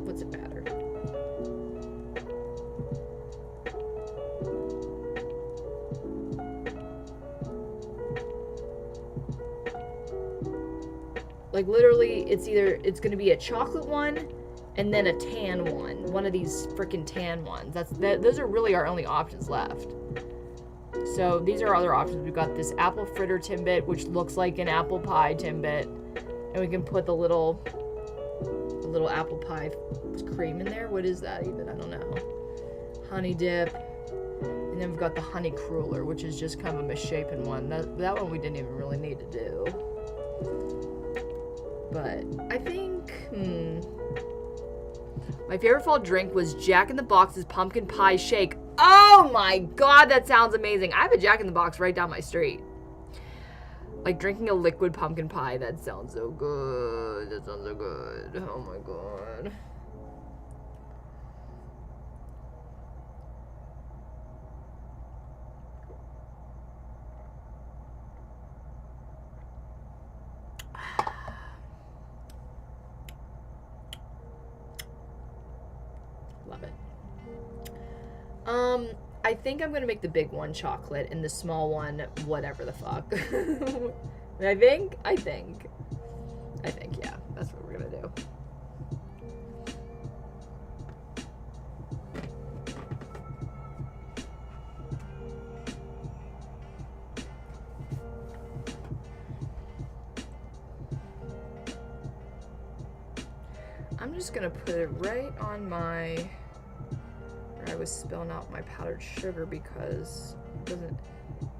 what's it matter? Like literally, it's gonna be a chocolate one, and then a tan one of these freaking tan ones. Those are really our only options left. So these are other options. We've got this apple fritter Timbit, which looks like an apple pie Timbit, and we can put the little apple pie cream in there. What is that even? I don't know. Honey dip, and then we've got the honey cruller, which is just kind of a misshapen one. That one we didn't even really need to do. But I think, my favorite fall drink was Jack in the Box's pumpkin pie shake. Oh my god, that sounds amazing. I have a Jack in the Box right down my street. Like drinking a liquid pumpkin pie, that sounds so good. That sounds so good. Oh my god. Love it. I think I'm gonna make the big one chocolate and the small one whatever the fuck. I think, yeah, that's what we're gonna do. I'm I'm just gonna put it right on my, where I was spilling out my powdered sugar, because it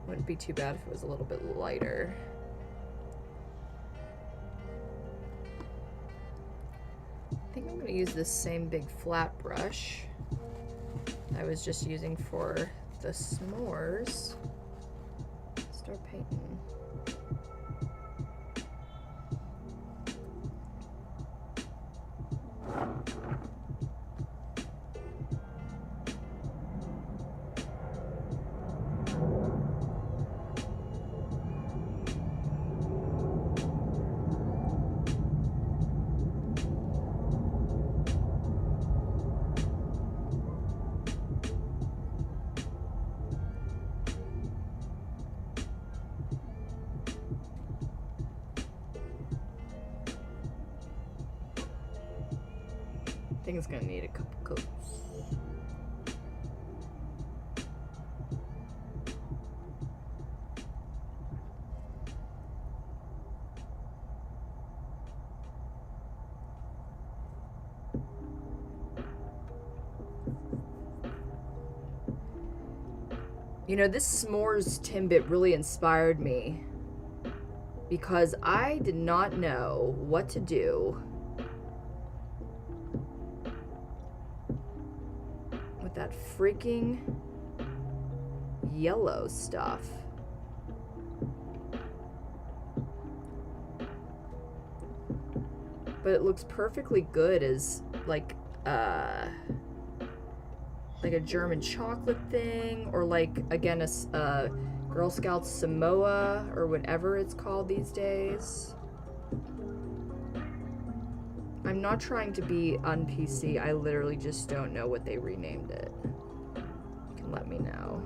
wouldn't be too bad if it was a little bit lighter. I think I'm gonna use this same big flat brush I was just using for the s'mores. Start painting. I think it's gonna need a couple coats. You know, this s'mores Timbit really inspired me, because I did not know what to do with that freaking yellow stuff. But it looks perfectly good as like a German chocolate thing, or like, again, a Girl Scouts Samoa, or whatever it's called these days. I'm not trying to be un-PC. I literally just don't know what they renamed it. You can let me know.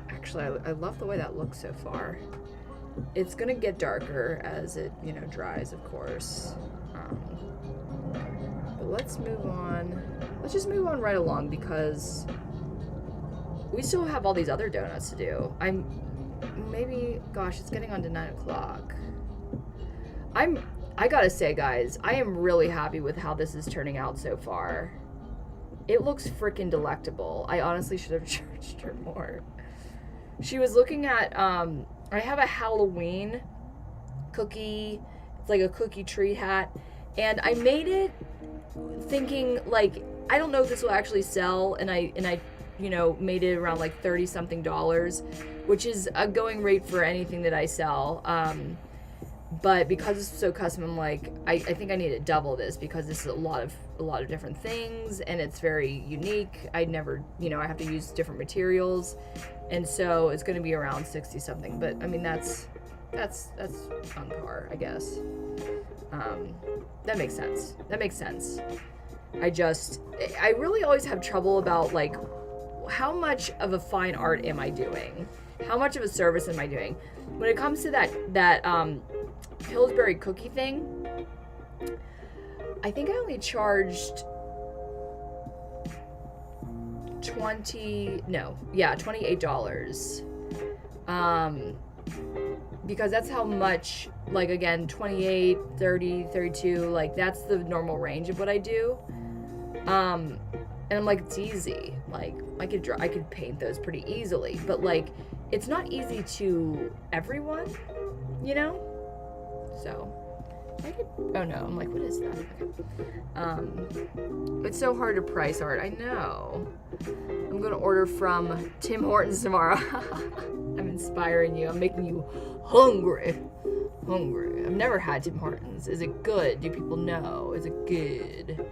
Actually, I love the way that looks so far. It's gonna get darker as it, you know, dries, of course. But let's move on. Let's just move on right along, because we still have all these other donuts to do. Gosh, it's getting on to 9 o'clock. I gotta say, guys, I am really happy with how this is turning out so far. It looks freaking delectable. I honestly should have charged her more. She was looking at, I have a Halloween cookie. It's like a cookie tree hat. And I made it thinking, like, I don't know if this will actually sell. And I you know, made it around like $30-something, which is a going rate for anything that I sell. But because it's so custom, I'm like, I think I need to double this, because this is a lot of different things, and it's very unique. I never, you know, I have to use different materials, and so it's going to be around 60-something. But I mean, that's on par, I guess. That makes sense. I really always have trouble about, like, how much of a fine art am I doing? How much of a service am I doing? When it comes to that Pillsbury cookie thing, I think I only charged $28. Because that's how much, like, again, 28, 30, 32, like, that's the normal range of what I do. And I'm like, it's easy. Like, I could paint those pretty easily, but, like, it's not easy to everyone, you know? So, oh no, I'm like, what is that? Okay. It's so hard to price art, I know. I'm gonna order from Tim Hortons tomorrow. I'm inspiring you, I'm making you hungry. Hungry. I've never had Tim Hortons. Is it good? Do people know? Is it good?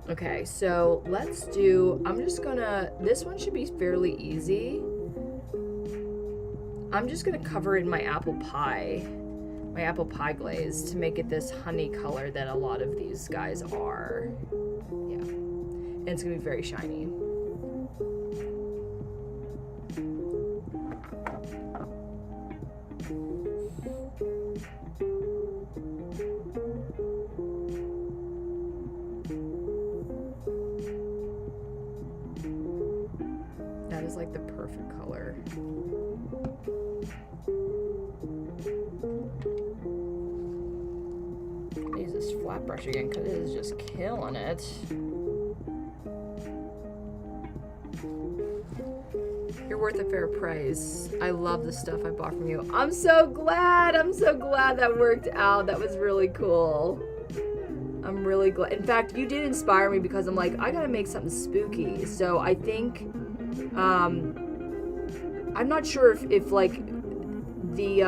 Okay, so let's do, I'm just gonna, this one should be fairly easy. I'm just gonna cover in my apple pie glaze to make it this honey color that a lot of these guys are. Yeah, and it's gonna be very shiny. That is like the perfect color. I use this flat brush again because it is just killing it. You're worth a fair price. I love the stuff I bought from you. I'm so glad that worked out. That was really cool. I'm really glad. In fact, you did inspire me because I'm like, I gotta make something spooky. So I think, I'm not sure if like the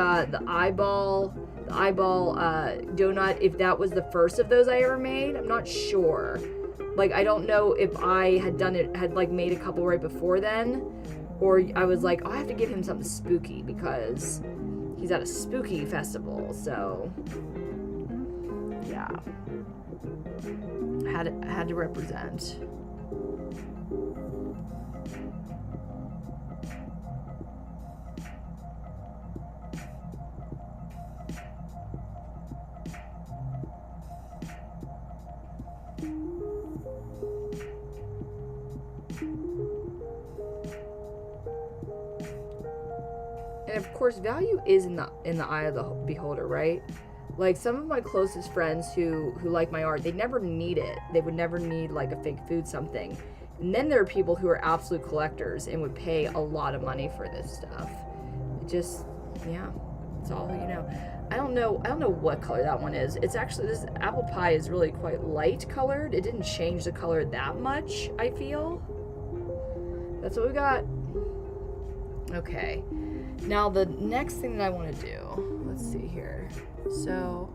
eyeball donut, if that was the first of those I ever made. I'm not sure. Like, I don't know if I had like made a couple right before then, or I was like, oh, I have to give him something spooky because he's at a spooky festival. So yeah, had to represent. And of course, value is in the eye of the beholder, right? Like, some of my closest friends who like my art, they never need it. They would never need like a fake food something. And then there are people who are absolute collectors and would pay a lot of money for this stuff. It just, yeah, it's all, you know. I don't know what color that one is. It's actually, this apple pie is really quite light colored. It didn't change the color that much, I feel. That's what we got. Okay. Now the next thing that I want to do, let's see here. So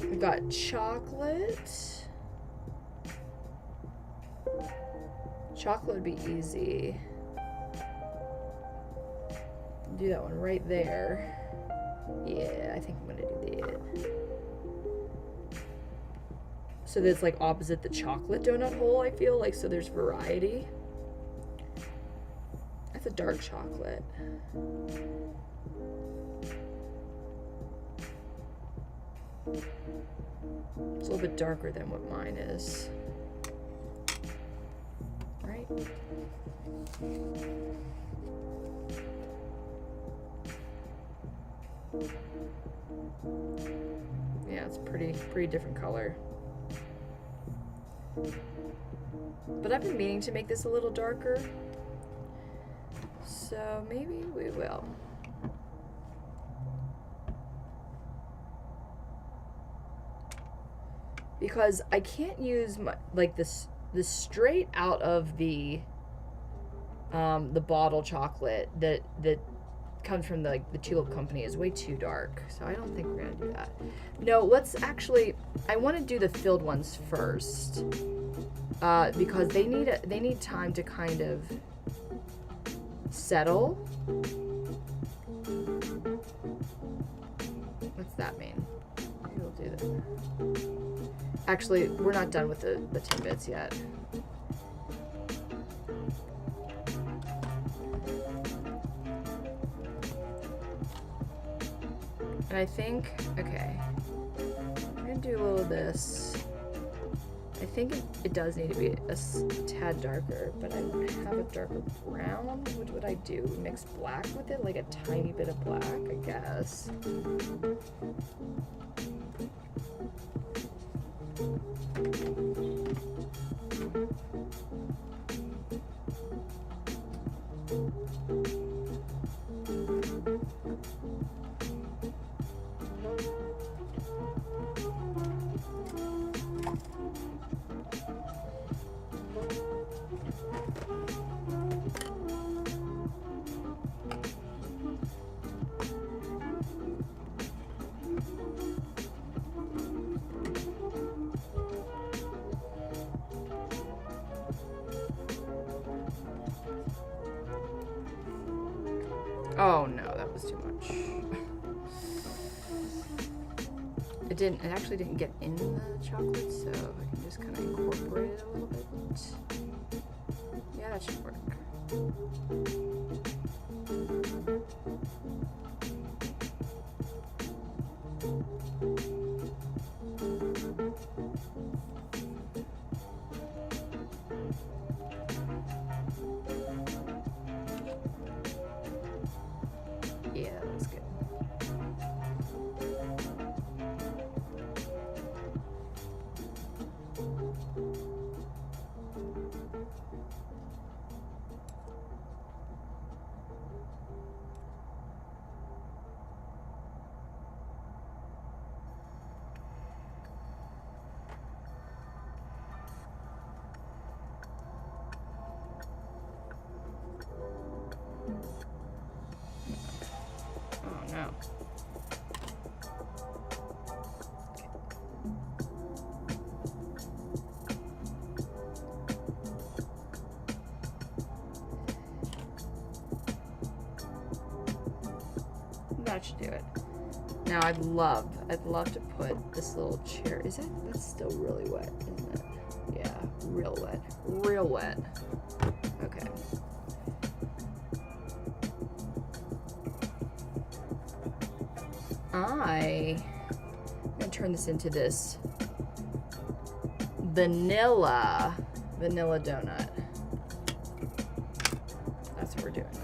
we got chocolate. Chocolate would be easy. Do that one right there. Yeah, I think I'm gonna do that. So that's like opposite the chocolate donut hole, I feel like, so there's variety. That's a dark chocolate. It's a little bit darker than what mine is. Right? Yeah, it's pretty different color. But I've been meaning to make this a little darker, so maybe we will. Because I can't use my, like, this straight out of the bottle chocolate that comes from the Tulip Company is way too dark, so I don't think we're gonna do that. No, let's actually, I want to do the filled ones first, because they need time to kind of settle. What's that mean? Maybe we'll do that. Actually, we're not done with the Timbits yet. And I think, okay, I'm gonna do a little of this. I think it does need to be a tad darker, but I don't have a darker brown. What would I do? Mix black with it? Like a tiny bit of black, I guess. Oh no, that was too much. It actually didn't get in the chocolate, so I can just kind of incorporate it a little bit. Yeah, that should work. Yeah, that was good. Oh no. That should do it. Now I'd love to put this little cherry. That's still really wet, isn't it? Yeah, real wet. Real wet. Okay. I'm gonna turn this into this vanilla donut. That's what we're doing now.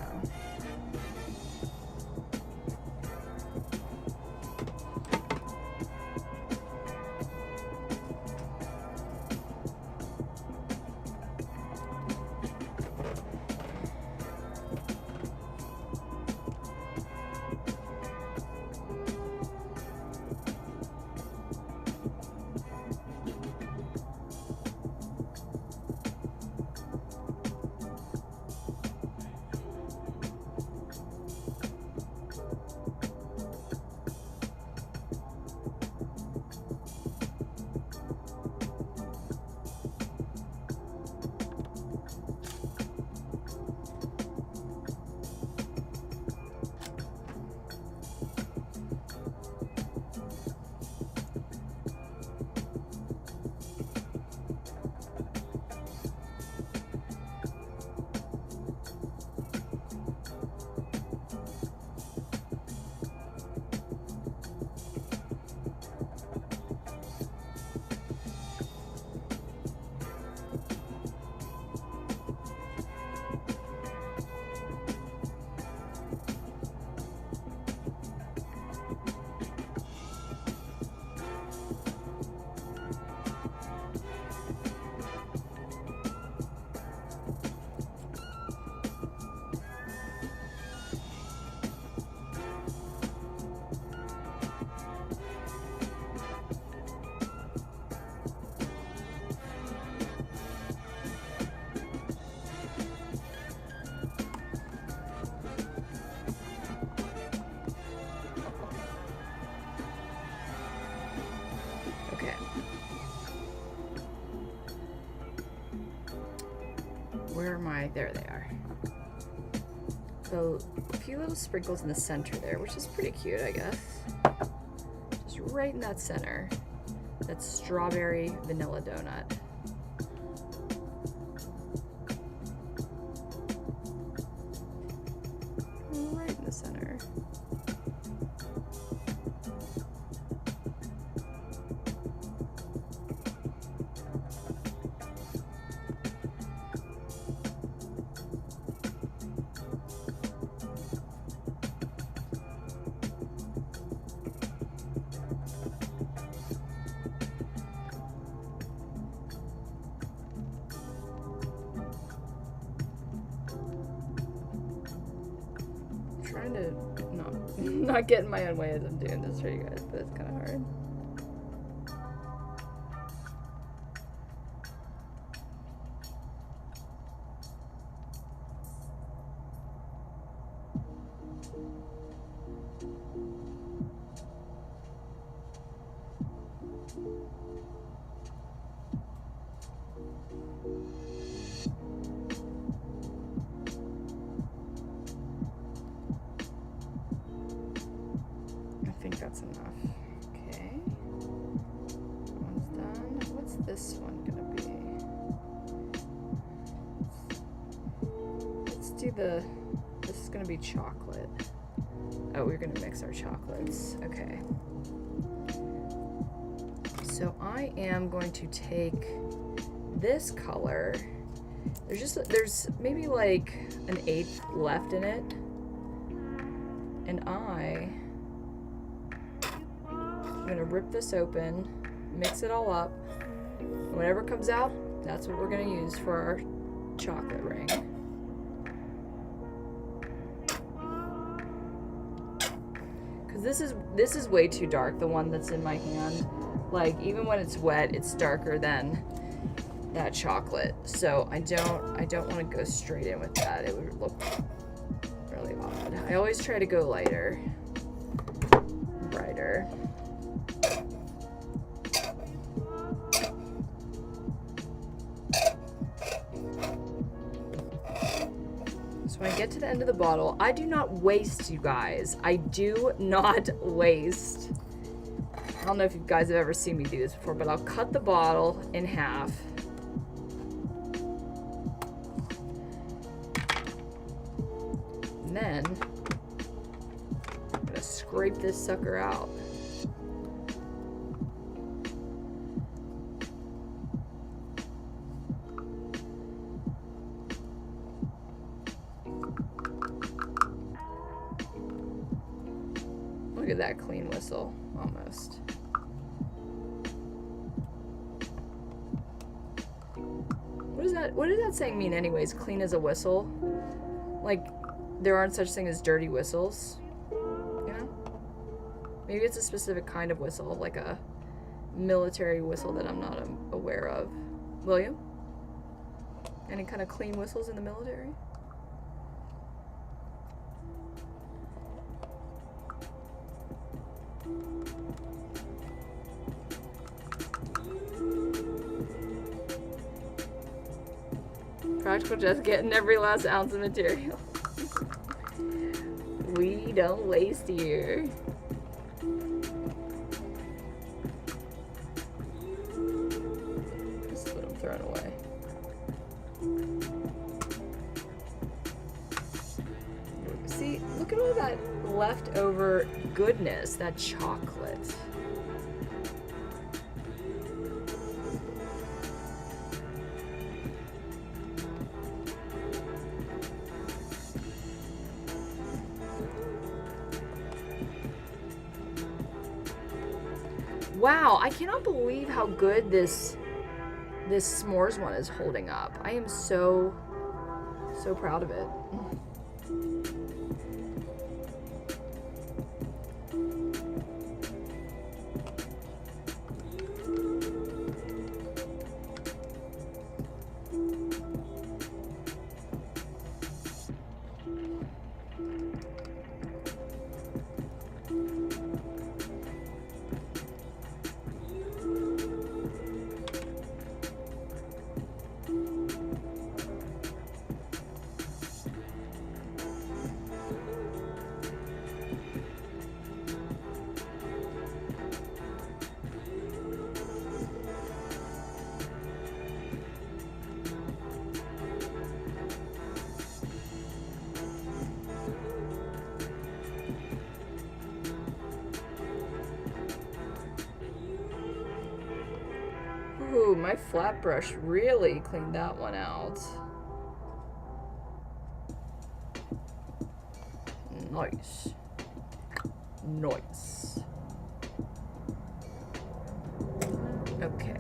Where am I? There they are. So a few little sprinkles in the center there, which is pretty cute, I guess. Just right in that center. That strawberry vanilla donut. Right in the center. Trying to not get in my own way as I'm doing this for you guys, but it's kind of hard. that's enough. Okay. One's done. What's this one gonna be? Let's do the, this is gonna be chocolate. Oh, we're gonna mix our chocolates. Okay. So I am going to take this color. There's maybe like an eighth left in it. And I'm gonna rip this open, mix it all up. And whatever comes out, that's what we're gonna use for our chocolate ring. Cause this is way too dark, the one that's in my hand. Like even when it's wet, it's darker than that chocolate. So I don't want to go straight in with that. It would look really odd. I always try to go lighter, brighter. So when I get to the end of the bottle, I do not waste, you guys. I do not waste. I don't know if you guys have ever seen me do this before, but I'll cut the bottle in half. And then I'm gonna scrape this sucker out. Look at that clean whistle, almost. What does that saying mean anyways? Clean as a whistle? Like, there aren't such thing as dirty whistles, you know? Maybe it's a specific kind of whistle, like a military whistle that I'm not aware of. William? Any kind of clean whistles in the military? Practical Jess getting every last ounce of material. We don't waste here. This is what I'm throwing away. See, look at all that leftover goodness, that chocolate. Wow, I cannot believe how good this s'mores one is holding up. I am so proud of it. Ooh, my flat brush really cleaned that one out. Nice. Nice. Okay.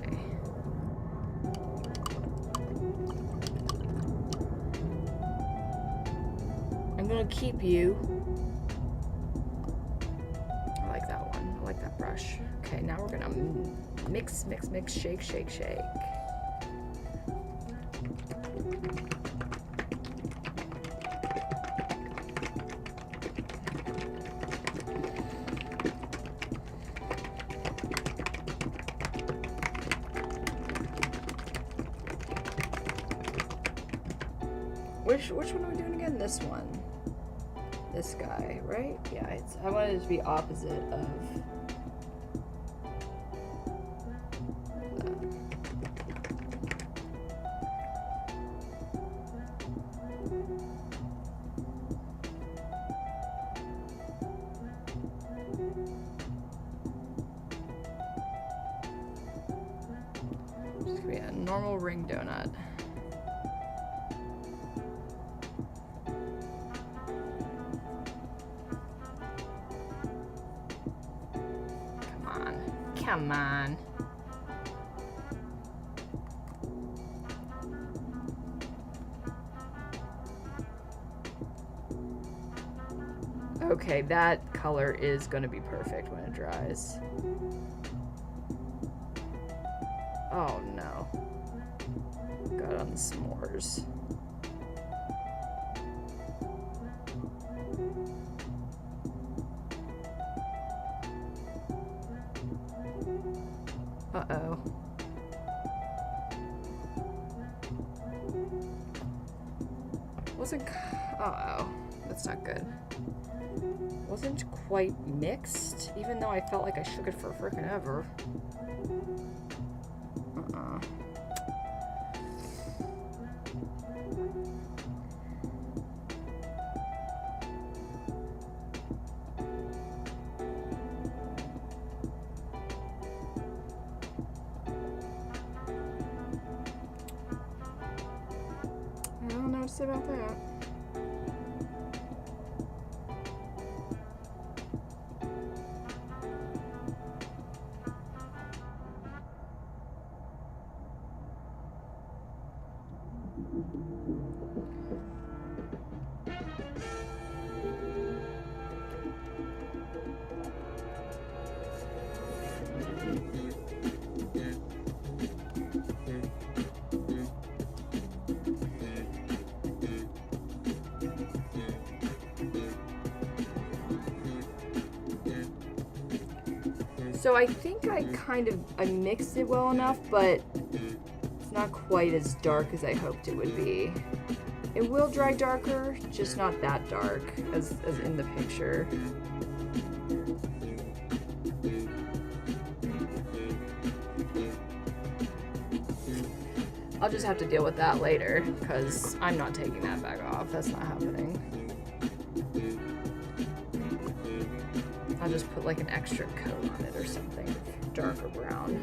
I'm gonna keep you. I like that one. I like that brush. Okay, now we're gonna mix, mix, mix, shake, shake, shake. Which one are we doing again? This one. this guy, right? Yeah, I wanted it to be opposite of just gonna be a normal ring donut. Come on. Okay, that color is going to be perfect when it dries. Oh no. Got it on the s'mores. Uh-oh. Uh-oh. That's not good. Wasn't quite mixed, even though I felt like I shook it for frickin' ever. I don't know what to say about that. So I think I mixed it well enough, but it's not quite as dark as I hoped it would be. It will dry darker, just not that dark as in the picture. I'll just have to deal with that later, because I'm not taking that back off. That's not happening. I'll just put like an extra coat on it or something, darker brown.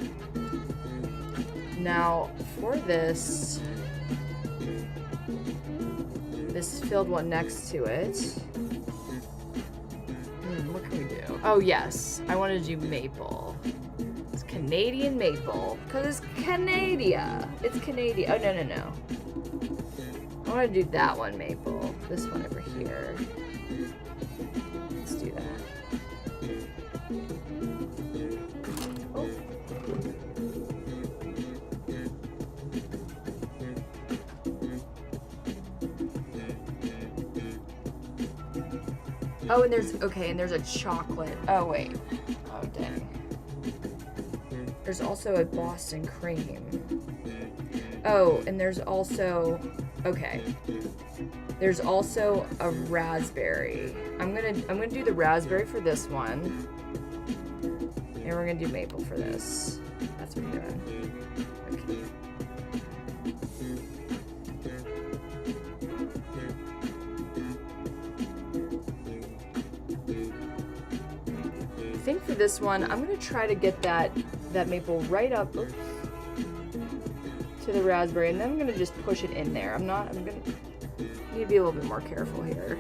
Now, for this filled one next to it, what can we do? Oh yes, I want to do maple. It's Canadian maple, because it's Canada. It's Canadian. Oh, no. I want to do that one maple. This one over here. Let's do that. Oh, and there's a chocolate. Oh, wait. Oh, dang. There's also a Boston cream. Oh, and there's also, there's also a raspberry. I'm gonna do the raspberry for this one. And we're gonna do maple for this. That's what we're doing. Okay. I think for this one, I'm gonna try to get that maple right up to the raspberry, and then I'm gonna just push it in there. I'm gonna need to be a little bit more careful here.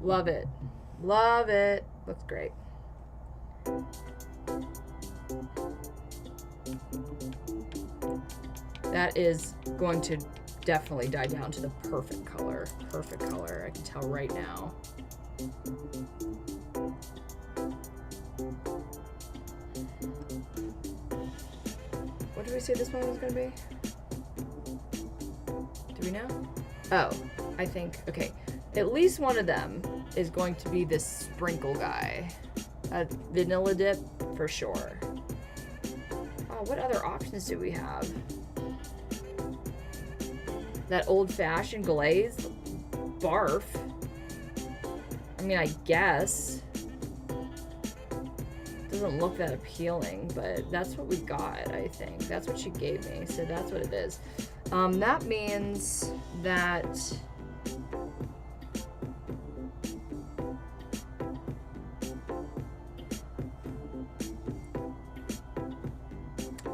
Love it. Love it. Looks great. That is going to definitely die down to the perfect color. Perfect color. I can tell right now. What did we say this one was going to be? Do we know? Oh, I think, okay. At least one of them is going to be this sprinkle guy. A vanilla dip for sure. Oh, what other options do we have? That old-fashioned glazed barf. I mean, I guess. Doesn't look that appealing, but that's what we got, I think. That's what she gave me, so that's what it is. That means that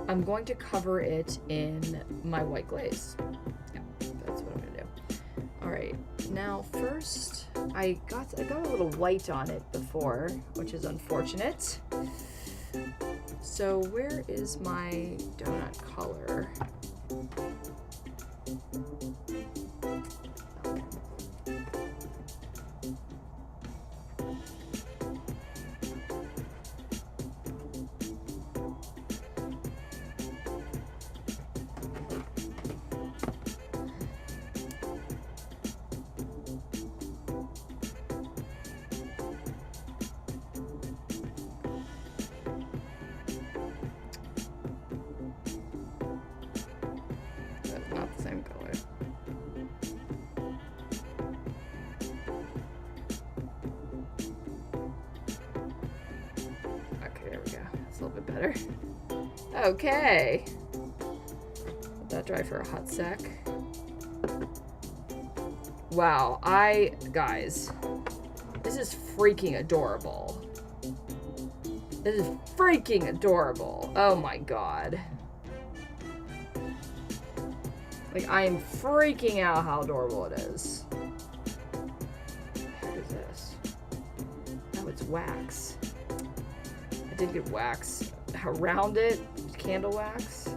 I'm going to cover it in my white glaze. Yeah, that's what I'm gonna do. All right, now first, I got a little white on it before, which is unfortunate. So where is my donut color? Not the same color. Okay, there we go. It's a little bit better. Okay. Let that dry for a hot sec. Wow, guys, this is freaking adorable. This is freaking adorable. Oh my god. Like, I am freaking out how adorable it is. What is this? Oh, it's wax. I did get wax around it. Candle wax.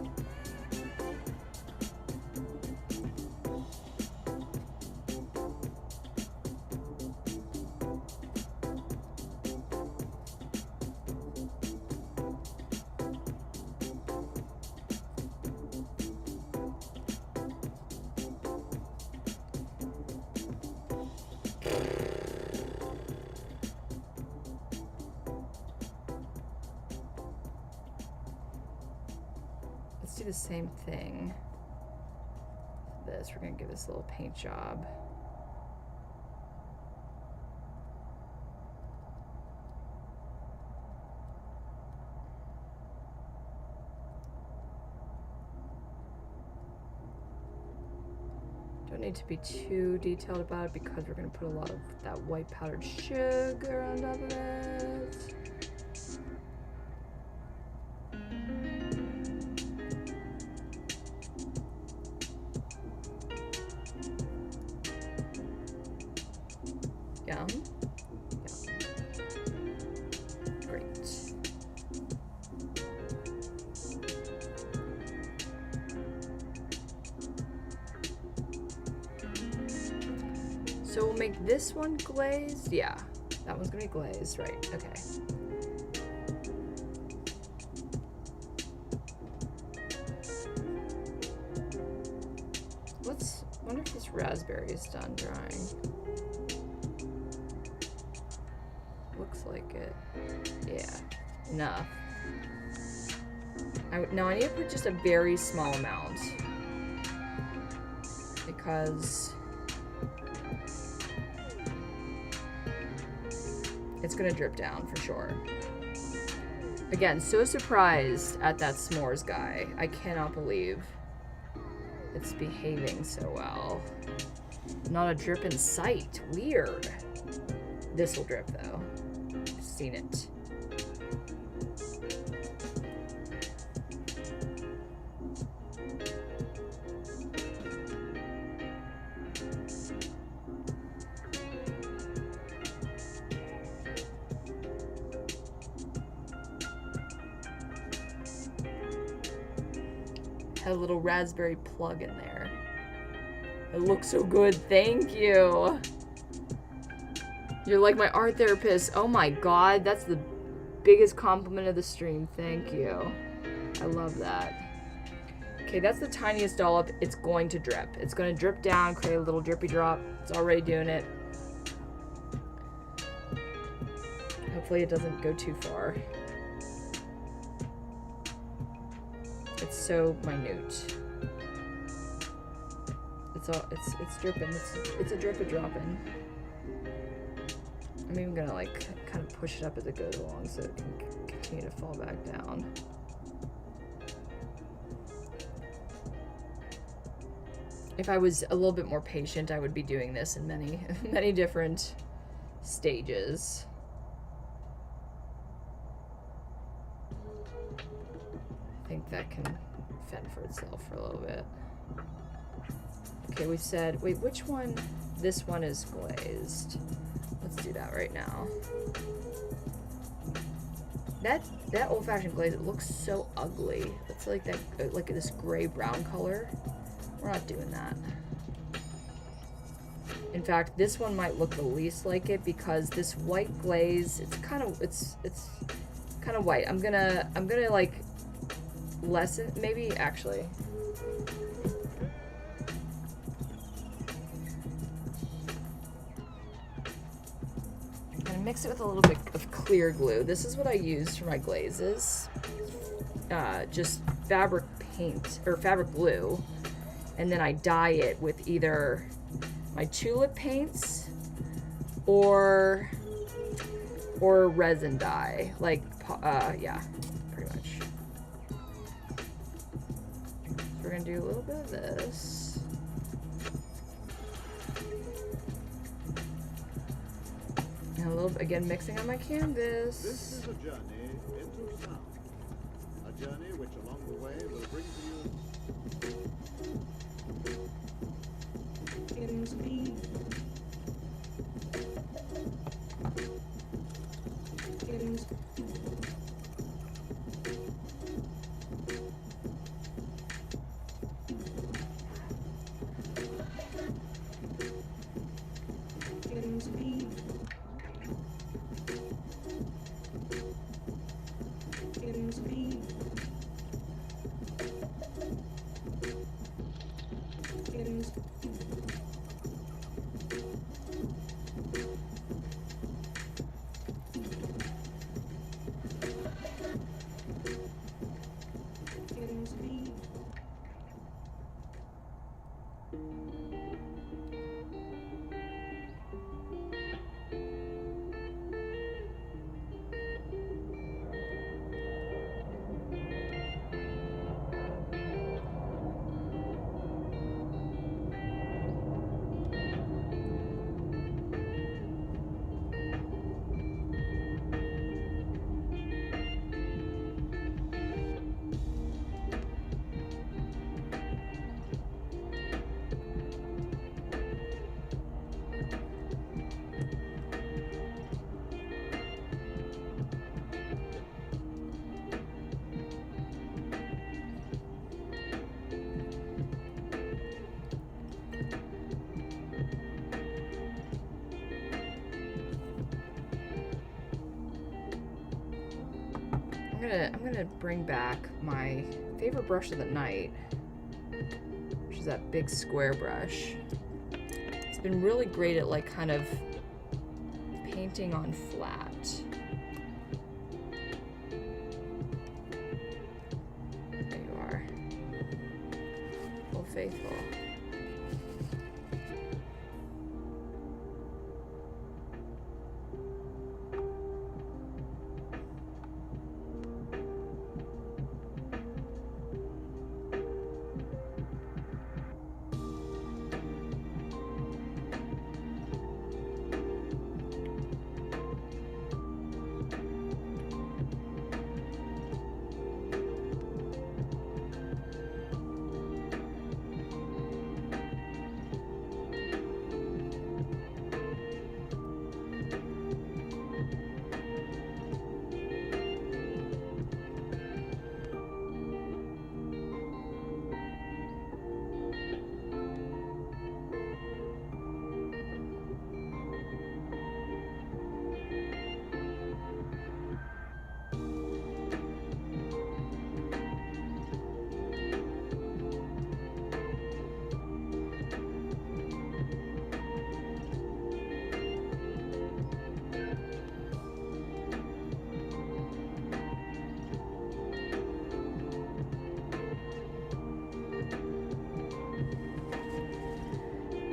Let's do the same thing. We're gonna give this a little paint job. Don't need to be too detailed about it because we're gonna put a lot of that white powdered sugar on top of it. Yum. Yum. Great. So we'll make this one glazed. Yeah, that one's gonna be glazed, right? Okay. Wonder if this raspberry is done drying. Looks like it. Yeah, enough. Now I need to put just a very small amount because it's gonna drip down for sure. Again, so surprised at that s'mores guy. I cannot believe it's behaving so well. Not a drip in sight. Weird. This will drip though. I've seen it. had a little raspberry plug in there. It looks so good. Thank you. You're like my art therapist. Oh my god, that's the biggest compliment of the stream. Thank you. I love that. Okay, that's the tiniest dollop. It's going to drip. It's going to drip down, create a little drippy drop. It's already doing it. Hopefully it doesn't go too far. It's so minute. It's dripping. It's a drip of dropping. I'm even gonna like kind of push it up as it goes along so it can continue to fall back down. If I was a little bit more patient, I would be doing this in many different stages. I think that can fend for itself for a little bit. Okay, we said, wait, which one? This one is glazed. Let's do that right now. That old-fashioned glaze, it looks so ugly. It's like that, like this gray-brown color. We're not doing that. In fact, this one might look the least like it because this white glaze, it's kind of white. I'm gonna like lessen, maybe actually. I'm gonna mix it with a little bit of clear glue. This is what I use for my glazes. Just fabric paint or fabric glue, and then I dye it with either my tulip paints or resin dye, like yeah, pretty much. So we're gonna do a little bit of this. And a little, again, mixing on my canvas. This is a journey into sound. A journey which along the way will bring to you I'm gonna bring back my favorite brush of the night, which is that big square brush. It's been really great at like kind of painting on flat. There you are. Full faithful.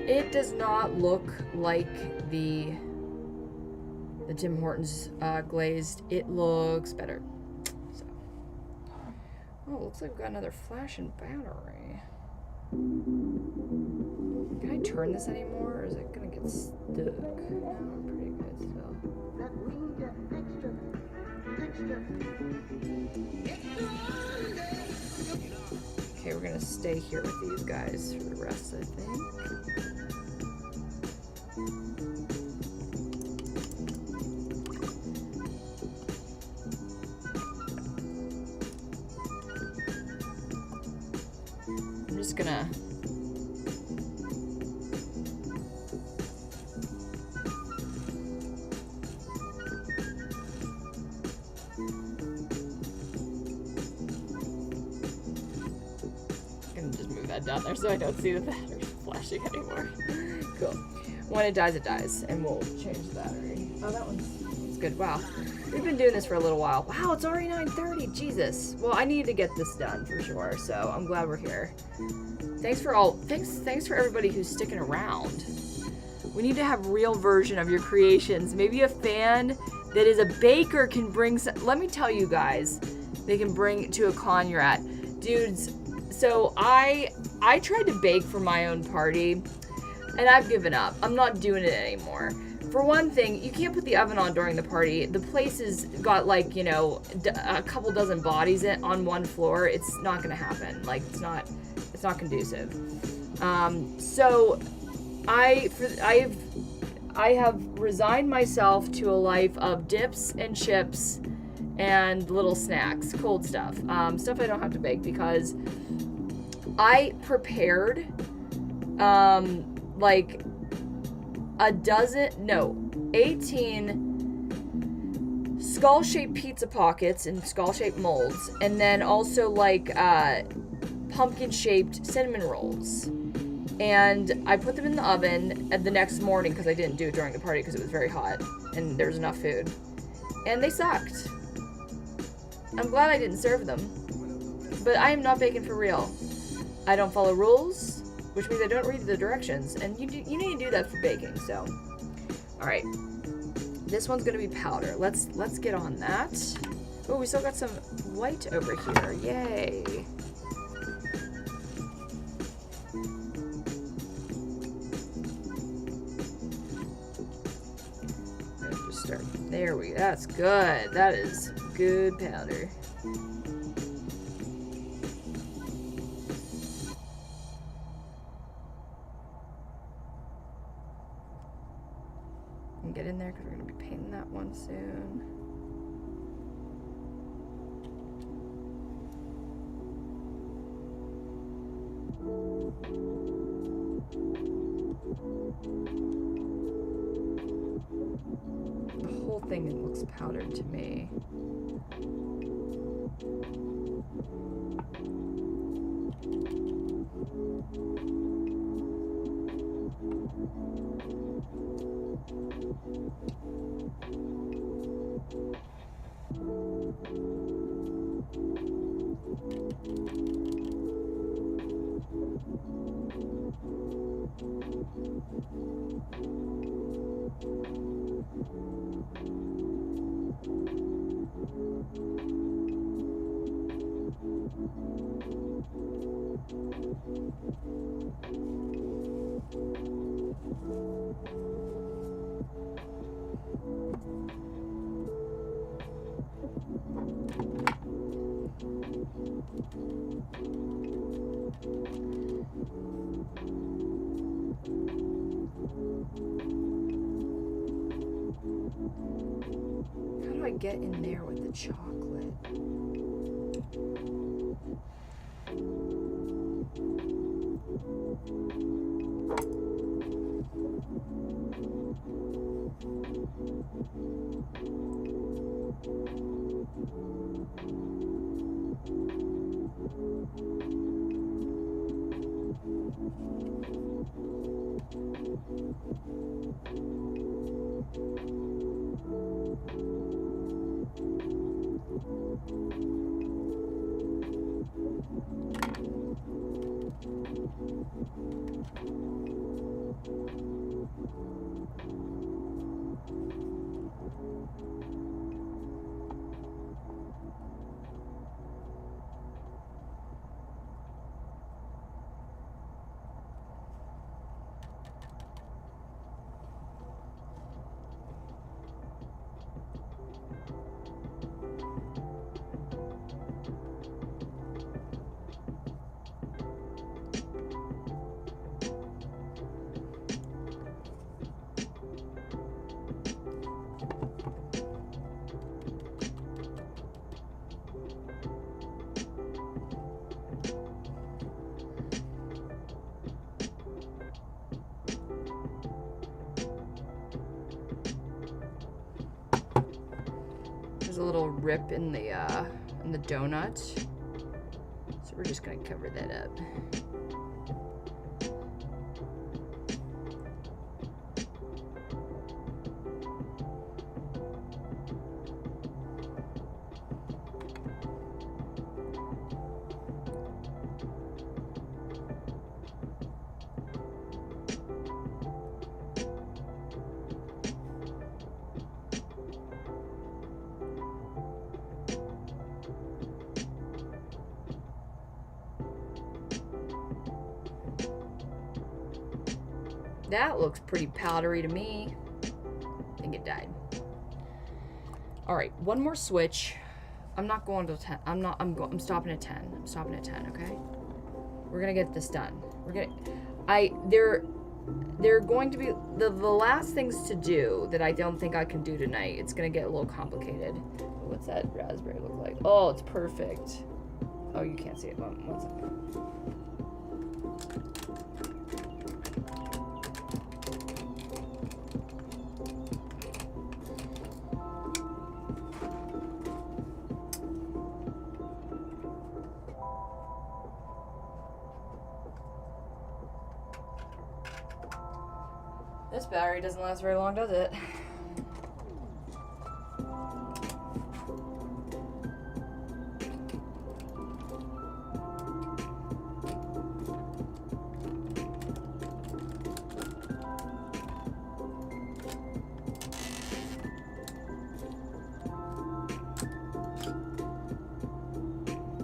It does not look like the Tim Hortons glazed. It looks better. So. Oh, looks like we've got another flashing battery. Can I turn this anymore, or is it gonna get stuck? No, I'm pretty good still. That winged extra. Okay, we're gonna stay here with these guys for the rest, I think. I'm just gonna just move that down there so I don't see the battery flashing anymore. Cool. When it dies, and we'll change the battery. Oh, that one's good. Wow. We've been doing this for a little while. Wow, it's already 9:30. Jesus. Well, I need to get this done for sure, so I'm glad we're here. Thanks for everybody who's sticking around. We need to have real version of your creations. Maybe a fan that is a baker can bring some, let me tell you guys, they can bring to a con you're at. Dudes, so I tried to bake for my own party, and I've given up. I'm not doing it anymore. For one thing, you can't put the oven on during the party. The place has got like, you know, a couple dozen bodies on one floor. It's not gonna happen. Like, it's not conducive. So I have resigned myself to a life of dips and chips and little snacks, cold stuff, stuff I don't have to bake, because I prepared like 18 skull-shaped pizza pockets in skull-shaped molds, and then also like pumpkin-shaped cinnamon rolls. And I put them in the oven the next morning, because I didn't do it during the party because it was very hot and there was enough food. And they sucked. I'm glad I didn't serve them. But I am not baking for real. I don't follow rules, which means I don't read the directions. And you need to do that for baking, so. Alright. This one's going to be powder. Let's get on that. Oh, we still got some white over here. Yay. There we go. That's good. That is good powder. And get in there because we're going to be painting that one soon. The whole thing looks powdered to me. How do I get in there with the chocolate? There's a little rip in the donut. So we're just gonna cover that up. That looks pretty powdery to me. I think it died. All right, one more switch. I'm not going to 10. I'm stopping at 10. I'm stopping at 10, okay? We're going to get this done. They're going to be the last things to do that I don't think I can do tonight. It's going to get a little complicated. What's that raspberry look like? Oh, it's perfect. Oh, you can't see it. One second. This battery doesn't last very long, does it?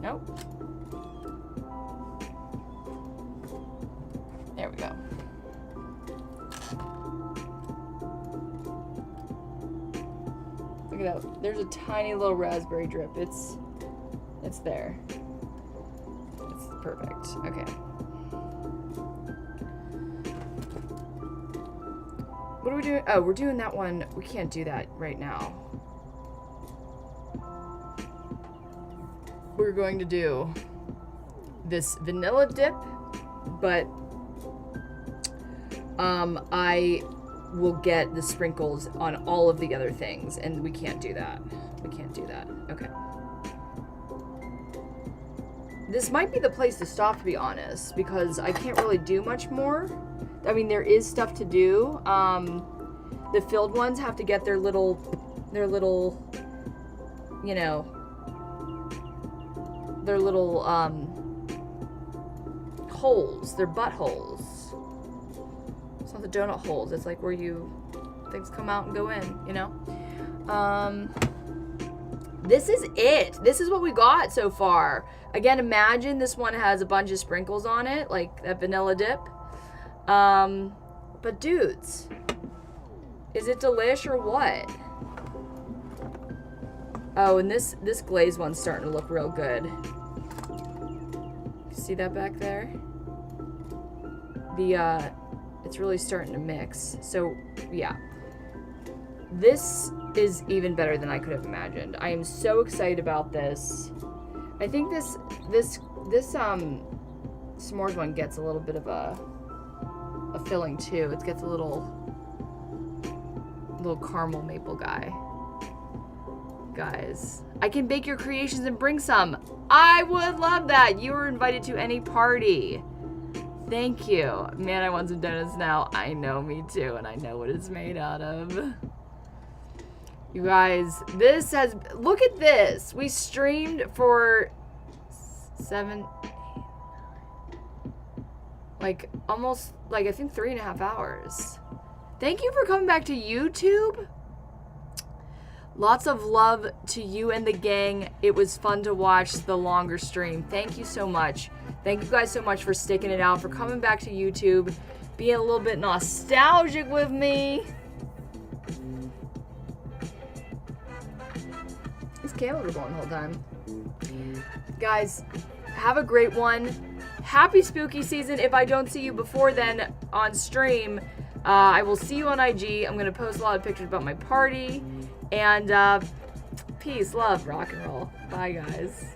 Nope. There we go. Look at that. There's a tiny little raspberry drip. It's there. It's perfect. Okay. What are we doing? Oh, we're doing that one. We can't do that right now. We're going to do this vanilla dip, but I will get the sprinkles on all of the other things, and we can't do that. We can't do that. Okay. This might be the place to stop, to be honest, because I can't really do much more. I mean, there is stuff to do. The filled ones have to get their little, you know, their little holes, their buttholes. It's not the donut holes. It's like where things come out and go in, you know? This is it. This is what we got so far. Again, imagine this one has a bunch of sprinkles on it, like that vanilla dip. But dudes, is it delish or what? Oh, and this glazed one's starting to look real good. See that back there? It's really starting to mix. So, yeah. This is even better than I could have imagined. I am so excited about this. I think this s'mores one gets a little bit of a filling too. It gets a little caramel maple guy. Guys, I can bake your creations and bring some. I would love that. You are invited to any party. Thank you. Man, I want some donuts now. I know, me too, and I know what it's made out of. You guys, look at this. We streamed for 7, 8, 9, almost, I think 3.5 hours. Thank you for coming back to YouTube. Lots of love to you and the gang. It was fun to watch the longer stream. Thank you so much. Thank you guys so much for sticking it out, for coming back to YouTube, being a little bit nostalgic with me. These candles were going the whole time. Guys, have a great one. Happy spooky season. If I don't see you before then on stream, I will see you on IG. I'm going to post a lot of pictures about my party. And peace, love, rock and roll. Bye, guys.